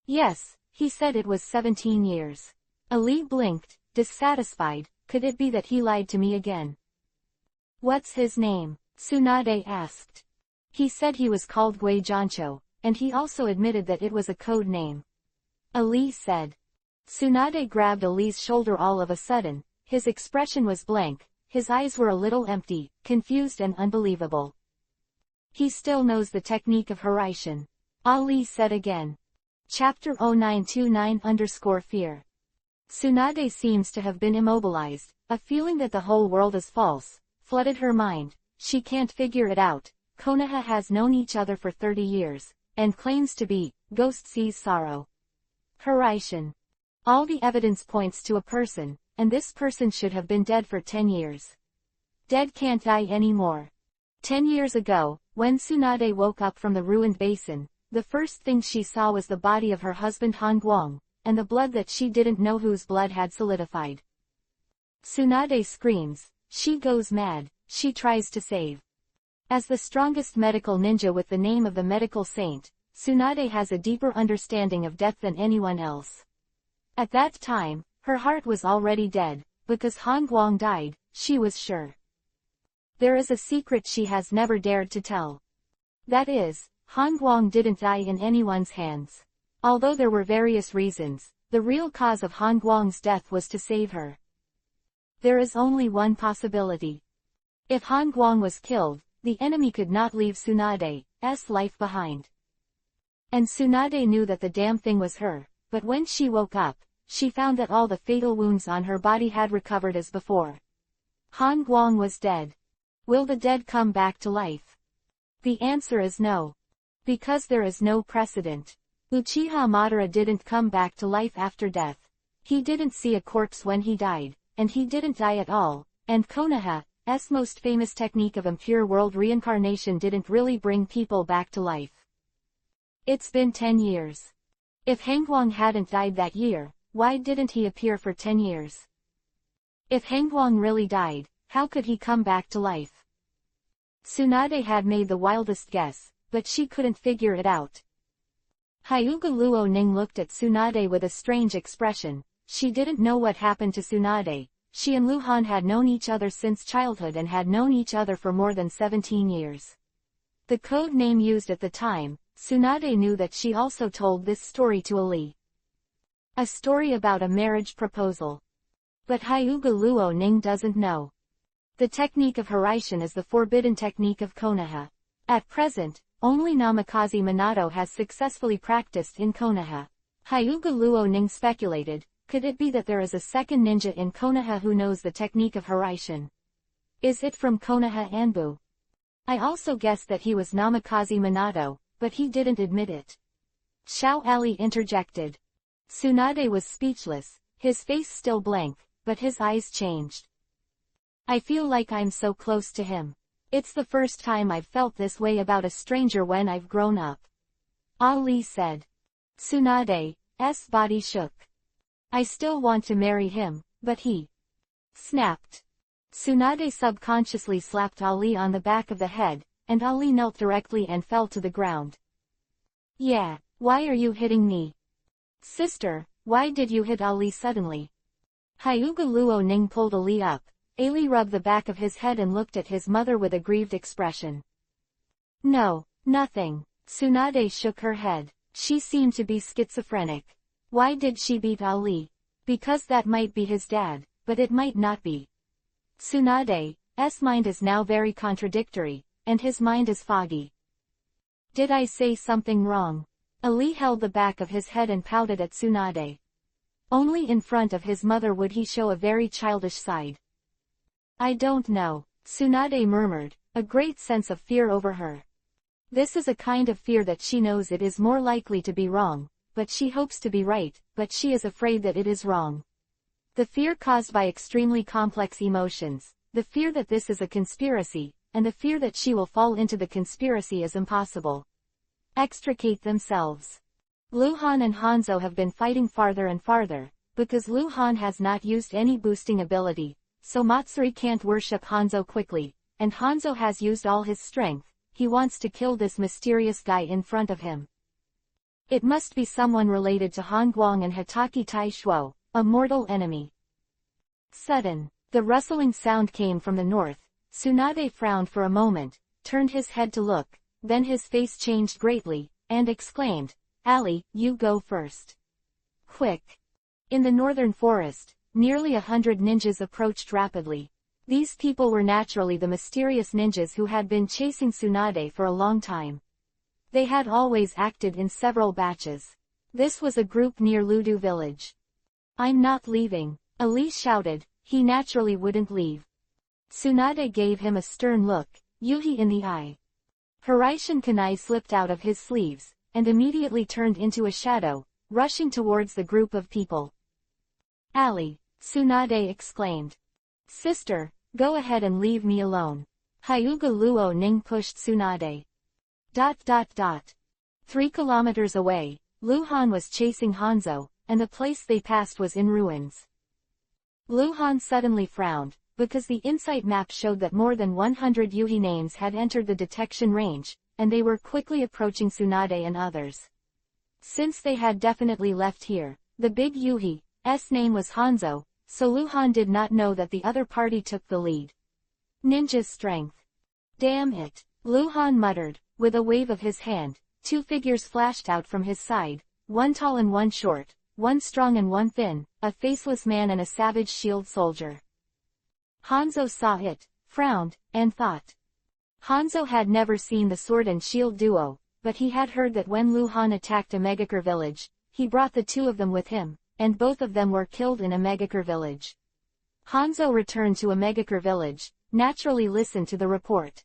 Yes, he said it was 17 years. Ali blinked, dissatisfied. Could it be that he lied to me again? What's his name? Tsunade asked. He said he was called Gui Jancho, and he also admitted that it was a code name. Ali said. Tsunade grabbed Ali's shoulder all of a sudden. His expression was blank, his eyes were a little empty, confused and unbelievable. He still knows the technique of Hiraishin. Ali said again. Chapter 0929_Fear. Tsunade seems to have been immobilized. A feeling that the whole world is false flooded her mind. She can't figure it out. Konoha has known each other for 30 years, and claims to be, Ghost Sees Sorrow. Hiraishin. All the evidence points to a person, and this person should have been dead for 10 years. Dead can't die anymore. 10 years ago, when Tsunade woke up from the ruined basin, the first thing she saw was the body of her husband Han Guang, and the blood that she didn't know whose blood had solidified. Tsunade screams, she goes mad, she tries to save. As the strongest medical ninja with the name of the medical saint, Tsunade has a deeper understanding of death than anyone else. At that time, her heart was already dead, because Han Guang died, she was sure. There is a secret she has never dared to tell. That is, Han Guang didn't die in anyone's hands. Although there were various reasons, the real cause of Han Guang's death was to save her. There is only one possibility. If Han Guang was killed, the enemy could not leave Tsunade's life behind. And Tsunade knew that the damn thing was her, but when she woke up, she found that all the fatal wounds on her body had recovered as before. Han Guang was dead. Will the dead come back to life? The answer is no. Because there is no precedent. Uchiha Madara didn't come back to life after death. He didn't see a corpse when he died, and he didn't die at all, and Konoha's most famous technique of impure world reincarnation didn't really bring people back to life. It's been 10 years. If Hangguang hadn't died that year, why didn't he appear for 10 years? If Hangguang really died, how could he come back to life? Tsunade had made the wildest guess, but she couldn't figure it out. Hyuga Luo Ning looked at Tsunade with a strange expression. She didn't know what happened to Tsunade. She and Luhan had known each other since childhood and had known each other for more than 17 years. The code name used at the time, Tsunade knew that she also told this story to Ali. A story about a marriage proposal. But Hyuga Luo Ning doesn't know. The technique of Hiraishin is the forbidden technique of Konoha. At present, only Namikaze Minato has successfully practiced in Konoha. Hyuga Luo Ning speculated, could it be that there is a second ninja in Konoha who knows the technique of Hiraishin? Is it from Konoha Anbu? I also guessed that he was Namikaze Minato, but he didn't admit it. Xiao Ali interjected. Tsunade was speechless, his face still blank, but his eyes changed. I feel like I'm so close to him. It's the first time I've felt this way about a stranger when I've grown up. Ali said. Tsunade's body shook. I still want to marry him, but he snapped. Tsunade subconsciously slapped Ali on the back of the head, and Ali knelt directly and fell to the ground. Yeah, why are you hitting me? Sister, why did you hit Ali suddenly? Hyuga Luo Ning pulled Ali up. Ali rubbed the back of his head and looked at his mother with a grieved expression. No, nothing. Tsunade shook her head. She seemed to be schizophrenic. Why did she beat Ali? Because that might be his dad, but it might not be. Tsunade's mind is now very contradictory, and his mind is foggy. Did I say something wrong? Ali held the back of his head and pouted at Tsunade. Only in front of his mother would he show a very childish side. I don't know, Tsunade murmured, a great sense of fear over her. This is a kind of fear that she knows it is more likely to be wrong, but she hopes to be right, but she is afraid that it is wrong. The fear caused by extremely complex emotions, the fear that this is a conspiracy, and the fear that she will fall into the conspiracy is impossible. Extricate themselves. Luhan and Hanzo have been fighting farther and farther, because Luhan has not used any boosting ability, so Matsuri can't worship Hanzo quickly, and Hanzo has used all his strength. He wants to kill this mysterious guy in front of him. It must be someone related to Han Guang and Hitaki Taishuo, a mortal enemy. Sudden, the rustling sound came from the north. Tsunade frowned for a moment, turned his head to look, then his face changed greatly, and exclaimed, Ali, you go first. Quick. In the northern forest, nearly 100 ninjas approached rapidly. These people were naturally the mysterious ninjas who had been chasing Tsunade for a long time. They had always acted in several batches. This was a group near Ludu village. I'm not leaving, Ali shouted. He naturally wouldn't leave. Tsunade gave him a stern look, Yuhi in the eye. Hiraishin Kunai slipped out of his sleeves, and immediately turned into a shadow, rushing towards the group of people. Ali, Tsunade exclaimed. Sister, go ahead and leave me alone. Hyuga Luo Ning pushed Tsunade. 3 kilometers away, Luhan was chasing Hanzo, and the place they passed was in ruins. Luhan suddenly frowned, because the insight map showed that more than 100 Yuhi names had entered the detection range, and they were quickly approaching Tsunade and others. Since they had definitely left here, the big Yuhi's name was Hanzo, so Luhan did not know that the other party took the lead. Ninja's strength. Damn it, Luhan muttered, with a wave of his hand. 2 figures flashed out from his side, one tall and one short, one strong and one thin, a faceless man and a savage shield soldier. Hanzo saw it, frowned, and thought. Hanzo had never seen the sword and shield duo, but he had heard that when Luhan attacked a Megakure village, he brought the 2 of them with him, and both of them were killed in a Megakure village. Hanzo returned to a Megakure village, naturally listened to the report.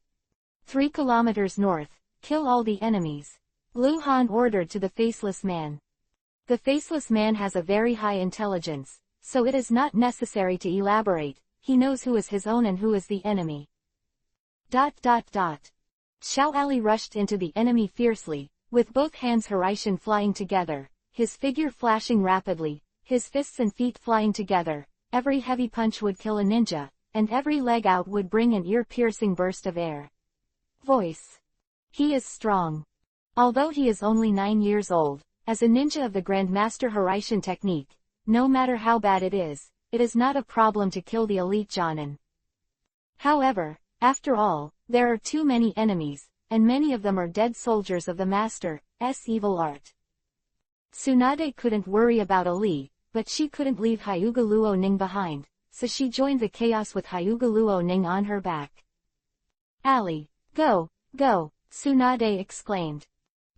3 kilometers north, kill all the enemies. Luhan ordered to the faceless man. The faceless man has a very high intelligence, so it is not necessary to elaborate. He knows who is his own and who is the enemy. Xiao Ali rushed into the enemy fiercely, with both hands Hiraishin flying together, his figure flashing rapidly, his fists and feet flying together. Every heavy punch would kill a ninja, and every leg out would bring an ear-piercing burst of air. Voice. He is strong. Although he is only 9 years old, as a ninja of the Grandmaster Hiraishin technique, no matter how bad it is not a problem to kill the elite Jonin. However, after all, there are too many enemies, and many of them are dead soldiers of the Master's evil art. Tsunade couldn't worry about Ali, but she couldn't leave Hyuga Luo Ning behind, so she joined the chaos with Hyuga Luo Ning on her back. Ali, go, go, Tsunade exclaimed.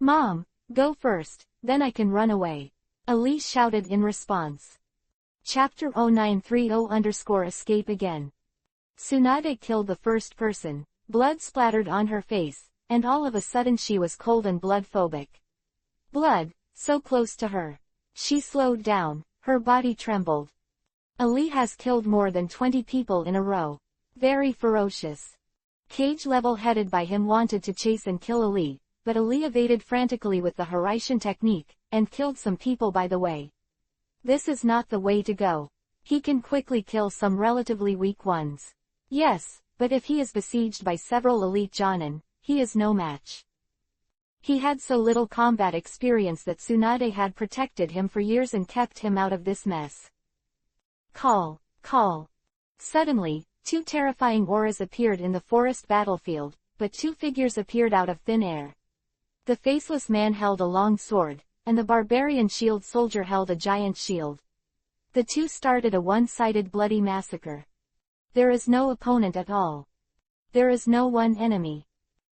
Mom, go first, then I can run away. Ali shouted in response. Chapter-301-320 escape again. Tsunade killed the first person, blood splattered on her face, and all of a sudden she was cold and blood-phobic. Blood, so close to her. She slowed down, her body trembled. Ali has killed more than 20 people in a row. Very ferocious. Cage level headed by him wanted to chase and kill Ali, but Ali evaded frantically with the Harishan technique, and killed some people by the way. This is not the way to go. He can quickly kill some relatively weak ones. Yes, but if he is besieged by several elite Jonin, he is no match. He had so little combat experience that Tsunade had protected him for years and kept him out of this mess. Call, call. Suddenly, two terrifying auras appeared in the forest battlefield, but two figures appeared out of thin air. The faceless man held a long sword, and the barbarian shield soldier held a giant shield. The two started a one-sided bloody massacre. There is no opponent at all. There is no one enemy.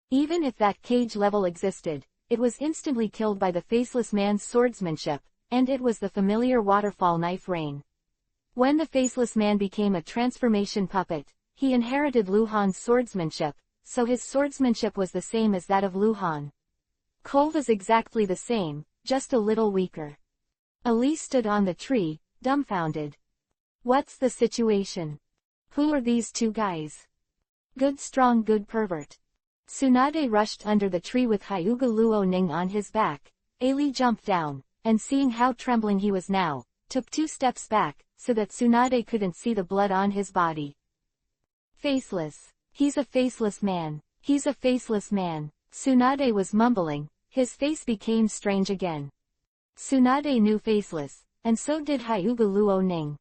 Even if that cage level existed, it was instantly killed by the faceless man's swordsmanship, and it was the familiar waterfall knife rain. When the faceless man became a transformation puppet, he inherited Luhan's swordsmanship, so his swordsmanship was the same as that of Luhan. Cold is exactly the same, just a little weaker. Ali stood on the tree, dumbfounded. What's the situation? Who are these two guys? Good strong good pervert. Tsunade rushed under the tree with Hyuga Luoning on his back. Ali jumped down, and seeing how trembling he was now, took 2 steps back, so that Tsunade couldn't see the blood on his body. Faceless. He's a faceless man. He's a faceless man. Tsunade was mumbling, his face became strange again. Tsunade knew faceless, and so did Hyuga Luoning.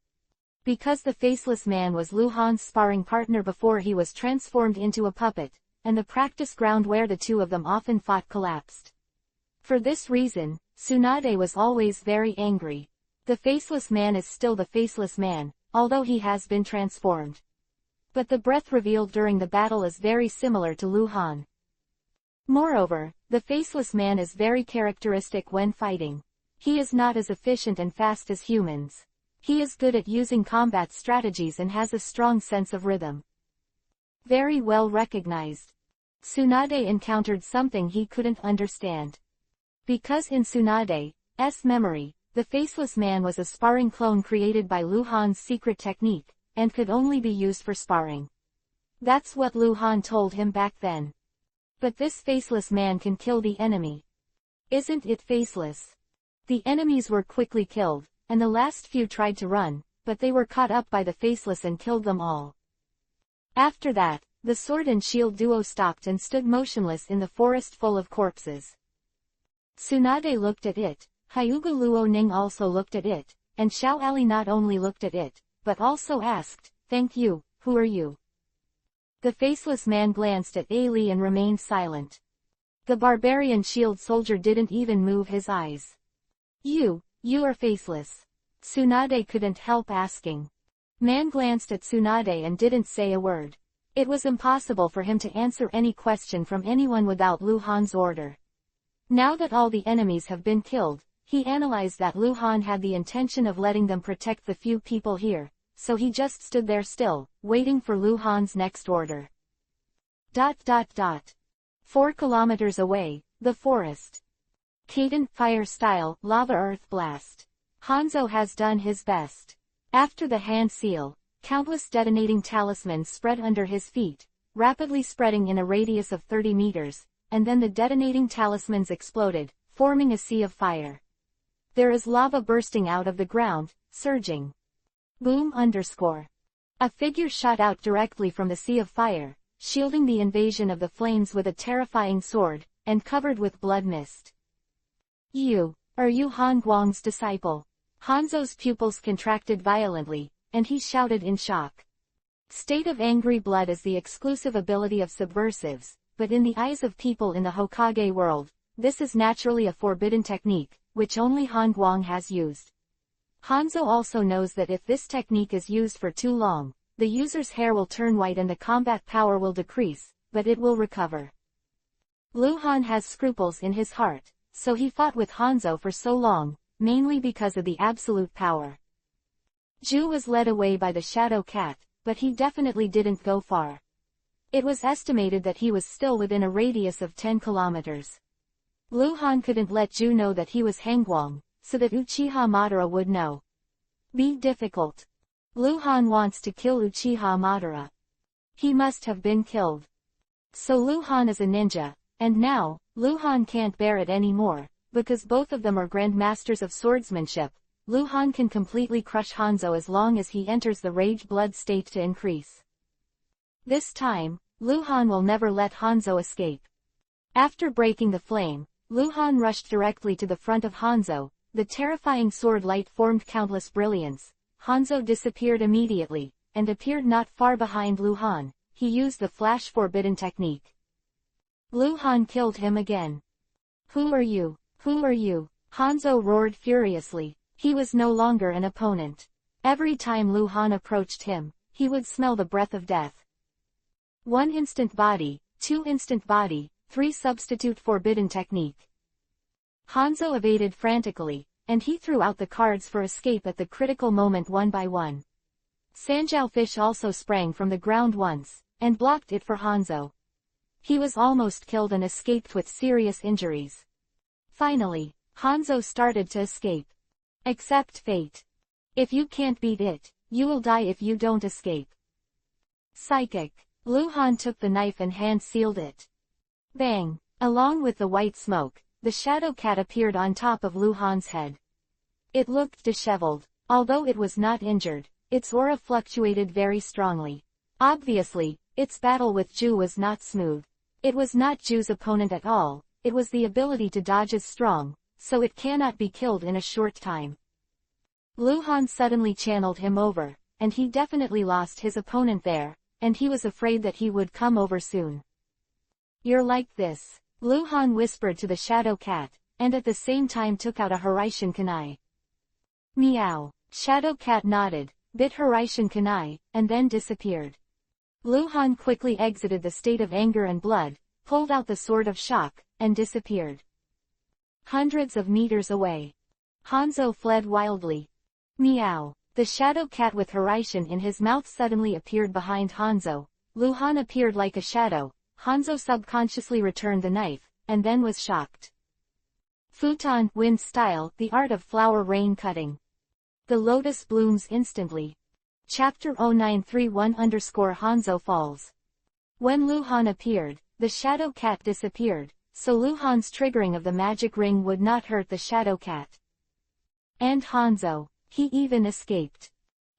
Because the faceless man was Luhan's sparring partner before he was transformed into a puppet, and the practice ground where the two of them often fought collapsed. For this reason, Tsunade was always very angry. The faceless man is still the faceless man, although he has been transformed. But the breath revealed during the battle is very similar to Luhan. Moreover, the faceless man is very characteristic when fighting. He is not as efficient and fast as humans. He is good at using combat strategies and has a strong sense of rhythm. Very well recognized. Tsunade encountered something he couldn't understand. Because in Tsunade's memory, the faceless man was a sparring clone created by Luhan's secret technique, and could only be used for sparring. That's what Luhan told him back then. But this faceless man can kill the enemy. Isn't it faceless? The enemies were quickly killed, and the last few tried to run, but they were caught up by the faceless and killed them all. After that, the sword and shield duo stopped and stood motionless in the forest full of corpses. Tsunade looked at it, Hyuga Luoning also looked at it, and Xiao Ali not only looked at it, but also asked, "Thank you, who are you?" The faceless man glanced at Ali and remained silent. The barbarian shield soldier didn't even move his eyes. You are faceless." Tsunade couldn't help asking. Man glanced at Tsunade and didn't say a word. It was impossible for him to answer any question from anyone without Luhan's order. Now that all the enemies have been killed, he analyzed that Luhan had the intention of letting them protect the few people here, so he just stood there still, waiting for Luhan's next order. 4 kilometers away, the forest. Kaden, fire style, lava earth blast. Hanzo has done his best. After the hand seal, countless detonating talismans spread under his feet, rapidly spreading in a radius of 30 meters, and then the detonating talismans exploded, forming a sea of fire. There is lava bursting out of the ground, surging. Boom _. A figure shot out directly from the sea of fire, shielding the invasion of the flames with a terrifying sword, and covered with blood mist. Are you Han Guang's disciple? Hanzo's pupils contracted violently, and he shouted in shock. State of angry blood is the exclusive ability of subversives, but in the eyes of people in the Hokage world, this is naturally a forbidden technique, which only Han Guang has used. Hanzo also knows that if this technique is used for too long, the user's hair will turn white and the combat power will decrease, but it will recover. Luhan has scruples in his heart, so he fought with Hanzo for so long, mainly because of the absolute power. Ju was led away by the Shadow Cat, but he definitely didn't go far. It was estimated that he was still within a radius of 10 kilometers. Luhan couldn't let Ju know that he was Hangguang, so that Uchiha Madara would know. Be difficult. Luhan wants to kill Uchiha Madara. He must have been killed. So Luhan is a ninja, and now, Luhan can't bear it anymore, because both of them are grandmasters of swordsmanship. Luhan can completely crush Hanzo as long as he enters the rage blood state to increase. This time, Luhan will never let Hanzo escape. After breaking the flame, Luhan rushed directly to the front of Hanzo. The terrifying sword light formed countless brilliance. Hanzo disappeared immediately, and appeared not far behind Luhan. He used the flash forbidden technique. Luhan killed him again. Who are you? Who are you? Hanzo roared furiously. He was no longer an opponent. Every time Luhan approached him, he would smell the breath of death. 1 instant body, 2 instant body, 3 substitute forbidden technique. Hanzo evaded frantically, and he threw out the cards for escape at the critical moment one by one. Sanjiao Fish also sprang from the ground once, and blocked it for Hanzo. He was almost killed and escaped with serious injuries. Finally, Hanzo started to escape. Accept fate. If you can't beat it, you will die if you don't escape. Psychic. Luhan took the knife and hand-sealed it. Bang! Along with the white smoke, the shadow cat appeared on top of Luhan's head. It looked disheveled. Although it was not injured, its aura fluctuated very strongly. Obviously, its battle with Ju was not smooth. It was not Ju's opponent at all, it was the ability to dodge as strong, so it cannot be killed in a short time. Luhan suddenly channeled him over, and he definitely lost his opponent there, and he was afraid that he would come over soon. You're like this, Luhan whispered to the shadow cat, and at the same time took out a Hiraishin kunai. Meow. Shadow cat nodded, bit Hiraishin kunai, and then disappeared. Luhan quickly exited the state of anger and blood, pulled out the sword of shock, and disappeared. Hundreds of meters away. Hanzo fled wildly. Meow. The shadow cat with Hiraishin in his mouth suddenly appeared behind Hanzo. Luhan appeared like a shadow. Hanzo subconsciously returned the knife, and then was shocked. Futon, wind style, the art of flower rain cutting. The lotus blooms instantly. Chapter-0931-Hanzo falls. When Luhan appeared, the shadow cat disappeared, so Luhan's triggering of the magic ring would not hurt the shadow cat. And Hanzo. He even escaped.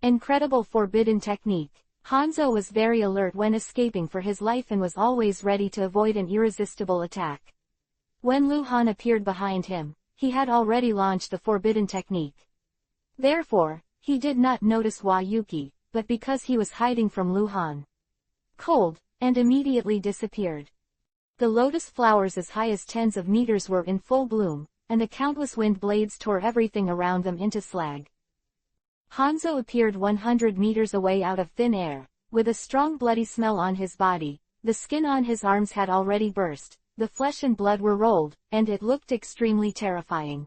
Incredible forbidden technique. Hanzo was very alert when escaping for his life and was always ready to avoid an irresistible attack. When Luhan appeared behind him, he had already launched the forbidden technique. Therefore, he did not notice Wayuki, but because he was hiding from Luhan. Cold, and immediately disappeared. The lotus flowers as high as tens of meters were in full bloom, and the countless wind blades tore everything around them into slag. Hanzo appeared 100 meters away out of thin air, with a strong bloody smell on his body. The skin on his arms had already burst, the flesh and blood were rolled, and it looked extremely terrifying.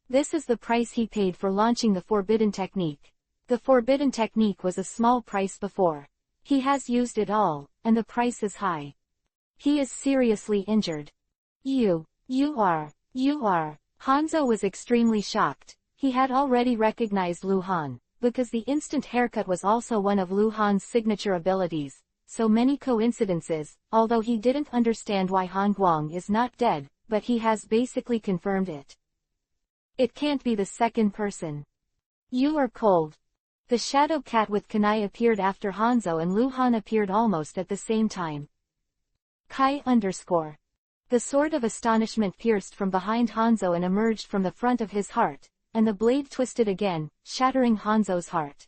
This is the price he paid for launching the forbidden technique. The forbidden technique was a small price before. He has used it all, and the price is high. He is seriously injured. You are. Hanzo was extremely shocked. He had already recognized Luhan, because the instant haircut was also one of Luhan's signature abilities. So many coincidences, although he didn't understand why Han Guang is not dead, but he has basically confirmed it. It can't be the second person. You are cold. The shadow cat with kunai appeared after Hanzo and Luhan appeared almost at the same time. Kai _. The sword of astonishment pierced from behind Hanzo and emerged from the front of his heart, and the blade twisted again, shattering Hanzo's heart.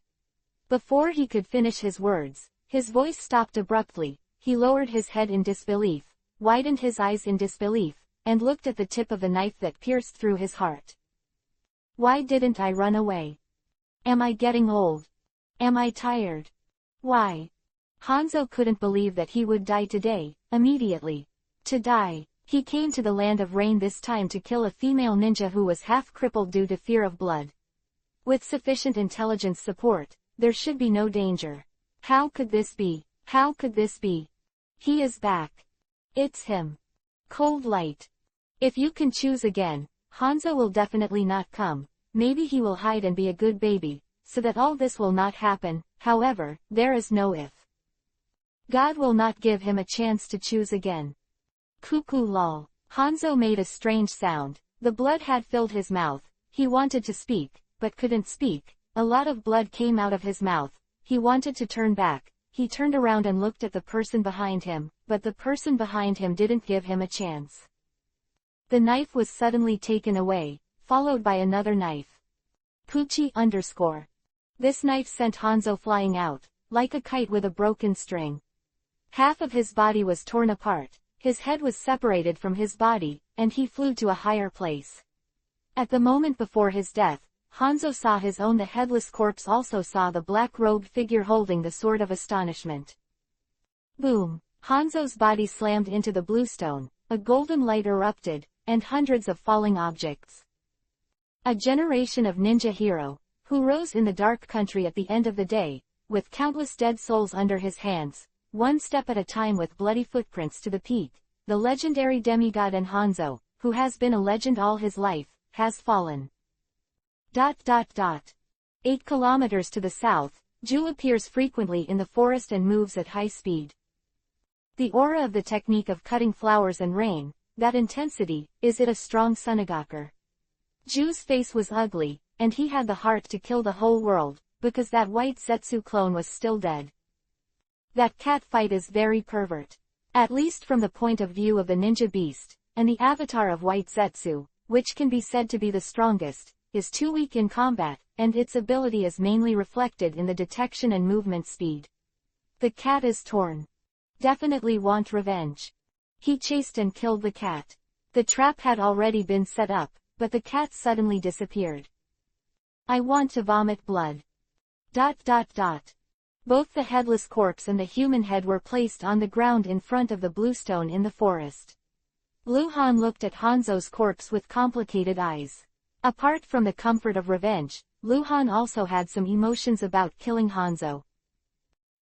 Before he could finish his words, his voice stopped abruptly. He lowered his head in disbelief, widened his eyes in disbelief, and looked at the tip of the knife that pierced through his heart. Why didn't I run away? Am I getting old? Am I tired? Why? Hanzo couldn't believe that he would die today, immediately. To die. He came to the land of rain this time to kill a female ninja who was half crippled due to fear of blood. With sufficient intelligence support, there should be no danger. How could this be? How could this be? He is back. It's him. Cold light. If you can choose again, Hanzo will definitely not come. Maybe he will hide and be a good baby, so that all this will not happen. However, there is no if. God will not give him a chance to choose again. Cuckoo lol. Hanzo made a strange sound. The blood had filled his mouth. He wanted to speak, but couldn't speak. A lot of blood came out of his mouth. He wanted to turn back. He turned around and looked at the person behind him, but the person behind him didn't give him a chance. The knife was suddenly taken away, followed by another knife. Pucci _ This knife sent Hanzo flying out, like a kite with a broken string. Half of his body was torn apart, his head was separated from his body, and he flew to a higher place. At the moment before his death, Hanzo saw his own. The headless corpse also saw the black-robed figure holding the sword of astonishment. Boom! Hanzo's body slammed into the bluestone, a golden light erupted, and hundreds of falling objects. A generation of ninja hero, who rose in the dark country at the end of the day, with countless dead souls under his hands, one step at a time with bloody footprints to the peak, the legendary demigod and Hanzo, who has been a legend all his life, has fallen. 8 kilometers to the south, Ju appears frequently in the forest and moves at high speed. The aura of the technique of cutting flowers and rain, that intensity, is it a strong Sunogaker? Ju's face was ugly, and he had the heart to kill the whole world, because that white Zetsu clone was still dead. That cat fight is very pervert. At least from the point of view of the ninja beast, and the avatar of white Zetsu, which can be said to be the strongest, is too weak in combat, and its ability is mainly reflected in the detection and movement speed. The cat is torn. Definitely want revenge. He chased and killed the cat. The trap had already been set up, but the cat suddenly disappeared. I want to vomit blood. Both the headless corpse and the human head were placed on the ground in front of the bluestone in the forest. Luhan looked at Hanzo's corpse with complicated eyes. Apart from the comfort of revenge, Luhan also had some emotions about killing Hanzo.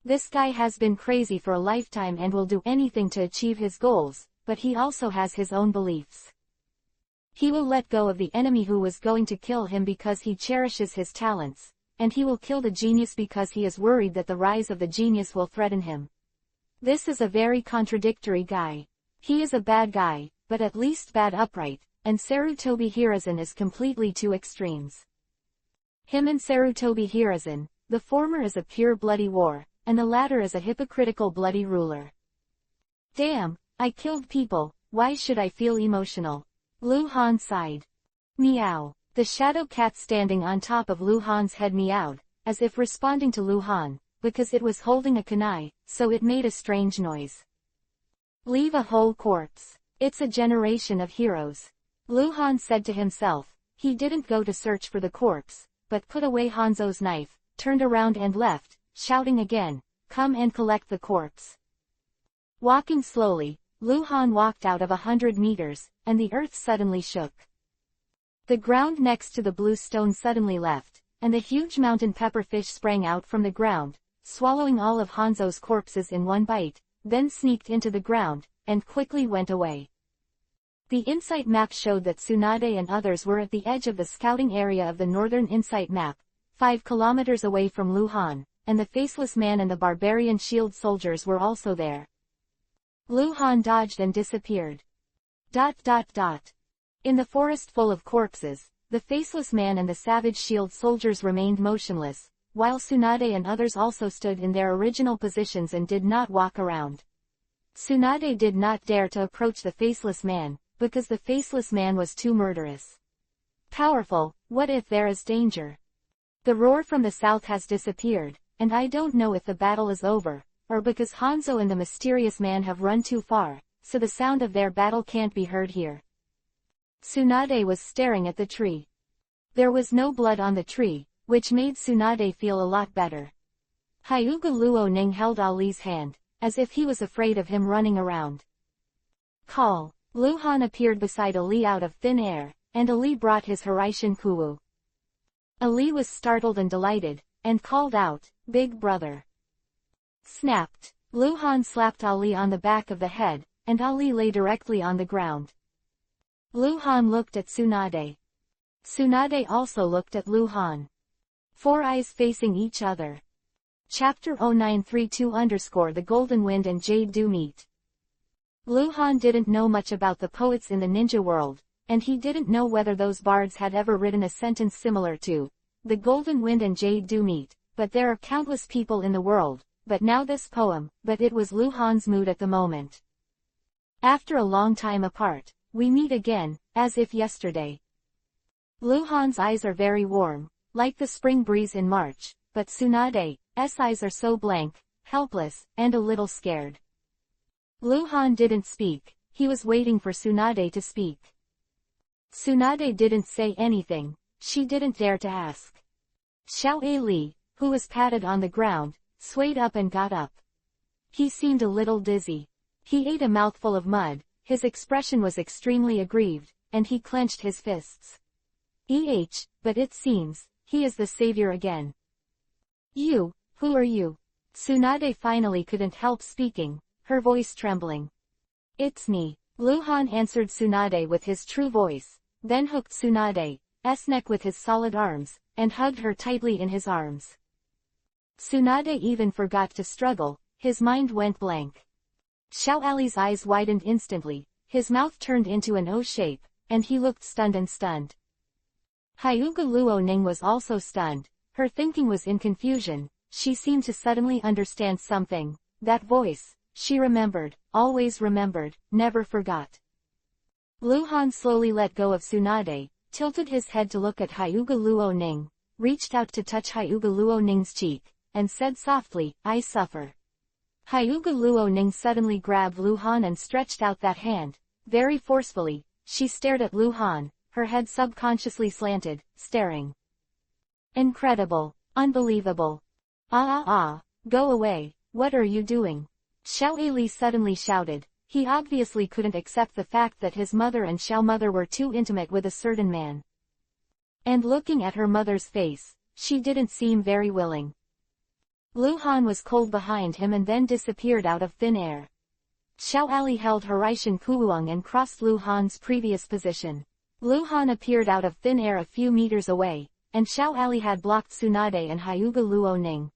This guy has been crazy for a lifetime and will do anything to achieve his goals, but he also has his own beliefs. He will let go of the enemy who was going to kill him because he cherishes his talents, and he will kill the genius because he is worried that the rise of the genius will threaten him. This is a very contradictory guy. He is a bad guy, but at least bad upright, and Sarutobi Hiruzen is completely two extremes. Him and Sarutobi Hiruzen, the former is a pure bloody war, and the latter is a hypocritical bloody ruler. Damn, I killed people, why should I feel emotional? Luhan sighed. Meow. The shadow cat standing on top of Luhan's head meowed, as if responding to Luhan, because it was holding a kunai, so it made a strange noise. Leave a whole corpse. It's a generation of heroes. Luhan said to himself. He didn't go to search for the corpse, but put away Hanzo's knife, turned around and left, shouting again, come and collect the corpse. Walking slowly, Luhan walked out of 100 meters, and the earth suddenly shook. The ground next to the blue stone suddenly left, and a huge mountain pepperfish sprang out from the ground, swallowing all of Hanzo's corpses in one bite, then sneaked into the ground, and quickly went away. The Insight map showed that Tsunade and others were at the edge of the scouting area of the Northern Insight map, 5 kilometers away from Luhan, and the Faceless Man and the Barbarian Shield soldiers were also there. Luhan dodged and disappeared. In the forest full of corpses, the Faceless Man and the Savage Shield soldiers remained motionless, while Tsunade and others also stood in their original positions and did not walk around. Tsunade did not dare to approach the Faceless Man, because the Faceless Man was too murderous. Powerful, what if there is danger? The roar from the south has disappeared, and I don't know if the battle is over, or because Hanzo and the mysterious man have run too far, so the sound of their battle can't be heard here. Tsunade was staring at the tree. There was no blood on the tree, which made Tsunade feel a lot better. Hyuga Luo Ning held Ali's hand, as if he was afraid of him running around. Call. Luhan appeared beside Ali out of thin air, and Ali brought his Hiraishin Kuwu. Ali was startled and delighted, and called out, Big brother. Snapped. Luhan slapped Ali on the back of the head, and Ali lay directly on the ground. Lu Han looked at Tsunade. Tsunade also looked at Lu Han. 4 eyes facing each other. Chapter-301-320 The Golden Wind and Jade Do Meet. Lu Han didn't know much about the poets in the ninja world, and he didn't know whether those bards had ever written a sentence similar to, "The golden wind and jade do meet," but there are countless people in the world, but now this poem, but it was Lu Han's mood at the moment. After a long time apart, we meet again, as if yesterday. Lu Han's eyes are very warm, like the spring breeze in March, but Tsunade's eyes are so blank, helpless, and a little scared. Lu Han didn't speak, he was waiting for Tsunade to speak. Tsunade didn't say anything, she didn't dare to ask. Xiao Li, who was patted on the ground, swayed up and got up. He seemed a little dizzy. He ate a mouthful of mud, his expression was extremely aggrieved, and he clenched his fists. But it seems, he is the savior again. You, who are you? Tsunade finally couldn't help speaking, her voice trembling. It's me. Lu Han answered Tsunade with his true voice, then hooked Tsunade's neck with his solid arms, and hugged her tightly in his arms. Tsunade even forgot to struggle, his mind went blank. Xiao Ali's eyes widened instantly, his mouth turned into an O shape, and he looked stunned. Hyuga Luoning was also stunned, her thinking was in confusion, she seemed to suddenly understand something, that voice. She remembered, always remembered, never forgot. Lu Han slowly let go of Tsunade, tilted his head to look at Hyuga Luoning, reached out to touch Hyuga Luoning's cheek, and said softly, "I suffer." Hyuga Luoning suddenly grabbed Lu Han and stretched out that hand, very forcefully. She stared at Lu Han, her head subconsciously slanted, staring. Incredible. Unbelievable. Go away, what are you doing? Xiao Li suddenly shouted. He obviously couldn't accept the fact that his mother and Xiao mother were too intimate with a certain man. And looking at her mother's face, she didn't seem very willing. Lu Han was cold behind him and then disappeared out of thin air. Xiao Ali held Horaishan Kuwang and crossed Lu Han's previous position. Lu Han appeared out of thin air a few meters away, and Xiao Ali had blocked Tsunade and Hyuga Luoning.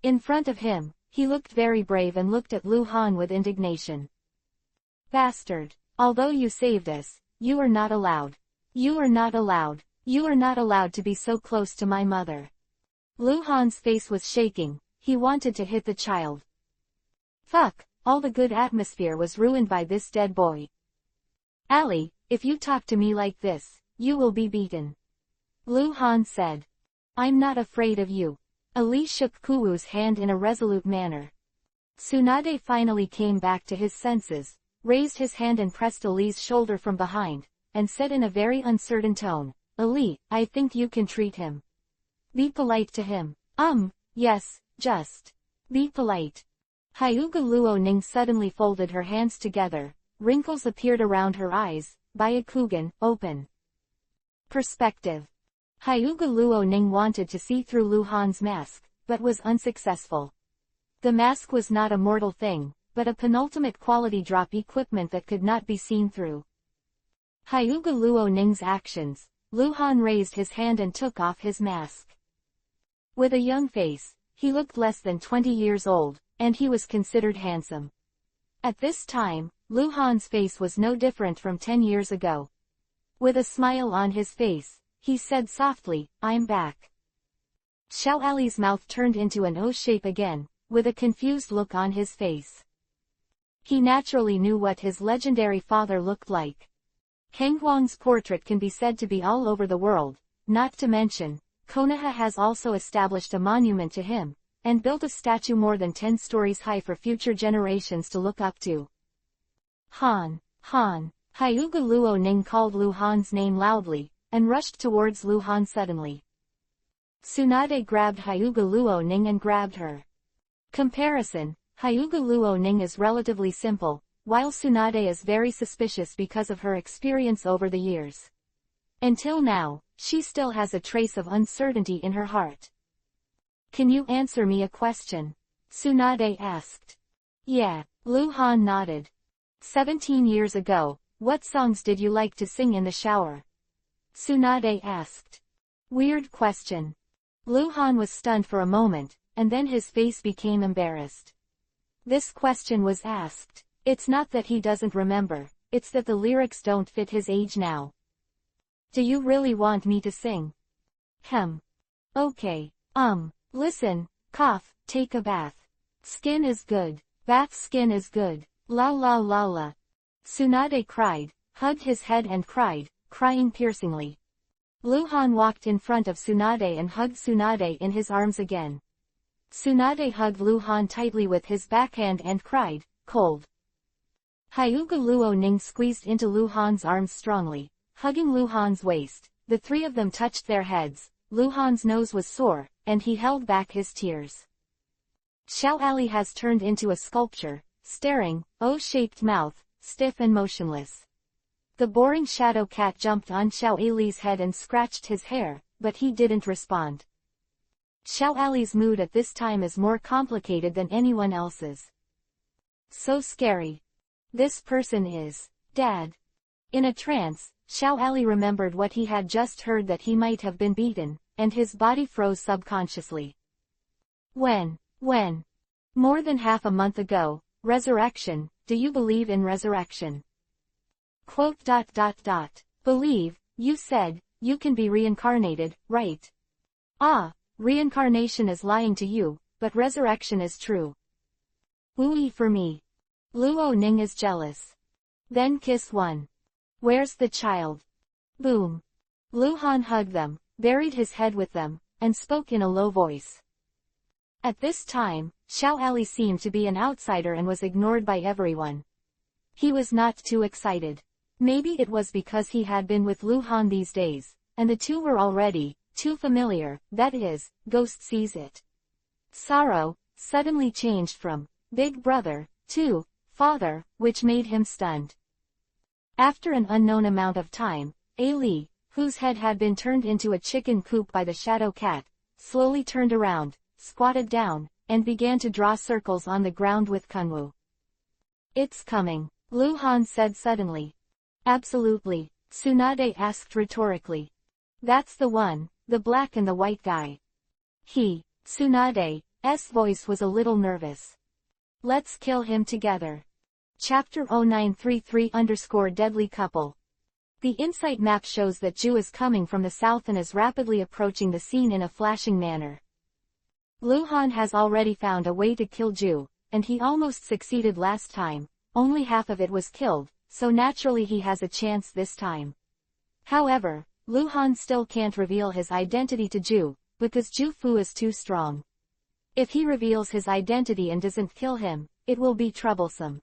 In front of him, he looked very brave and looked at Lu Han with indignation. Bastard! Although you saved us, you are not allowed. You are not allowed. You are not allowed to be so close to my mother. Lu Han's face was shaking, he wanted to hit the child. Fuck, all the good atmosphere was ruined by this dead boy. Ali, if you talk to me like this, you will be beaten. Lu Han said. I'm not afraid of you. Ali shook Kuwu's hand in a resolute manner. Tsunade finally came back to his senses, raised his hand and pressed Ali's shoulder from behind, and said in a very uncertain tone, Ali, I think you can treat him. Be polite to him. Yes, just. Be polite. Hyuga Luoning suddenly folded her hands together, wrinkles appeared around her eyes, Byakugan, open. Perspective. Hyuga Luoning wanted to see through Lu Han's mask, but was unsuccessful. The mask was not a mortal thing, but a penultimate quality drop equipment that could not be seen through. Hyuga Luoning's actions, Lu Han raised his hand and took off his mask. With a young face, he looked less than 20 years old, and he was considered handsome. At this time, Lu Han's face was no different from 10 years ago. With a smile on his face, he said softly, I'm back. Xiao Ali's mouth turned into an O shape again, with a confused look on his face. He naturally knew what his legendary father looked like. Kang Huang's portrait can be said to be all over the world, not to mention, Konoha has also established a monument to him, and built a statue more than 10 stories high for future generations to look up to. Han. Hyuga Luoning called Lu Han's name loudly, and rushed towards Lu Han suddenly. Tsunade grabbed Hyuga Luoning and grabbed her. Comparison, Hyuga Luoning is relatively simple, while Tsunade is very suspicious because of her experience over the years. Until now, she still has a trace of uncertainty in her heart. Can you answer me a question? Tsunade asked. Yeah, Lu Han nodded. 17 years ago, what songs did you like to sing in the shower? Tsunade asked. Weird question. Lu Han was stunned for a moment, and then his face became embarrassed. This question was asked. It's not that he doesn't remember, it's that the lyrics don't fit his age now. Do you really want me to sing? Okay. Listen, cough, take a bath. Skin is good. Bath skin is good. La la la la. Tsunade cried, hugged his head and cried, crying piercingly. Lu Han walked in front of Tsunade and hugged Tsunade in his arms again. Tsunade hugged Lu Han tightly with his backhand and cried, cold. Hyuga Luo Ning squeezed into Lu Han's arms strongly, hugging Lu Han's waist. The three of them touched their heads. Lu Han's nose was sore, and he held back his tears. Xiao Ali has turned into a sculpture, staring, O-shaped mouth, stiff and motionless. The boring shadow cat jumped on Xiao Ali's head and scratched his hair, but he didn't respond. Xiao Ali's mood at this time is more complicated than anyone else's. So scary. This person is Dad. In a trance, Xiao Ali remembered what he had just heard, that he might have been beaten, and his body froze subconsciously. When? More than half a month ago. Resurrection, do you believe in resurrection? Quote. Believe, you said, you can be reincarnated, right? Reincarnation is lying to you, but resurrection is true. Ooh for me. Luo Ning is jealous. Then kiss one. Where's the child? Boom. Lu Han hugged them, buried his head with them, and spoke in a low voice. At this time, Xiao Ali seemed to be an outsider and was ignored by everyone. He was not too excited. Maybe it was because he had been with Lu Han these days, and the two were already too familiar, that is, Ghost sees it. Sorrow suddenly changed from big brother to father, which made him stunned. After an unknown amount of time, A Li, whose head had been turned into a chicken coop by the shadow cat, slowly turned around, squatted down, and began to draw circles on the ground with Kunwu. It's coming, Lu Han said suddenly. Absolutely, Tsunade asked rhetorically. That's the one, the black and the white guy. Tsunade's voice was a little nervous. Let's kill him together. Chapter-301-320 Couple. The insight map shows that Ju is coming from the south and is rapidly approaching the scene in a flashing manner. Lu Han has already found a way to kill Ju, and he almost succeeded last time. Only half of it was killed, so naturally he has a chance this time. However, Lu Han still can't reveal his identity to Ju, because Ju Fu is too strong. If he reveals his identity and doesn't kill him, it will be troublesome.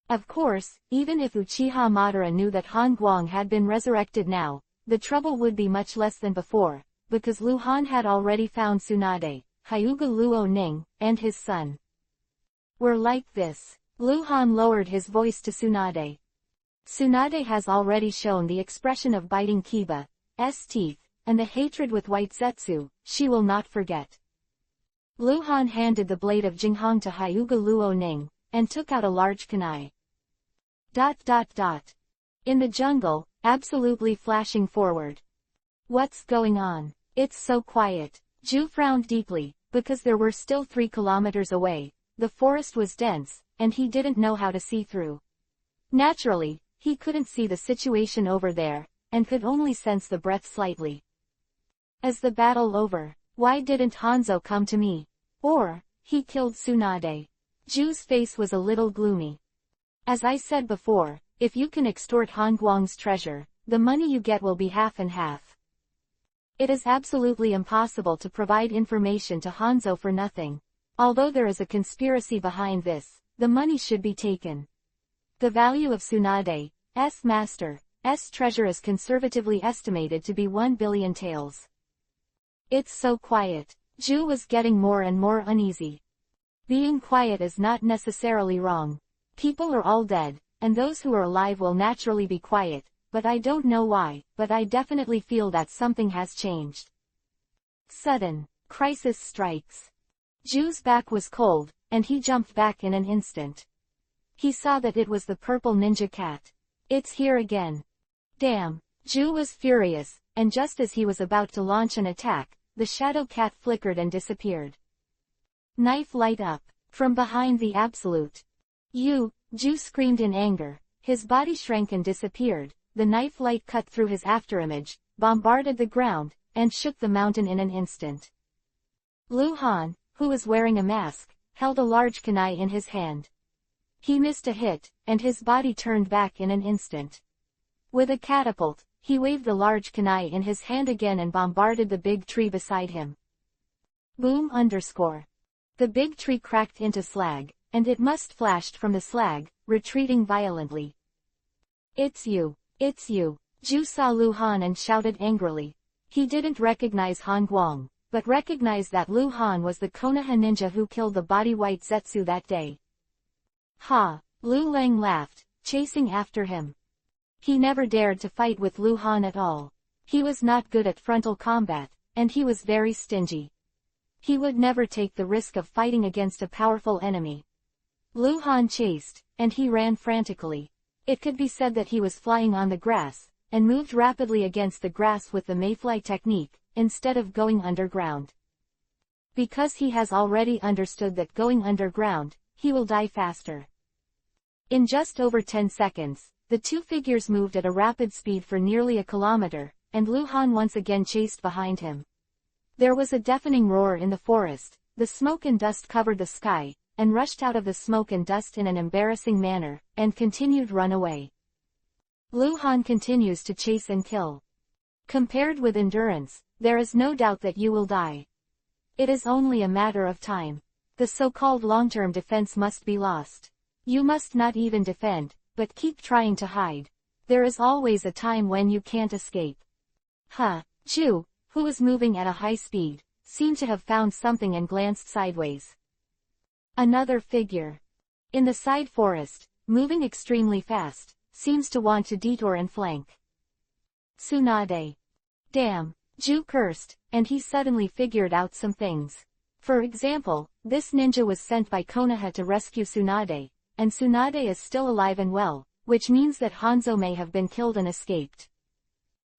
Of course, even if Uchiha Madara knew that Han Guang had been resurrected now, the trouble would be much less than before, because Lu Han had already found Tsunade, Hyuga Luo Ning, and his son. We're like this. Lu Han lowered his voice to Tsunade. Tsunade has already shown the expression of biting Kiba's teeth, and the hatred with White Zetsu. She will not forget. Lu Han handed the blade of Jinghong to Hyuga Luo Ning, and took out a large kunai. In the jungle, absolutely flashing forward. What's going on? It's so quiet. Ju frowned deeply, because there were still 3 kilometers away. The forest was dense, and he didn't know how to see through. Naturally, he couldn't see the situation over there, and could only sense the breath slightly. Is the battle over? Why didn't Hanzo come to me? Or, he killed Tsunade. Ju's face was a little gloomy. As I said before, if you can extort Han Guang's treasure, the money you get will be half and half. It is absolutely impossible to provide information to Hanzo for nothing. Although there is a conspiracy behind this, the money should be taken. The value of Tsunade's master's treasure is conservatively estimated to be 1 billion taels. It's so quiet. Ju was getting more and more uneasy. Being quiet is not necessarily wrong. People are all dead, and those who are alive will naturally be quiet, but I don't know why, but I definitely feel that something has changed. Sudden crisis strikes. Ju's back was cold, and he jumped back in an instant. He saw that it was the purple ninja cat. It's here again. Damn. Ju was furious, and just as he was about to launch an attack, the shadow cat flickered and disappeared. Knife light up. From behind the absolute. Ju screamed in anger. His body shrank and disappeared. The knife light cut through his afterimage, bombarded the ground, and shook the mountain in an instant. Lu Han, who was wearing a mask, held a large kunai in his hand. He missed a hit, and his body turned back in an instant. With a catapult, he waved the large kunai in his hand again and bombarded the big tree beside him. Boom underscore. The big tree cracked into slag, and it must flashed from the slag, retreating violently. It's you. It's you. Ju saw Lu Han and shouted angrily. He didn't recognize Han Guang, but recognized that Lu Han was the Konoha ninja who killed the body white Zetsu that day. Ha! Lu Lang laughed, chasing after him. He never dared to fight with Lu Han at all. He was not good at frontal combat, and he was very stingy. He would never take the risk of fighting against a powerful enemy. Lu Han chased, and he ran frantically. It could be said that he was flying on the grass, and moved rapidly against the grass with the mayfly technique, instead of going underground. Because he has already understood that going underground, he will die faster. In just over 10 seconds, the two figures moved at a rapid speed for nearly a kilometer, and Lu Han once again chased behind him. There was a deafening roar in the forest, the smoke and dust covered the sky, and rushed out of the smoke and dust in an embarrassing manner, and continued run away. Lu Han continues to chase and kill. Compared with endurance, there is no doubt that you will die. It is only a matter of time. The so-called long-term defense must be lost. You must not even defend, but keep trying to hide. There is always a time when you can't escape. Ju, who was moving at a high speed, seemed to have found something and glanced sideways. Another figure. In the side forest, moving extremely fast, seems to want to detour and flank. Tsunade. Damn, Ju cursed, and he suddenly figured out some things. For example, this ninja was sent by Konoha to rescue Tsunade, and Tsunade is still alive and well, which means that Hanzo may have been killed and escaped.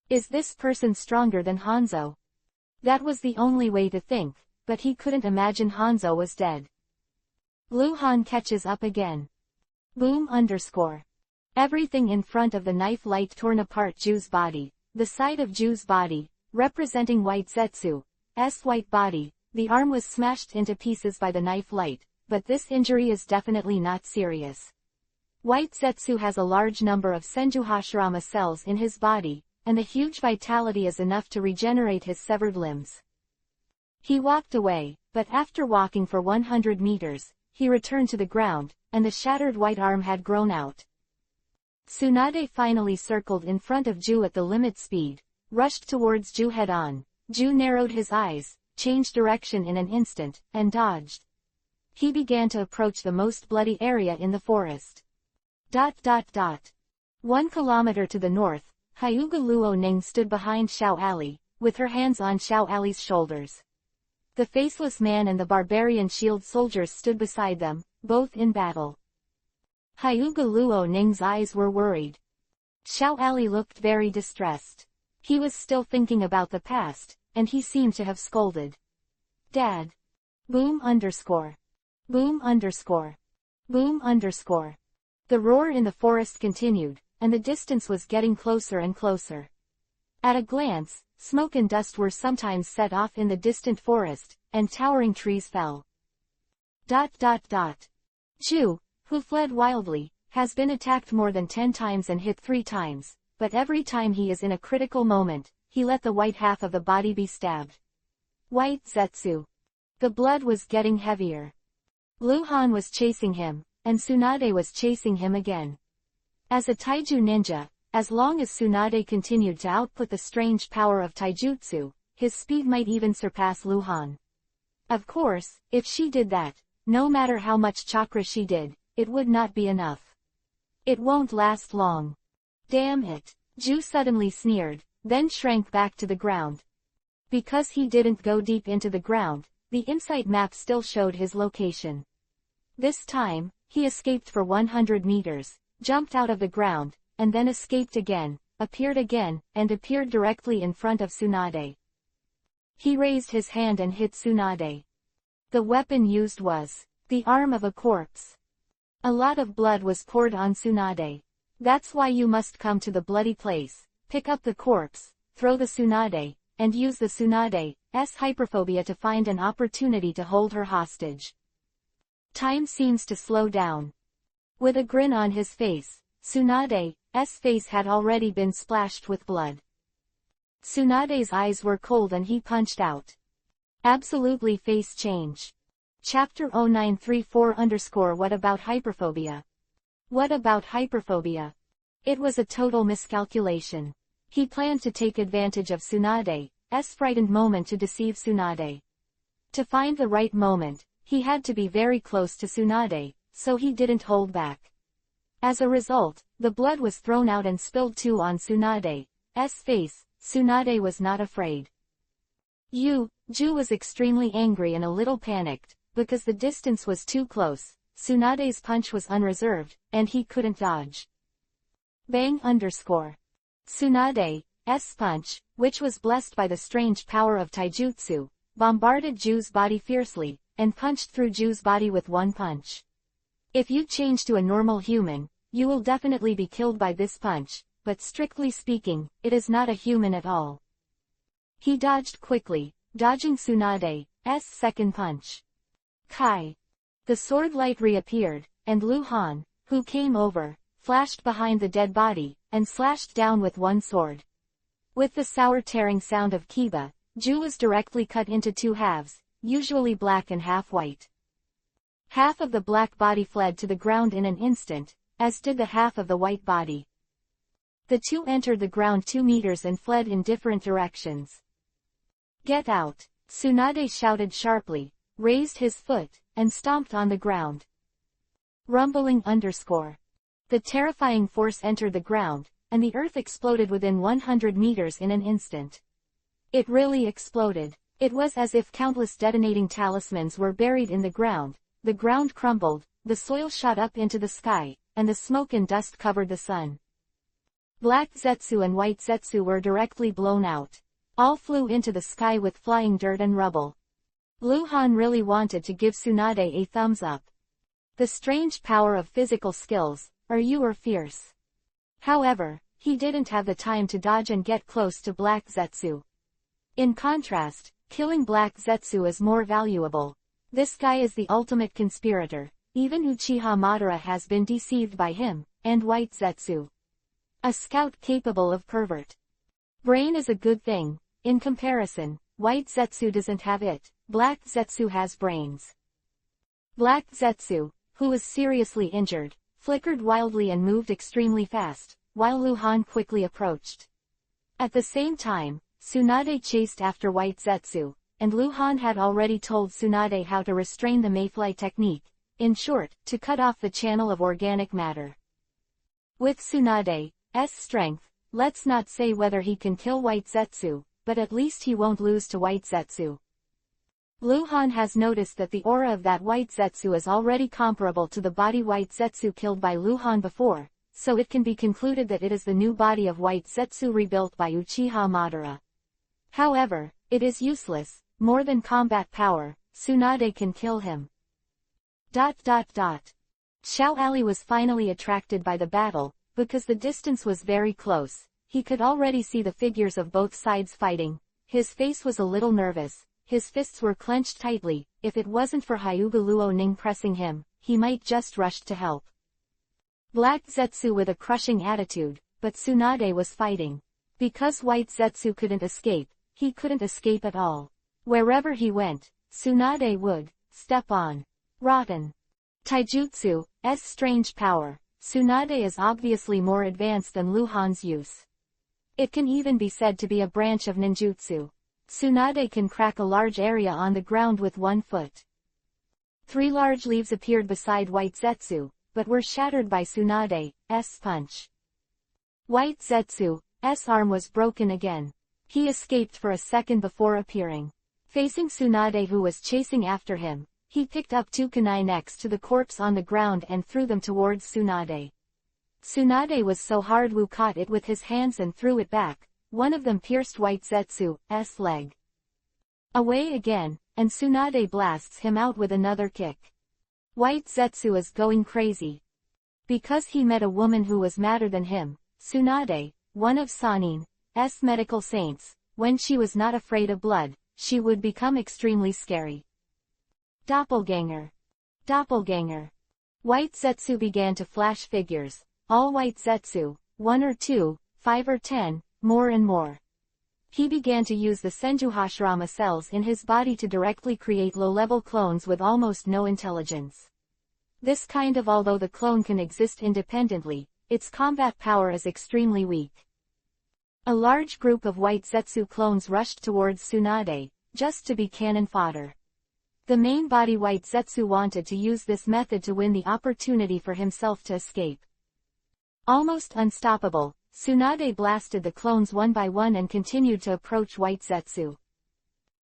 Is this person stronger than Hanzo? That was the only way to think, but he couldn't imagine Hanzo was dead. Lu Han catches up again. Boom underscore. Everything in front of the knife light torn apart Ju's body, the side of Ju's body, representing white Zetsu's white body, the arm was smashed into pieces by the knife light, but this injury is definitely not serious. White Zetsu has a large number of Senju Hashirama cells in his body, and the huge vitality is enough to regenerate his severed limbs. He walked away, but after walking for 100 meters, he returned to the ground, and the shattered white arm had grown out. Tsunade finally circled in front of Ju at the limit speed, rushed towards Ju head-on. Ju narrowed his eyes, changed direction in an instant, and dodged. He began to approach the most bloody area in the forest. 1 kilometer to the north, Hyuga Luo Ning stood behind Xiao Ali, with her hands on Xiao Ali's shoulders. The faceless man and the barbarian shield soldiers stood beside them, both in battle. Hyuga Luo Ning's eyes were worried. Xiao Ali looked very distressed. He was still thinking about the past, and he seemed to have scolded. Dad. Boom underscore. Boom underscore. Boom underscore. The roar in the forest continued, and the distance was getting closer and closer. At a glance, smoke and dust were sometimes set off in the distant forest, and towering trees fell. Ju, who fled wildly, has been attacked more than 10 times and hit 3 times, but every time he is in a critical moment, he let the white half of the body be stabbed. White Zetsu. The blood was getting heavier. Lu Han was chasing him, and Tsunade was chasing him again. As a Taiju ninja, as long as Tsunade continued to output the strange power of taijutsu, his speed might even surpass Lu Han. Of course, if she did that, no matter how much chakra she did, it would not be enough. It won't last long. Damn it. Ju suddenly sneered, then shrank back to the ground. Because he didn't go deep into the ground, the insight map still showed his location. This time, he escaped for 100 meters, jumped out of the ground, and then escaped again, appeared again, and appeared directly in front of Tsunade. He raised his hand and hit Tsunade. The weapon used was the arm of a corpse. A lot of blood was poured on Tsunade. That's why you must come to the bloody place, pick up the corpse, throw the Tsunade, and use the Tsunade's hyperphobia to find an opportunity to hold her hostage. Time seems to slow down. With a grin on his face, Tsunade's face had already been splashed with blood. Tsunade's eyes were cold and he punched out. Absolutely face change. Chapter 0934 What about hyperphobia? What about hyperphobia? It was a total miscalculation. He planned to take advantage of Tsunade's frightened moment to deceive Tsunade. To find the right moment, he had to be very close to Tsunade, so he didn't hold back. As a result, the blood was thrown out and spilled too on Tsunade's face. Tsunade was not afraid. Ju was extremely angry and a little panicked, because the distance was too close. Tsunade's punch was unreserved, and he couldn't dodge. Bang! Tsunade's punch, which was blessed by the strange power of taijutsu, bombarded Ju's body fiercely, and punched through Ju's body with one punch. If you change to a normal human, you will definitely be killed by this punch, but strictly speaking, it is not a human at all. He dodged quickly, dodging Tsunade's second punch. Kai! The sword light reappeared, and Lu Han, who came over, flashed behind the dead body, and slashed down with one sword. With the sour tearing sound of Kiba, Ju was directly cut into two halves, usually black and half white. Half of the black body fled to the ground in an instant, as did the half of the white body. The two entered the ground 2 meters and fled in different directions. Get out! Tsunade shouted sharply, raised his foot, and stomped on the ground. Rumbling _ The terrifying force entered the ground, and the earth exploded within 100 meters in an instant. It really exploded. It was as if countless detonating talismans were buried in the ground crumbled, the soil shot up into the sky, and the smoke and dust covered the sun. Black Zetsu and White Zetsu were directly blown out. All flew into the sky with flying dirt and rubble. Lu Han really wanted to give Tsunade a thumbs up. The strange power of physical skills, or fierce. However, he didn't have the time to dodge and get close to Black Zetsu. In contrast, killing Black Zetsu is more valuable. This guy is the ultimate conspirator. Even Uchiha Madara has been deceived by him, and White Zetsu. A scout capable of pervert. Brain is a good thing. In comparison, White Zetsu doesn't have it. Black Zetsu has brains. Black Zetsu, who was seriously injured, flickered wildly and moved extremely fast, while Lu Han quickly approached. At the same time, Tsunade chased after White Zetsu, and Lu Han had already told Tsunade how to restrain the mayfly technique, in short, to cut off the channel of organic matter. With Tsunade's strength, let's not say whether he can kill White Zetsu, but at least he won't lose to White Zetsu. Lu Han has noticed that the aura of that White Zetsu is already comparable to the body White Zetsu killed by Lu Han before, so it can be concluded that it is the new body of White Zetsu rebuilt by Uchiha Madara. However, it is useless. More than combat power, Tsunade can kill him. Xiao Ali was finally attracted by the battle, because the distance was very close. He could already see the figures of both sides fighting. His face was a little nervous, his fists were clenched tightly. If it wasn't for Hyuga Luo Ning pressing him, he might just rushed to help. Black Zetsu with a crushing attitude, but Tsunade was fighting. Because White Zetsu couldn't escape, he couldn't escape at all. Wherever he went, Tsunade would step on. Rotten. Taijutsu's strange power. Tsunade is obviously more advanced than Lu Han's use. It can even be said to be a branch of ninjutsu. Tsunade can crack a large area on the ground with 1 foot. 3 large leaves appeared beside White Zetsu, but were shattered by Tsunade's punch. White Zetsu's arm was broken again. He escaped for a second before appearing. Facing Tsunade who was chasing after him, he picked up 2 kunai next to the corpse on the ground and threw them towards Tsunade. Tsunade was so hard Wu caught it with his hands and threw it back. One of them pierced White Zetsu's leg. Away again, and Tsunade blasts him out with another kick. White Zetsu is going crazy. Because he met a woman who was madder than him, Tsunade, one of Sanin's medical saints, when she was not afraid of blood, she would become extremely scary. Doppelganger. Doppelganger. White Zetsu began to flash figures, all White Zetsu, 1 or 2, 5 or 10, more and more. He began to use the Senjuhashirama cells in his body to directly create low-level clones with almost no intelligence. This kind of although the clone can exist independently, its combat power is extremely weak. A large group of White Zetsu clones rushed towards Tsunade, just to be cannon fodder. The main body White Zetsu wanted to use this method to win the opportunity for himself to escape. Almost unstoppable, Tsunade blasted the clones one by one and continued to approach White Zetsu.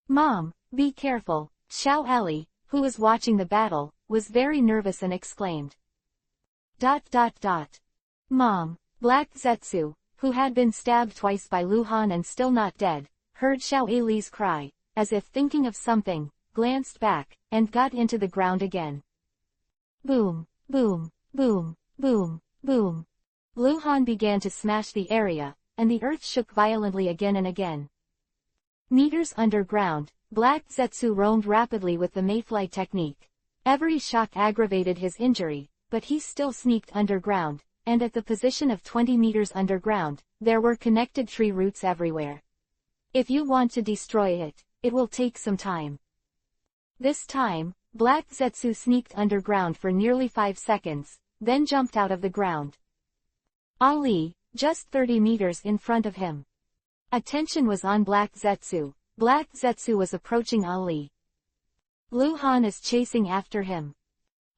"Mom, be careful," Xiao Ali, who was watching the battle, was very nervous and exclaimed. Mom. Black Zetsu, who had been stabbed twice by Lu Han and still not dead, heard Xiao Ali's cry, as if thinking of something, glanced back, and got into the ground again. Boom, boom, boom, boom, boom. Lu Han began to smash the area, and the earth shook violently again and again. Meters underground, Black Zetsu roamed rapidly with the mayfly technique. Every shock aggravated his injury, but he still sneaked underground, and at the position of 20 meters underground, there were connected tree roots everywhere. If you want to destroy it, it will take some time. This time, Black Zetsu sneaked underground for nearly 5 seconds, then jumped out of the ground. Ali, just 30 meters in front of him. Attention was on Black Zetsu. Black Zetsu was approaching Ali. Lu Han is chasing after him.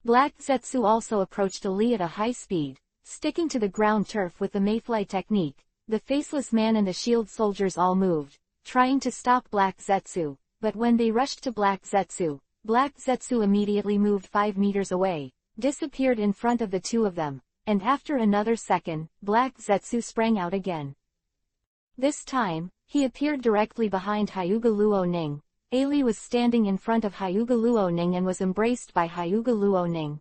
Black Zetsu also approached Ali at a high speed, sticking to the ground turf with the mayfly technique. The faceless man and the shield soldiers all moved, trying to stop Black Zetsu, but when they rushed to Black Zetsu immediately moved 5 meters away, disappeared in front of the two of them, and after another second, Black Zetsu sprang out again. This time, he appeared directly behind Hyuga Luoning. Ali was standing in front of Hyuga Luoning and was embraced by Hyuga Luoning.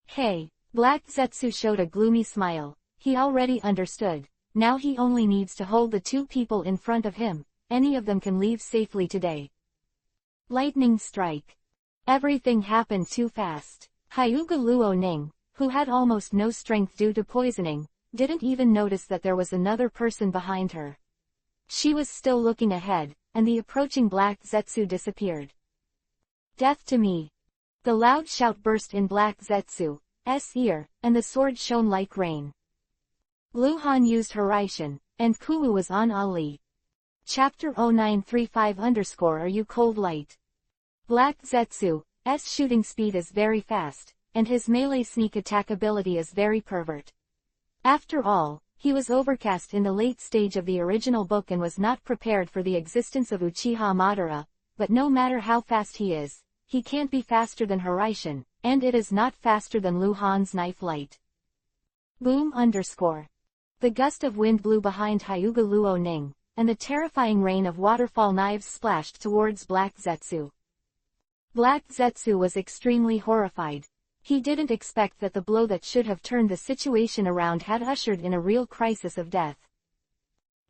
Hey! Black Zetsu showed a gloomy smile. He already understood. Now he only needs to hold the two people in front of him. Any of them can leave safely today. Lightning strike. Everything happened too fast. Hyuga Luoning, who had almost no strength due to poisoning, didn't even notice that there was another person behind her. She was still looking ahead, and the approaching Black Zetsu disappeared. Death to me! The loud shout burst in Black Zetsu's ear, and the sword shone like rain. Lu Han used Horaishin, and Kuwu was on Ali. Chapter-301-320 Are you cold light? Black Zetsu's shooting speed is very fast, and his melee sneak attack ability is very pervert. After all, he was overcast in the late stage of the original book and was not prepared for the existence of Uchiha Madara, but no matter how fast he is, he can't be faster than Horaishin, and it is not faster than Lu Han's knife light. Boom _ The gust of wind blew behind Hyuga Luoning, and the terrifying rain of waterfall knives splashed towards Black Zetsu. Black Zetsu was extremely horrified. He didn't expect that the blow that should have turned the situation around had ushered in a real crisis of death.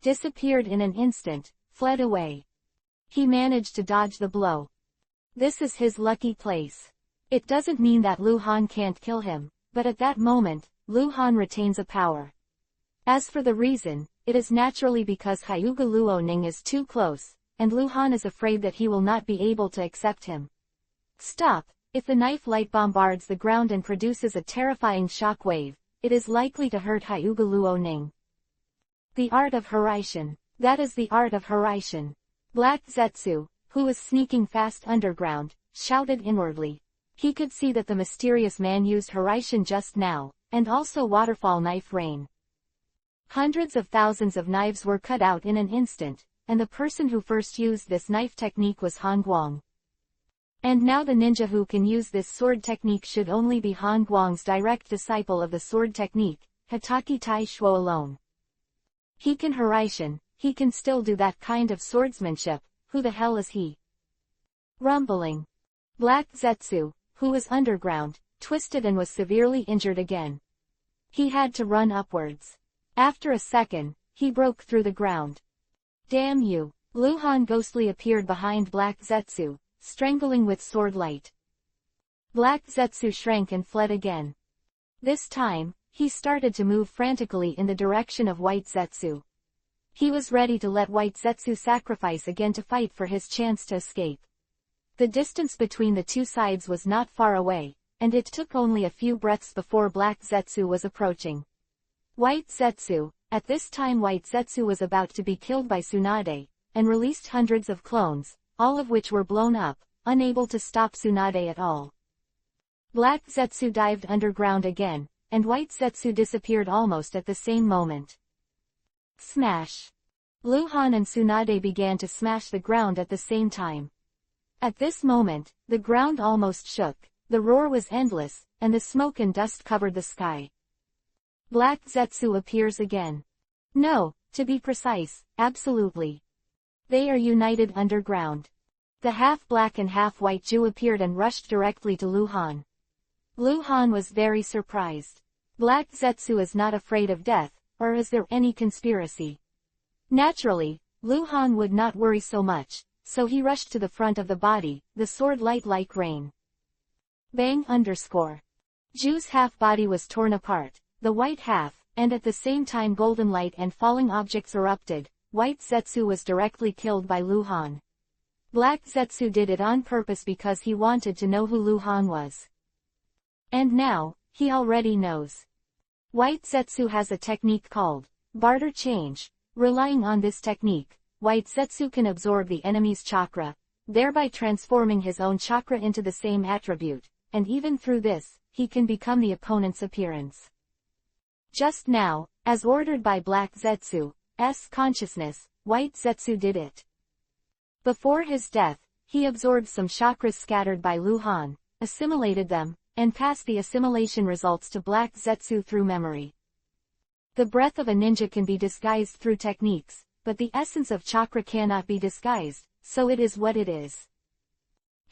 Disappeared in an instant, fled away. He managed to dodge the blow. This is his lucky place. It doesn't mean that Lu Han can't kill him, but at that moment, Lu Han retains a power. As for the reason, it is naturally because Hyuga Luoning is too close, and Lu Han is afraid that he will not be able to accept him. Stop! If the knife light bombards the ground and produces a terrifying shock wave, it is likely to hurt Hyuga Luoning. The art of Horaishin. That is the art of Horaishin. Black Zetsu, who was sneaking fast underground, shouted inwardly. He could see that the mysterious man used Horaishin just now, and also waterfall knife rain. Hundreds of thousands of knives were cut out in an instant, and the person who first used this knife technique was Han Guang. And now the ninja who can use this sword technique should only be Han Guang's direct disciple of the sword technique, Hokage I Shuo alone. He can Hiraishin, he can still do that kind of swordsmanship, who the hell is he? Rumbling. Black Zetsu, who was underground, twisted and was severely injured again. He had to run upwards. After a second, he broke through the ground. Damn you! Luhan ghostly appeared behind Black Zetsu, strangling with sword light. Black Zetsu shrank and fled again. This time, he started to move frantically in the direction of White Zetsu. He was ready to let White Zetsu sacrifice again to fight for his chance to escape. The distance between the two sides was not far away, and it took only a few breaths before Black Zetsu was approaching. White Zetsu, at this time White Zetsu was about to be killed by Tsunade, and released hundreds of clones, all of which were blown up, unable to stop Tsunade at all. Black Zetsu dived underground again, and White Zetsu disappeared almost at the same moment. Smash! Luhan and Tsunade began to smash the ground at the same time. At this moment, the ground almost shook, the roar was endless, and the smoke and dust covered the sky. Black Zetsu appears again. No, to be precise, absolutely. They are united underground. The half-black and half-white Jew appeared and rushed directly to Luhan. Luhan was very surprised. Black Zetsu is not afraid of death, or is there any conspiracy? Naturally, Luhan would not worry so much, so he rushed to the front of the body, the sword light like rain. Bang underscore. Jew's half-body was torn apart, the white half, and at the same time golden light and falling objects erupted. White Zetsu was directly killed by Luhan. Black Zetsu did it on purpose because he wanted to know who Luhan was. And now, he already knows. White Zetsu has a technique called barter change. Relying on this technique, White Zetsu can absorb the enemy's chakra, thereby transforming his own chakra into the same attribute, and even through this, he can become the opponent's appearance. Just now, as ordered by Black Zetsu's consciousness, White Zetsu did it. Before his death, he absorbed some chakras scattered by Luhan, assimilated them, and passed the assimilation results to Black Zetsu through memory. The breath of a ninja can be disguised through techniques, but the essence of chakra cannot be disguised, so it is what it is.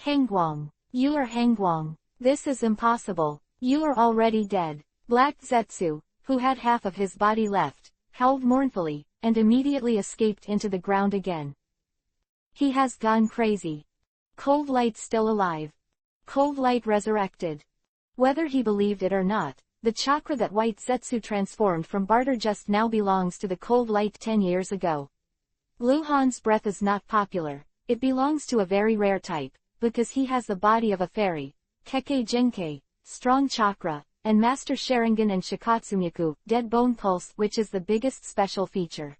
Hangguang. You are Hangguang. This is impossible. You are already dead. Black Zetsu, who had half of his body left, howled mournfully, and immediately escaped into the ground again. He has gone crazy. Cold Light still alive. Cold Light resurrected. Whether he believed it or not, the chakra that White Zetsu transformed from barter just now belongs to the Cold Light 10 years ago. Luhan's breath is not popular, it belongs to a very rare type, because he has the body of a fairy, Kekkei Genkei, strong chakra, and Master Sharingan and Shikatsumiku, dead bone pulse, which is the biggest special feature.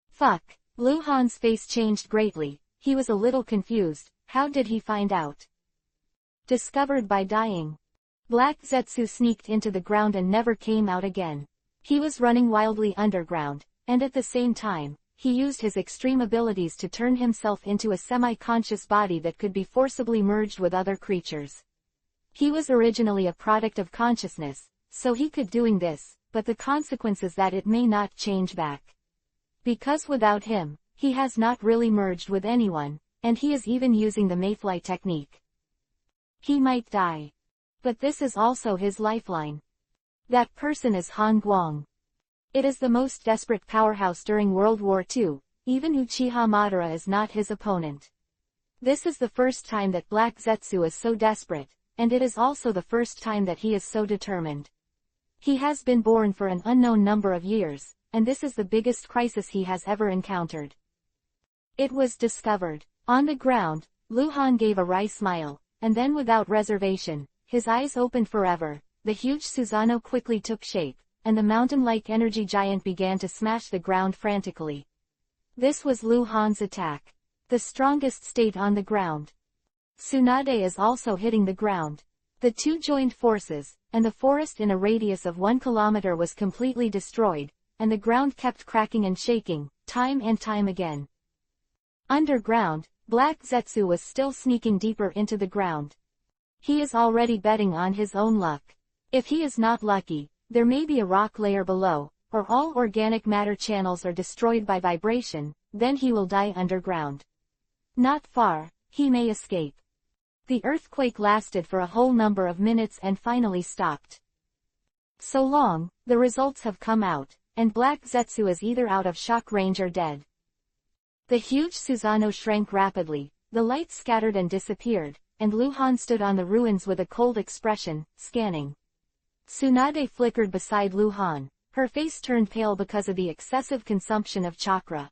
Fuck. Luhan's face changed greatly, he was a little confused. How did he find out? Discovered by dying. Black Zetsu sneaked into the ground and never came out again. He was running wildly underground, and at the same time, he used his extreme abilities to turn himself into a semi-conscious body that could be forcibly merged with other creatures. He was originally a product of consciousness, so he could doing this, but the consequence is that it may not change back. Because without him, he has not really merged with anyone, and he is even using the Mayfly technique. He might die. But this is also his lifeline. That person is Han Guang. It is the most desperate powerhouse during World War II, even Uchiha Madara is not his opponent. This is the first time that Black Zetsu is so desperate, and it is also the first time that he is so determined. He has been born for an unknown number of years, and this is the biggest crisis he has ever encountered. It was discovered. On the ground, Luhan gave a wry smile, and then without reservation, his eyes opened forever. The huge Susanoo quickly took shape, and the mountain-like energy giant began to smash the ground frantically. This was Luhan's attack. The strongest stayed on the ground. Tsunade is also hitting the ground. The two joined forces, and the forest in a radius of 1 kilometer was completely destroyed, and the ground kept cracking and shaking, time and time again. Underground, Black Zetsu was still sneaking deeper into the ground. He is already betting on his own luck. If he is not lucky, there may be a rock layer below, or all organic matter channels are destroyed by vibration, then he will die underground. Not far, he may escape. The earthquake lasted for a whole number of minutes and finally stopped. So long, the results have come out, and Black Zetsu is either out of shock range or dead. The huge Susanoo shrank rapidly, the lights scattered and disappeared, and Luhan stood on the ruins with a cold expression, scanning. Tsunade flickered beside Luhan, her face turned pale because of the excessive consumption of chakra.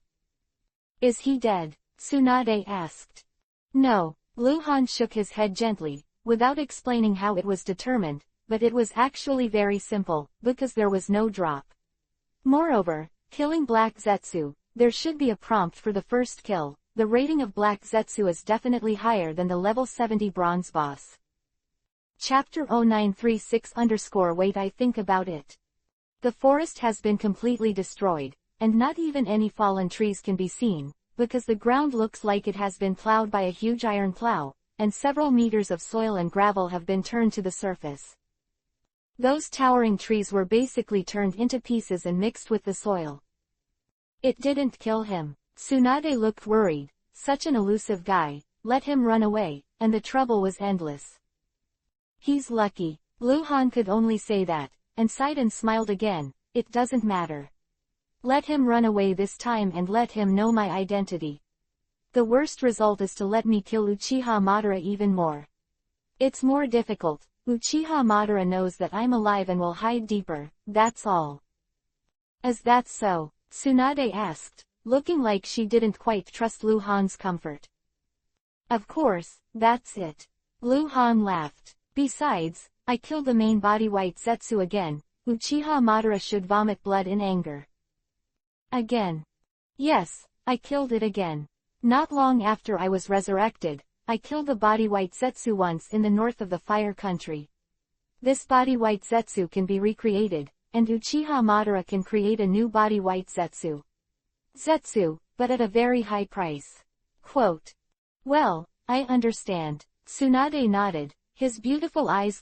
Is he dead? Tsunade asked. No, Luhan shook his head gently, without explaining how it was determined, but it was actually very simple, because there was no drop. Moreover, killing Black Zetsu, there should be a prompt for the first kill. The rating of Black Zetsu is definitely higher than the level 70 bronze boss. Chapter 0936_wait I think about it. The forest has been completely destroyed, and not even any fallen trees can be seen, because the ground looks like it has been plowed by a huge iron plow, and several meters of soil and gravel have been turned to the surface. Those towering trees were basically turned into pieces and mixed with the soil. It didn't kill him. Tsunade looked worried. Such an elusive guy, let him run away, and the trouble was endless. He's lucky. Luhan could only say that, and sighed and smiled again. It doesn't matter. Let him run away this time and let him know my identity. The worst result is to let me kill Uchiha Madara even more. It's more difficult. Uchiha Madara knows that I'm alive and will hide deeper, that's all. Is that so? Tsunade asked, looking like she didn't quite trust Luhan's comfort. Of course, that's it. Luhan laughed. Besides, I killed the main body White Zetsu again. Uchiha Madara should vomit blood in anger. Again. Yes, I killed it again. Not long after I was resurrected, I killed the body White Zetsu once in the north of the Fire Country. This body White Zetsu can be recreated, and Uchiha Madara can create a new body White Zetsu. But at a very high price. Quote. Well, I understand. Tsunade nodded, his beautiful eyes